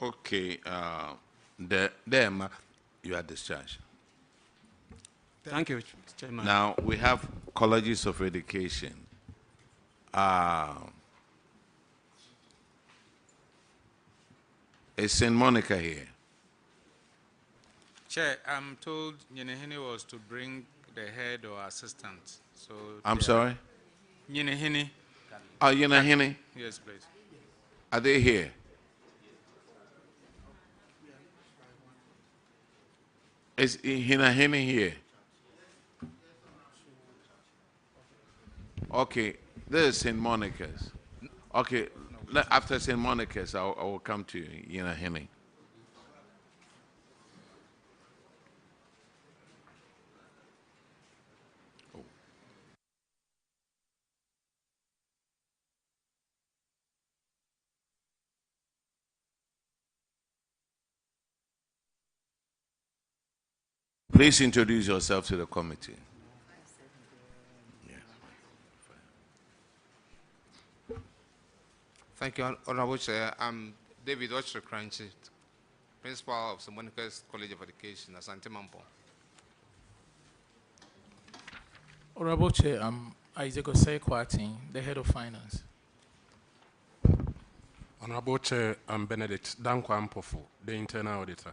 Okay, you are discharged. Thank you, Chairman. Now we have colleges of education. Is St. Monica here? Chair, I'm told Nyenehini was to bring the head or assistant. So I'm sorry? Nyenehini. Oh, Nyenehini? Yes, please. Are they here? Is Hinahini here? Okay, this is St. Monica's. Okay, after St. Monica's, I will come to Hinahini. Please introduce yourself to the committee. Thank you, Honorable Chair. I'm David Ochre-Crunchy, Principal of St. Monica's College of Education, Asante Mampo. Honorable Chair, I'm Isaac Osei-Kwartin, the Head of Finance. Honorable Chair, I'm Benedict Dankwa-Mpofu, the Internal Auditor.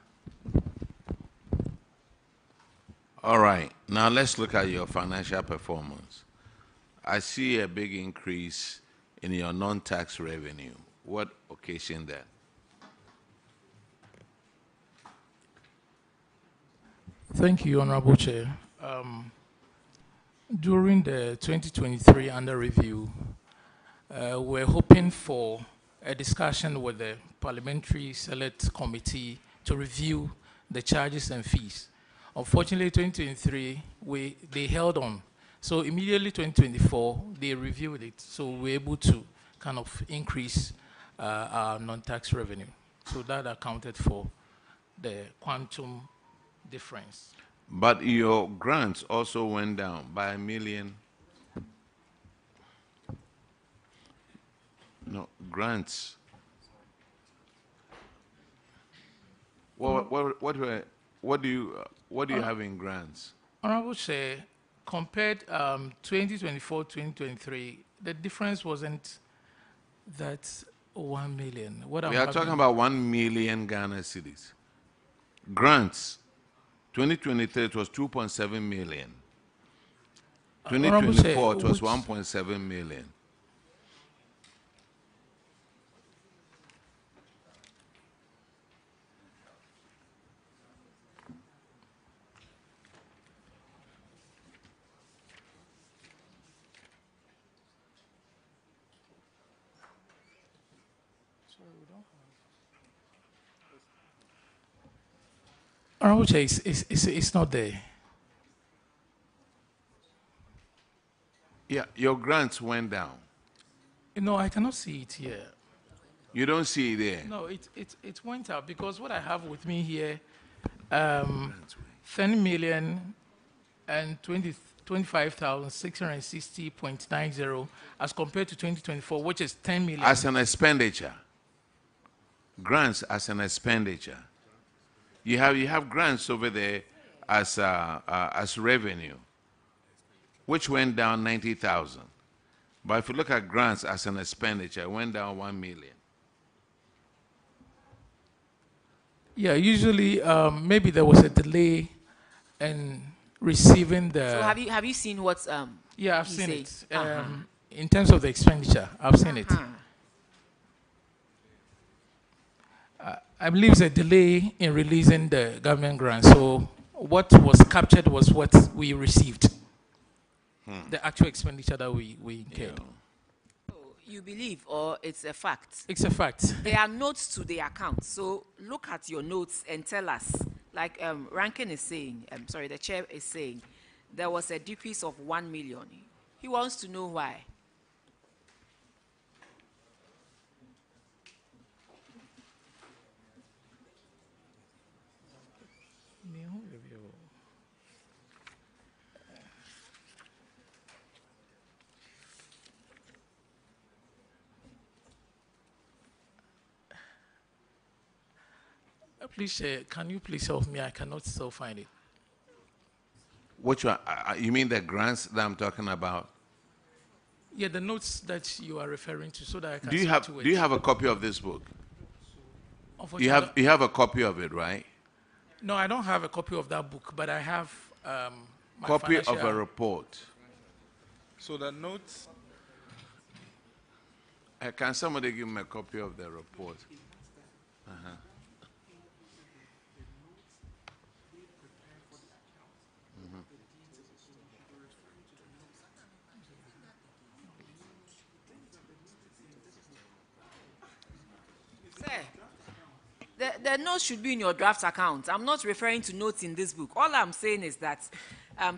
All right, now let's look at your financial performance. I see a big increase in your non-tax revenue. What occasioned that? Thank you, Honorable Chair. During the 2023 under review, we're hoping for a discussion with the Parliamentary Select Committee to review the charges and fees. Unfortunately, 2023, they held on. So immediately 2024, they reviewed it. So we're able to kind of increase our non-tax revenue. So that accounted for the quantum difference. But your grants also went down by $1 million. No, grants. What do you have in grants? Honorable Chair, compared 2024-2023, the difference wasn't that 1 million. We are talking about 1 million Ghana cedis. Grants, 2023 it was 2.7 million. 2024 it was 1.7 million. Honorable Chair, it's not there. Yeah, your grants went down. No, I cannot see it here. You don't see it there? No, it went up because what I have with me here, 10 million and 25,660.90 as compared to 2024, which is 10 million. As an expenditure. Grants as an expenditure. You have grants over there as revenue, which went down 90,000. But if you look at grants as an expenditure, it went down 1 million. Yeah, usually maybe there was a delay in receiving the. So have you seen what's Yeah, I've seen it. In terms of the expenditure, I've seen it. I believe it's a delay in releasing the government grant. So what was captured was what we received. the actual expenditure that we incurred. You believe, or it's a fact? It's a fact. There are notes to the account. So look at your notes and tell us. Like Rankin is saying, the chair is saying, there was a decrease of 1 million. He wants to know why. Please, can you please help me? I cannot still find it. Which one? You mean the grants that I'm talking about? Yeah, the notes that you are referring to, so that I can Do you speak have to it. Do you have a copy of this book? Unfortunately, You have a copy of it, right? No, I don't have a copy of that book, but I have my Copy of financial- a report. So the notes. Can somebody give me a copy of the report? Uh-huh. The notes should be in your draft account. I'm not referring to notes in this book. All I'm saying is that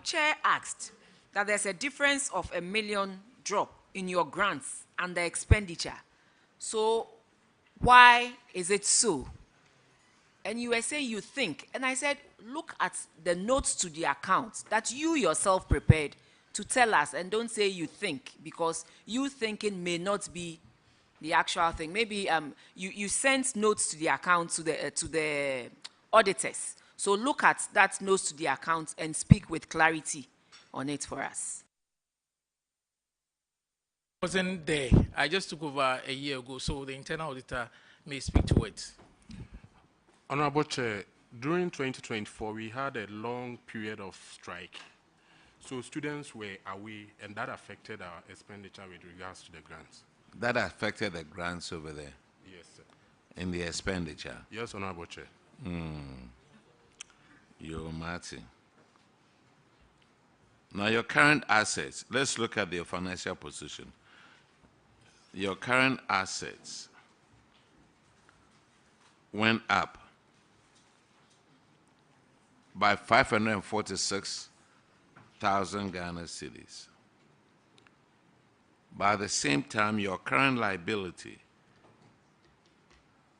Chair asked that there's a difference of $1 million drop in your grants and the expenditure. So why is it so? And you were saying you think. And I said, look at the notes to the account that you yourself prepared to tell us, and don't say you think, because you thinking may not be the actual thing. Maybe you sent notes to the account to the auditors. So look at that notes to the account and speak with clarity on it for us. Wasn't there. I just took over a year ago, so the internal auditor may speak to it. Honorable Chair, during 2024, we had a long period of strike. So students were away, and that affected our expenditure with regards to the grants. That affected the grants over there? Yes, sir. In the expenditure? Yes, Honorable Chair. Yo, Martin. Now, your current assets, let's look at your financial position. Your current assets went up by 546,000 Ghana cedis. By the same time, your current liability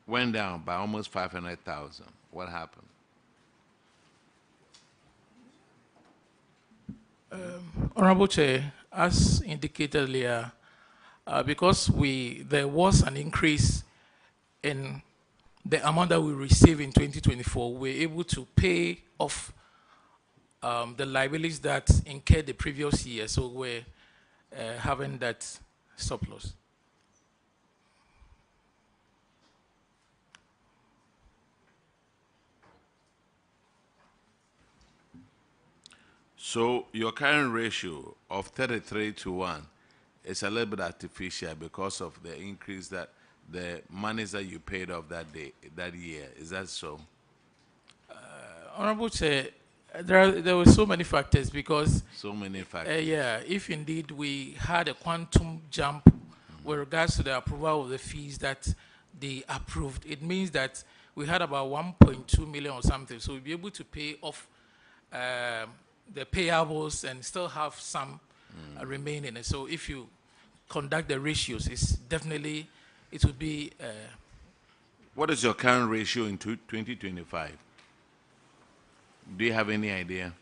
went down by almost 500,000. What happened? Honorable Chair, as indicated earlier, because there was an increase in the amount that we received in 2024, we're able to pay off the liabilities that incurred the previous year. So we're having that surplus. So your current ratio of 33:1 is a little bit artificial because of the increase that the monies that you paid off that year. Is that so? Honorable Chair, there were so many factors because... So many factors. Yeah, if indeed we had a quantum jump with regards to the approval of the fees that they approved, it means that we had about 1.2 million or something. So we'll be able to pay off the payables and still have some remaining. And so if you conduct the ratios, it's definitely, it would be... What is your current ratio in 2025? Do you have any idea?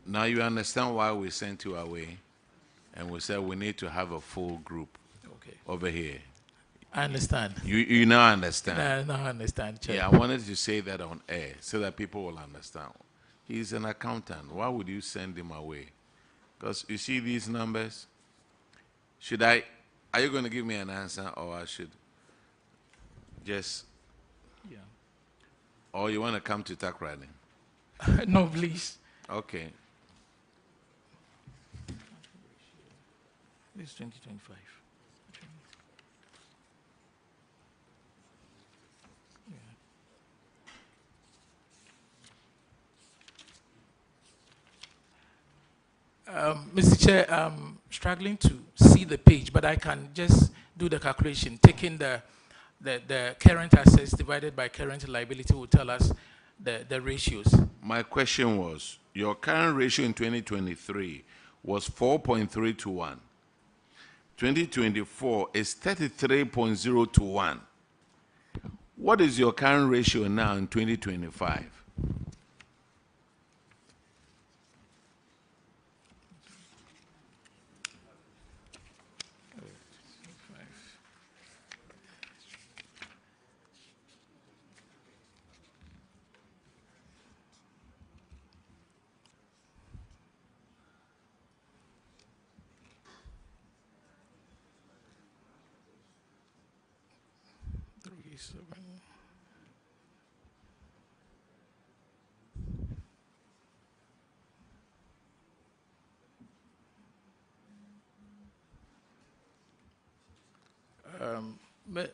Now you understand why we sent you away, and we said we need to have a full group over here. I understand. You now understand. I understand, Chair. Yeah, I wanted to say that on air so that people will understand. He's an accountant. Why would you send him away? Because you see these numbers. Are you going to give me an answer, or I should just? Yeah. Or you want to come to Takrani? No, please. Okay. This is 2025. Mr. Chair, I'm struggling to see the page, but I can just do the calculation. Taking the current assets divided by current liability will tell us the ratios. My question was, your current ratio in 2023 was 4.3 to 1. 2024 is 33.0 to 1. What is your current ratio now in 2025?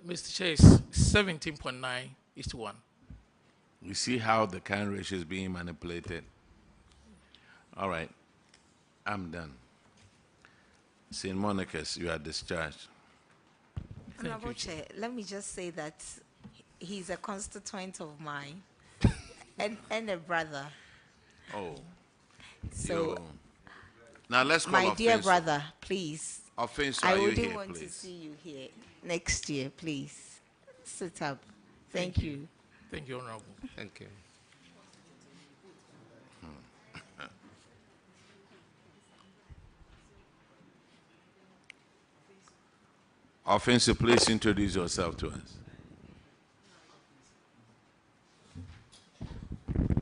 Mr. Chair, is 17.9 is to 1. You see how the current ratio is being manipulated? All right. I'm done. St. Monica's, you are discharged. Honorable Chair, let me just say that he's a constituent of mine and a brother. Oh. So, now let's call my dear Offenso. brother, please. Offenso, I are you wouldn't here, want to please? see you here next year, please. Sit up. Thank you. Thank you, Honorable. Thank you. Offenso, please introduce yourself to us.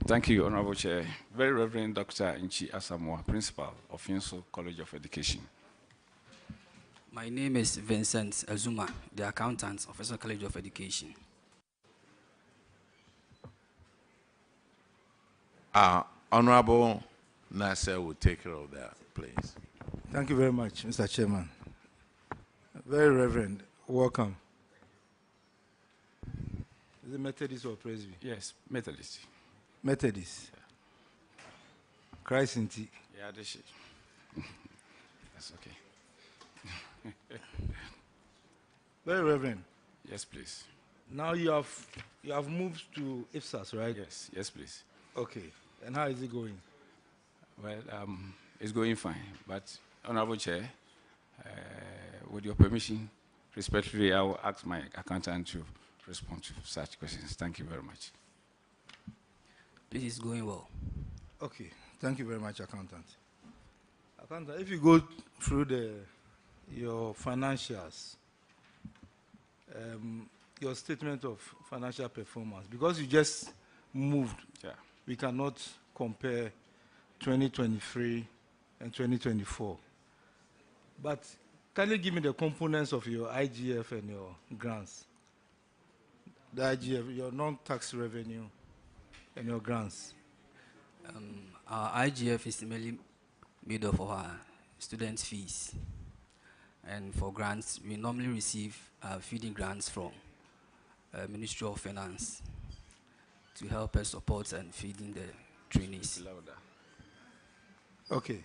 Thank you, Honorable Chair. Very Reverend Dr. Inchi Asamoah, Principal of Finso College of Education. My name is Vincent Azuma, the accountant of Finso College of Education. Honorable Nasser will take care of that, please. Thank you very much, Mr. Chairman. Very Reverend, welcome. Is it Methodist or Presby? Yes, Methodist. Methodist. Christ in tea. Yeah, this is. That's okay. Very Reverend. Yes, please. Now you have moved to IFSAS, right? Yes, please. Okay. And how is it going? Well, it's going fine. But, Honorable Chair, with your permission, respectfully, I will ask my accountant to respond to such questions. Thank you very much. This is going well. Okay. Thank you very much, accountant. Accountant, if you go through your financials, your statement of financial performance, because you just moved, we cannot compare 2023 and 2024. But can you give me the components of your IGF and your grants? The IGF, your non-tax revenue, and your grants. Our IGF is mainly made of our student fees. And for grants, we normally receive feeding grants from Ministry of Finance to help us support and feeding the trainees. Okay.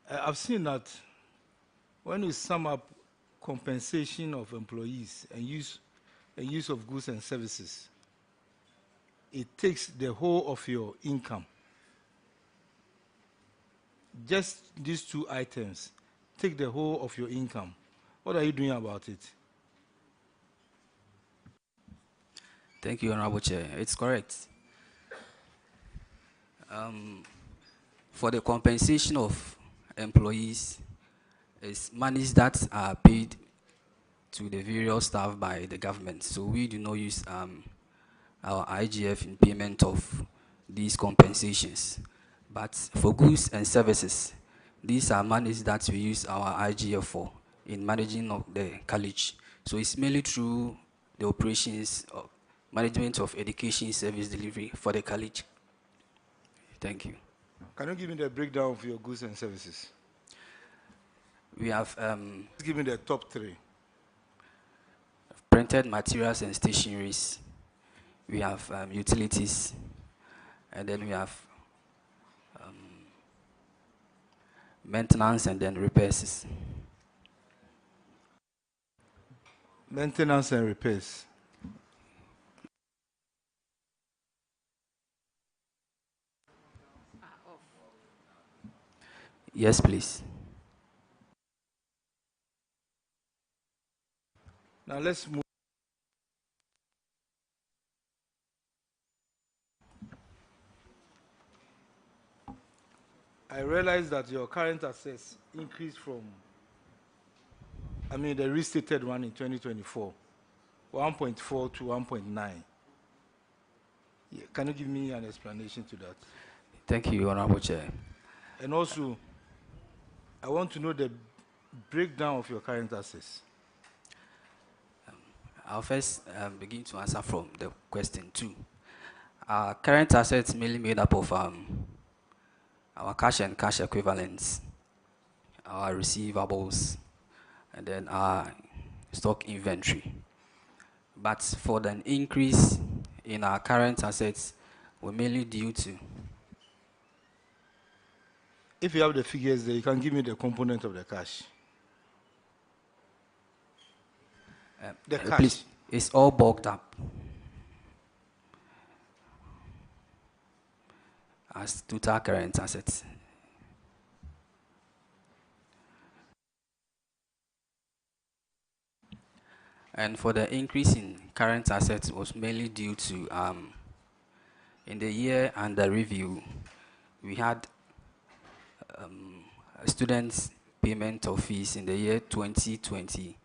I've seen that when you sum up compensation of employees and use of goods and services, it takes the whole of your income. Just these two items take the whole of your income. What are you doing about it? Thank you, Honorable Chair. It's correct. For the compensation of employees, is monies that are paid to the various staff by the government. So we do not use our IGF in payment of these compensations. But for goods and services, these are monies that we use our IGF for in managing of the college. So it's mainly through the operations of management of education service delivery for the college. Thank you. Can you give me the breakdown of your goods and services? We have give me the top 3. Printed materials and stationeries. We have utilities, and then we have maintenance and then repairs. Maintenance and repairs. Yes, please. Now let's move. I realize that your current assets increased from, the restated one in 2024, 1.4 to 1.9. Yeah, can you give me an explanation to that? Thank you, Honorable Chair. And also, I want to know the breakdown of your current assets. I'll first begin to answer from the question 2. Our current assets mainly made up of our cash and cash equivalents, our receivables, and then our stock inventory. But for the increase in our current assets, we're mainly due to. If you have the figures there, you can give me the component of the cash. The cash. Please, it's all bulked up as total current assets. And for the increase in current assets was mainly due to in the year under review, we had students' payment of fees in the year 2023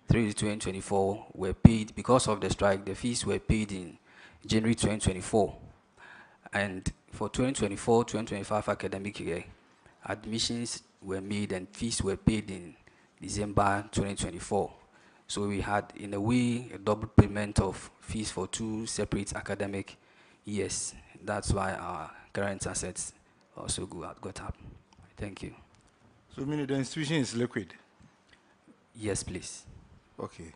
to 2024 were paid because of the strike. The fees were paid in January 2024. And for 2024-2025 academic year, admissions were made and fees were paid in December 2024. So we had, in a way, a double payment of fees for 2 separate academic years. That's why our current assets also got up. Thank you. So meaning the institution is liquid? Yes, please. Okay.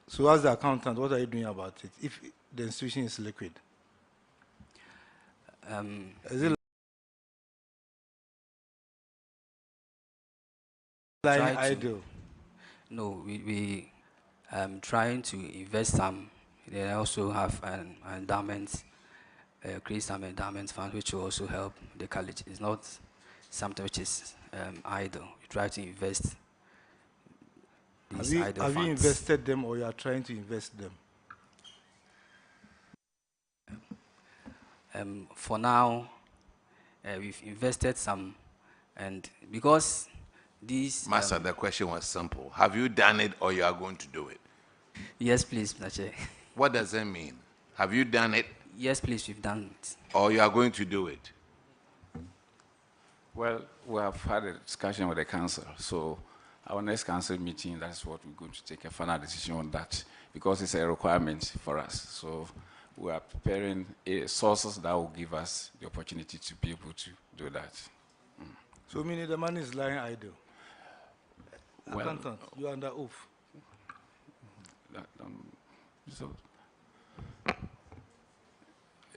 So as the accountant, what are you doing about it if the institution is liquid? Is it lying idle? No, we trying to invest some. They also have an endowment, create some endowment fund which will also help the college. It's not something which is idle. We try to invest these idle funds. Have you invested them or you are trying to invest them? For now, we've invested some, and because these... Master, the question was simple. Have you done it or you are going to do it? Yes, please, Mr. Chair. What does that mean? Have you done it? Yes, please, we've done it. Or you are going to do it? Well, we have had a discussion with the council, so our next council meeting, that's what we're going to take a final decision on that, because it's a requirement for us. So we are preparing sources that will give us the opportunity to be able to do that. So meaning the money is lying idle? Well, accountant, you are under oath. So,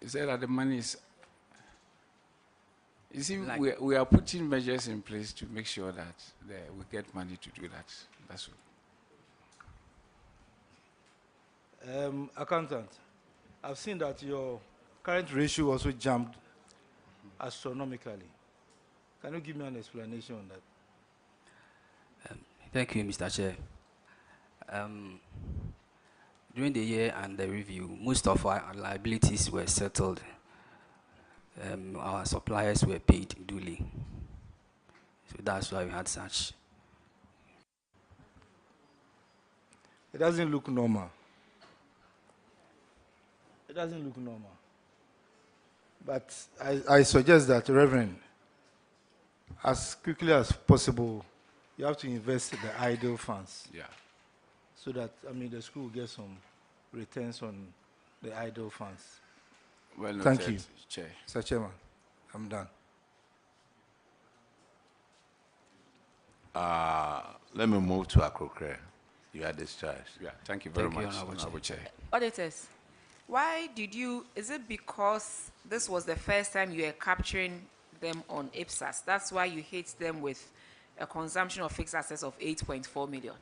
you say that the money is... You see, we are putting measures in place to make sure that we get money to do that. That's all. Accountant, I've seen that your current ratio also jumped astronomically. Can you give me an explanation on that? Thank you, Mr. Chair. During the year under review, most of our liabilities were settled. Our suppliers were paid duly. So that's why we had such It doesn't look normal. It doesn't look normal. But I suggest that, Reverend, as quickly as possible, you have to invest in the idle funds. Yeah. So that, I mean, the school will get some returns on the idle funds. Well noted, Thank you, Chair. Mr. Chairman. I'm done. Let me move to Akrokre. You are discharged. Yeah, thank you very Thank you, much, Honorable Chair. Auditors, why did you, is it because this was the first time you were capturing them on IPSAS? That's why you hit them with a consumption of fixed assets of 8.4 million?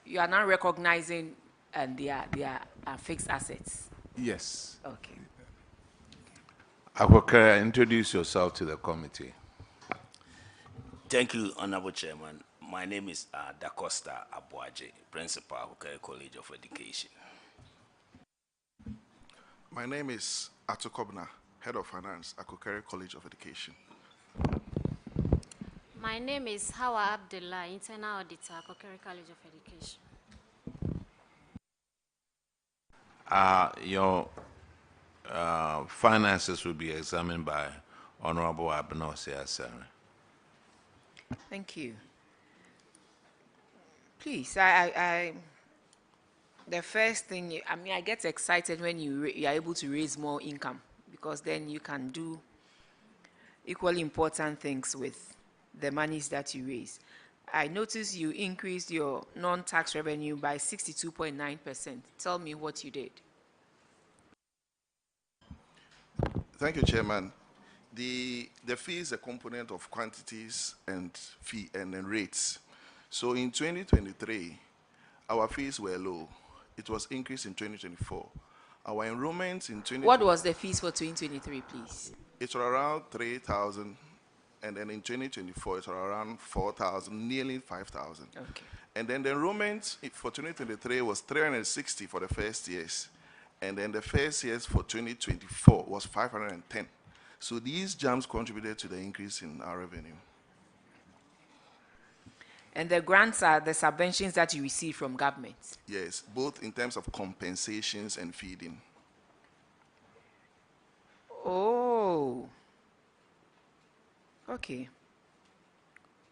You are now recognizing their fixed assets? Yes. Okay. Akrokre, introduce yourself to the committee. Thank you, Honorable Chairman. My name is Da Costa Abuaje, Principal, Akukere College of Education. My name is Atu Kobna, Head of Finance, Akukere College of Education. My name is Hawa Abdullah, Internal Auditor, Akukere College of Education. Your finances will be examined by Honorable Abnosi Asare. Thank you. Please, the first thing, I get excited when you are able to raise more income, because then you can do equally important things with the monies that you raise. I noticed you increased your non-tax revenue by 62.9%. Tell me what you did. Thank you, Chairman. The fee is a component of quantities and fee and then rates. So in 2023, our fees were low. It was increased in 2024. Our enrollments in 2023. What was the fees for 2023, please? It was around 3,000, and then in 2024 it was around 4,000, nearly 5,000. Okay. And then the enrollment for 2023 was 360 for the first years, and then the first years for 2024 was 510. So these jumps contributed to the increase in our revenue. And the grants are the subventions that you receive from government? Yes, both in terms of compensations and feeding. Oh. Okay.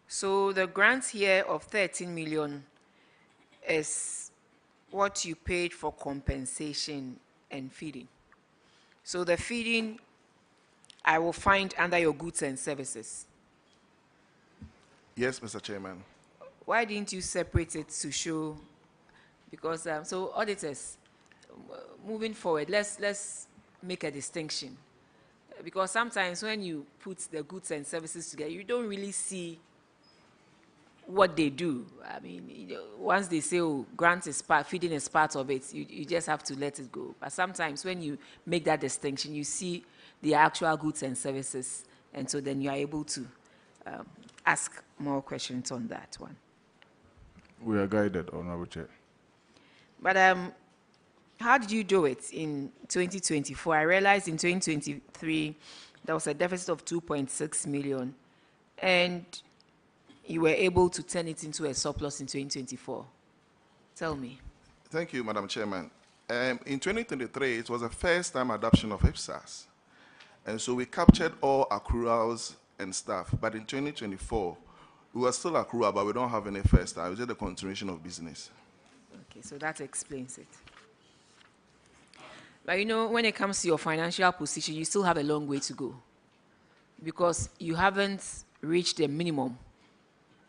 So the grant here of 13 million is what you paid for compensation and feeding. So the feeding I will find under your goods and services. Yes, Mr. Chairman. Why didn't you separate it to show? Because so auditors, moving forward, let's make a distinction. Because sometimes when you put the goods and services together, you don't really see what they do. I mean, once they say, oh, grant is part, feeding is part of it, you just have to let it go. But sometimes when you make that distinction, you see the actual goods and services, and so then you are able to ask more questions on that one. We are guided, Honorable Chair. But how did you do it in 2024? I realized in 2023 there was a deficit of 2.6 million, and you were able to turn it into a surplus in 2024. Tell me. Thank you, Madam Chairman. In 2023, it was the first time adoption of IPSAS. And so we captured all accruals and stuff. But in 2024, we were still accrual, but we don't have any first time. It was just a continuation of business. Okay, so that explains it. But you know, when it comes to your financial position, you still have a long way to go, because you haven't reached the minimum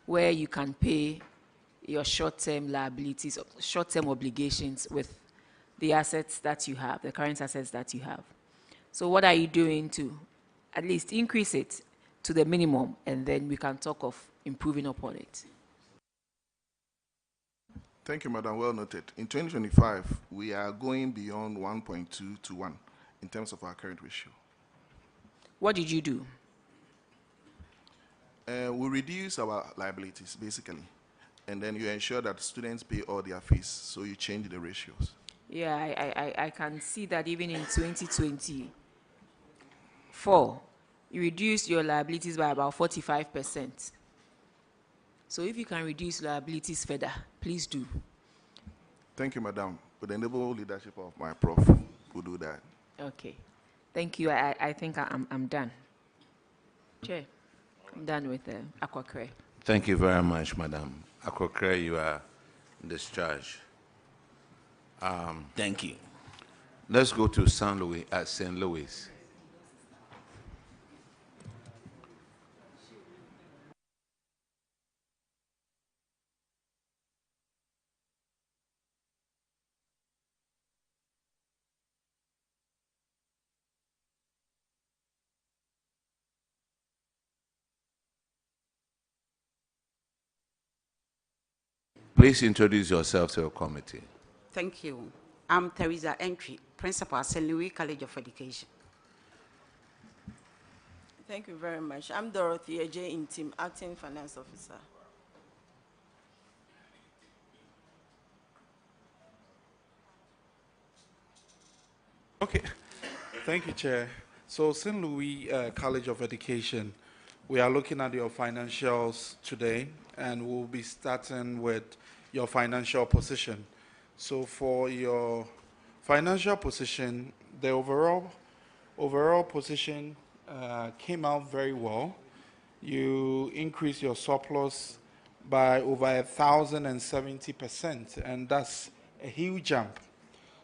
where you can pay your short-term liabilities, short-term obligations with the assets that you have, the current assets that you have. So what are you doing to at least increase it to the minimum, and then we can talk of improving upon it? Thank you, Madam. Well noted. In 2025, we are going beyond 1.2 to 1 in terms of our current ratio. What did you do? We reduce our liabilities, basically. And then you ensure that students pay all their fees, so you change the ratios. Yeah, I can see that even in 2024, you reduced your liabilities by about 45%. So if you can reduce liabilities further, please do. Thank you, Madam. With the enable leadership of my prof, we'll do that. Okay. Thank you. I think I'm done. Chair, I'm done with Aquacre. Thank you very much, Madam Akrokre. You are discharged. Thank you. Let's go to St. Louis. Please introduce yourself to your committee. Thank you. I'm Teresa Entry, Principal, St. Louis College of Education. Thank you very much. I'm Dorothy J. Intim, Acting Finance Officer. Okay. Thank you, Chair. So, St. Louis College of Education, we are looking at your financials today, and we'll be starting with your financial position. So, for your financial position, the overall position came out very well. You increased your surplus by over 1,070%, and that's a huge jump.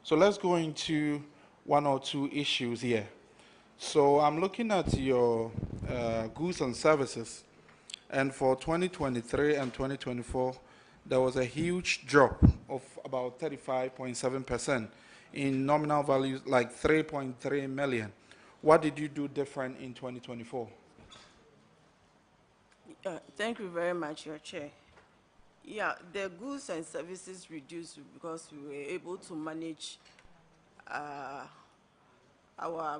So let's go into one or two issues here. So I'm looking at your goods and services, and for 2023 and 2024, there was a huge drop of about 35.7% in nominal values, like 3.3 million. What did you do different in 2024? Thank you very much, Your Chair. Yeah, the goods and services reduced because we were able to manage our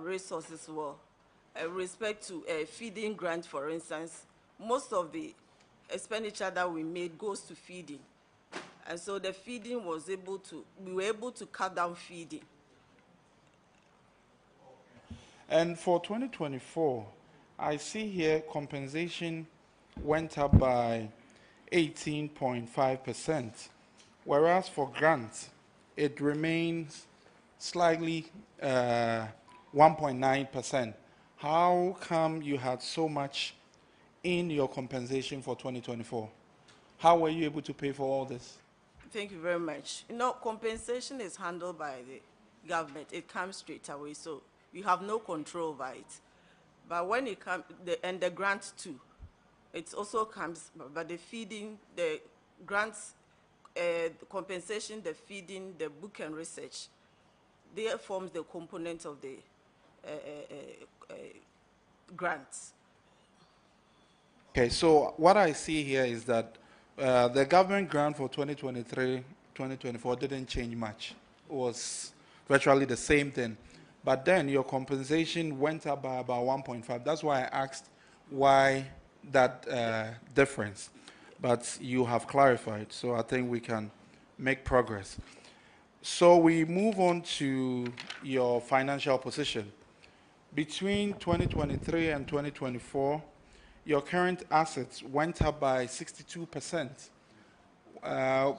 resources well. With respect to feeding grant, for instance, most of the expenditure that we made goes to feeding. And so the feeding was we were able to cut down feeding. And for 2024, I see here compensation went up by 18.5%, whereas for grants, it remains slightly 1.9%. How come you had so much in your compensation for 2024? How were you able to pay for all this? Thank you very much. You know, compensation is handled by the government. It comes straight away, so we have no control over it. But when it comes, and the grant too, it also comes, but the feeding, the grants, the compensation, the feeding, the book and research, they forms the component of the grants. Okay, so what I see here is that the government grant for 2023-2024 didn't change much. It was virtually the same thing. But then your compensation went up by about 1.5. That's why I asked why that difference. But you have clarified, so I think we can make progress. So we move on to your financial position. Between 2023 and 2024, your current assets went up by 62%.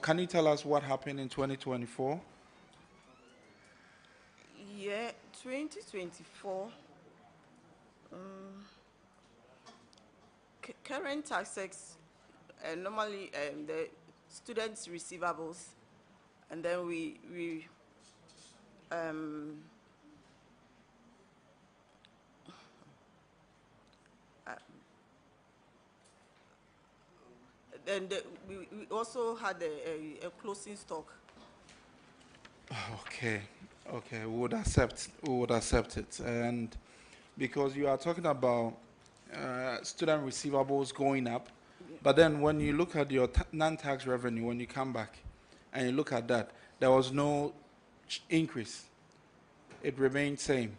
Can you tell us what happened in 2024? Yeah, 2024, current assets, normally the students' receivables, and then we also had a closing stock. Okay, we would accept it. And because you are talking about student receivables going up, but then when you look at your non-tax revenue, when you come back and you look at that, there was no increase. It remained same,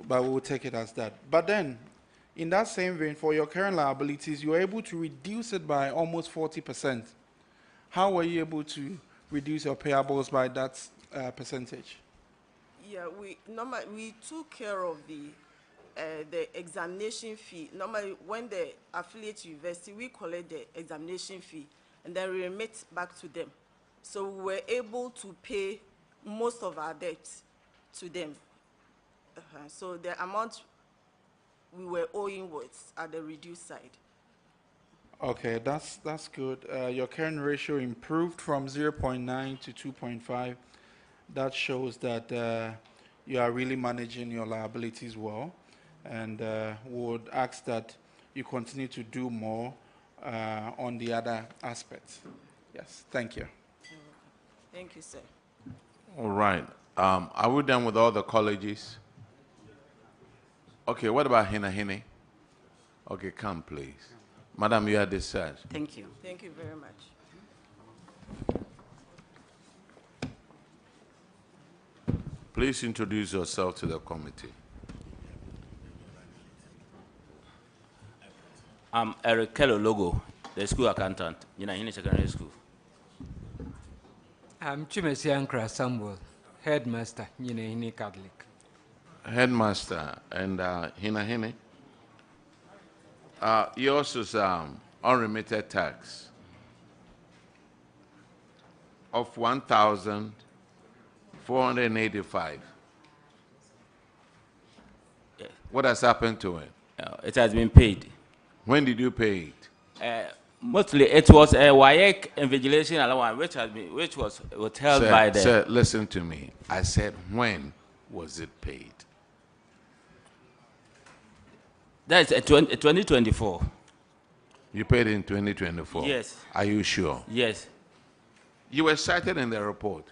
but we'll take it as that. But then, in that same vein, for your current liabilities, you were able to reduce it by almost 40%. How were you able to reduce your payables by that percentage? Yeah, we took care of the the examination fee. Normally, when the affiliate university, we collect the examination fee and then we remit back to them. So we were able to pay most of our debts to them. So the amount we were owing was at the reduced side. Okay, that's good. Your current ratio improved from 0.9 to 2.5. That shows that you are really managing your liabilities well, and would ask that you continue to do more on the other aspects. Yes, thank you. Thank you, sir. All right. Are we done with all the colleges? Okay, what about Hina? Okay, come please. Madam, you are discharged. Thank you. Thank you very much. Please introduce yourself to the committee. I'm Eric Kello Logo, the school accountant, Hina Secondary School. I'm Chimesi Ankra Samuel, headmaster, Hina Catholic. Headmaster and Hina. Yours is unremitted tax of 1,485. Yeah. What has happened to it? It has been paid. When did you pay it? Mostly, it was a WAEC invigilation allowance, which was withheld by the. Sir, listen to me. I said, when was it paid? That's 2024. You paid in 2024? Yes. Are you sure? Yes. You were cited in the report.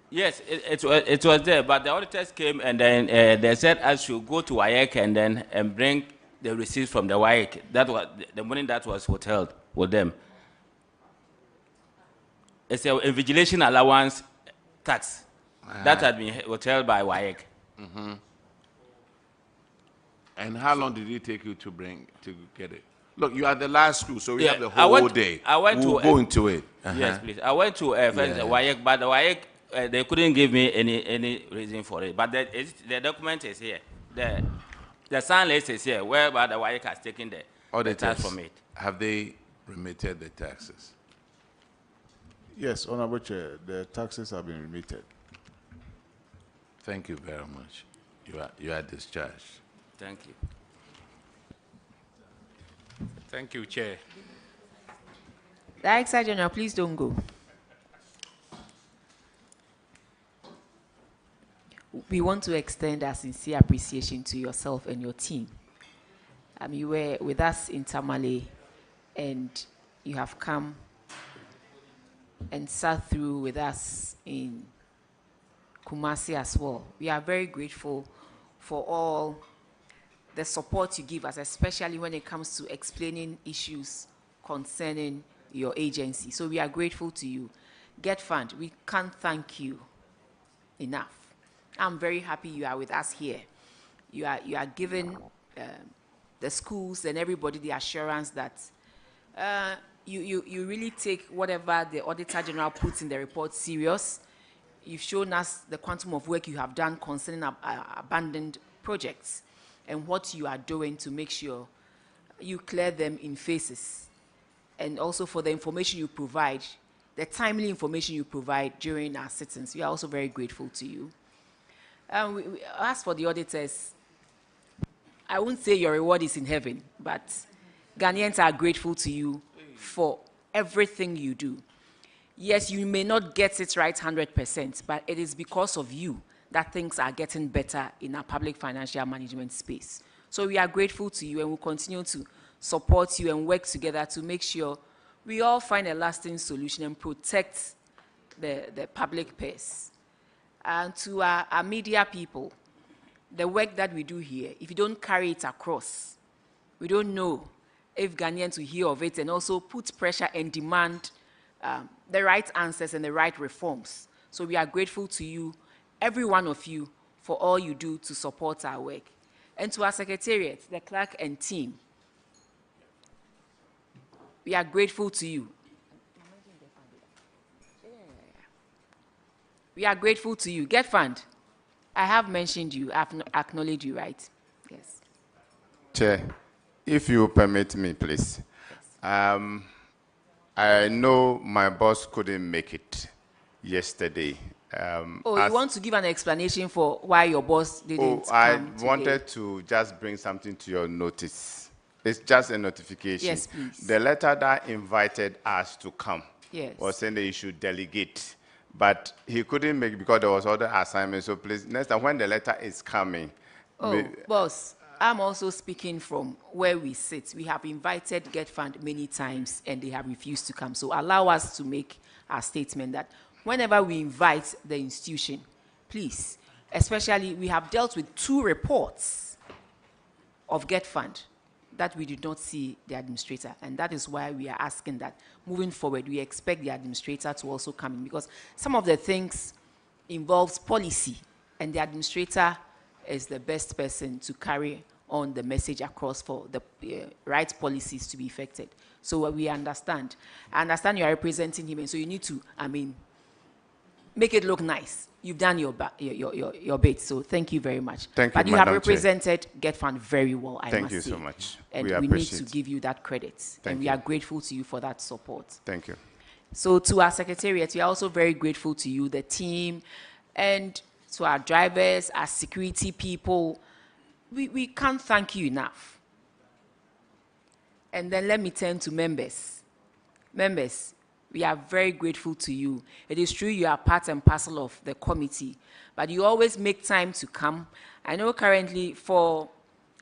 Yes, it was there, but the auditors came and then they said I should go to WAEC and bring the receipts from the WAEC. That was the money that was withheld with them. It's a invigilation allowance tax that had been withheld by WAEC. Mm-hmm. And how long did it take you to get it? Look, you are the last school, so we have the whole day. We'll go into it. Yes, please. I went to first the WAEC, but the WAEC they couldn't give me any reason for it. But the document is here. The sign list is here, whereby the WAEC has taken the tax from it. Have they remitted the taxes? Yes, Honorable Chair, the taxes have been remitted. Thank you very much. You are discharged. Thank you. Thank you, Chair. Director General, please don't go. We want to extend our sincere appreciation to yourself and your team. You were with us in Tamale, and you have come and sat through with us in Kumasi as well. We are very grateful for all the support you give us, especially when it comes to explaining issues concerning your agency. So we are grateful to you. Get Fund, we can't thank you enough. I'm very happy you are with us here. You are giving the schools and everybody the assurance that you really take whatever the Auditor General puts in the report serious. You've shown us the quantum of work you have done concerning abandoned projects and what you are doing to make sure you clear them in phases. And also for the information you provide, the timely information you provide during our sittings. We are also very grateful to you. As for the auditors, I won't say your reward is in heaven, but Ghanaians are grateful to you for everything you do. Yes, you may not get it right 100%, but it is because of you that things are getting better in our public financial management space. So we are grateful to you and we'll continue to support you and work together to make sure we all find a lasting solution and protect the public purse. And to our media people, the work that we do here, if you don't carry it across, we don't know if Ghanaians will hear of it and also put pressure and demand the right answers and the right reforms. So we are grateful to you, every one of you, for all you do to support our work. And to our secretariat, the clerk and team, we are grateful to you. We are grateful to you. Get Fund. I have mentioned you. I've acknowledged you, right? Yes. Chair, if you permit me, please. I know my boss couldn't make it yesterday. Oh, you want to give an explanation for why your boss didn't I come today? wanted to just bring something to your notice. It's just a notification. Yes, please. The letter that invited us to come Yes. was saying that he should delegate, but he couldn't make it because there was other assignments. So please, next time when the letter is coming, Oh, boss, I'm also speaking from where we sit. We have invited Get Fund many times and they have refused to come. So allow us to make our statement that whenever we invite the institution, please, especially we have dealt with 2 reports of Get Fund that we did not see the administrator. And that is why we are asking that moving forward, we expect the administrator to also come in, because some of the things involves policy and the administrator is the best person to carry on the message across for the right policies to be effected. So we understand. I understand you are representing him, and so you need to, make it look nice. You've done your bit, so thank you very much. Thank you, but you have Madam Chair. represented Get Fund very well, I Thank must you say. so much. And We we need appreciate to it. give you that credit. Thank and we you. are grateful to you for that support. Thank you. So to our secretariat, we are also very grateful to you, the team, and to our drivers, our security people. We can't thank you enough. And then let me turn to members. Members, we are very grateful to you. It is true you are part and parcel of the committee, but you always make time to come. I know currently for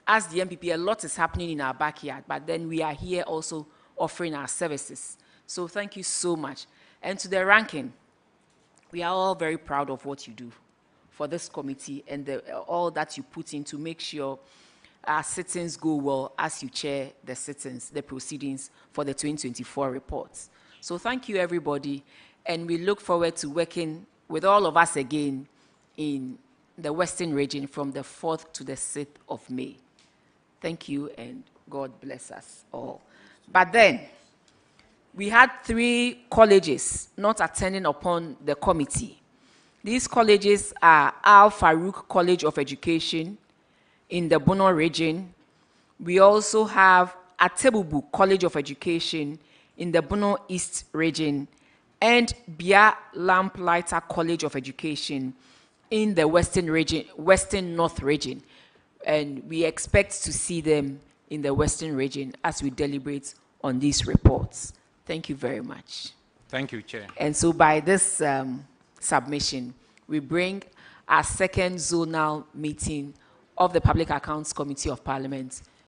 us, the MPP, a lot is happening in our backyard, but then we are here also offering our services. So thank you so much. And to the ranking, we are all very proud of what you do for this committee and all that you put in to make sure our sittings go well as you chair the sittings, the proceedings for the 2024 reports. So thank you, everybody, and we look forward to working with all of us again in the Western region from the 4th to the 6th of May. Thank you, and God bless us all. But then, we had 3 colleges not attending upon the committee. These colleges are Al Farouk College of Education in the Bono region. We also have Atebubu College of Education in the Bono East region, and Bia Lamplighter College of Education in the Western North region. And we expect to see them in the Western region as we deliberate on these reports. Thank you very much. Thank you, Chair. And so by this submission, we bring our second zonal meeting of the Public Accounts Committee of Parliament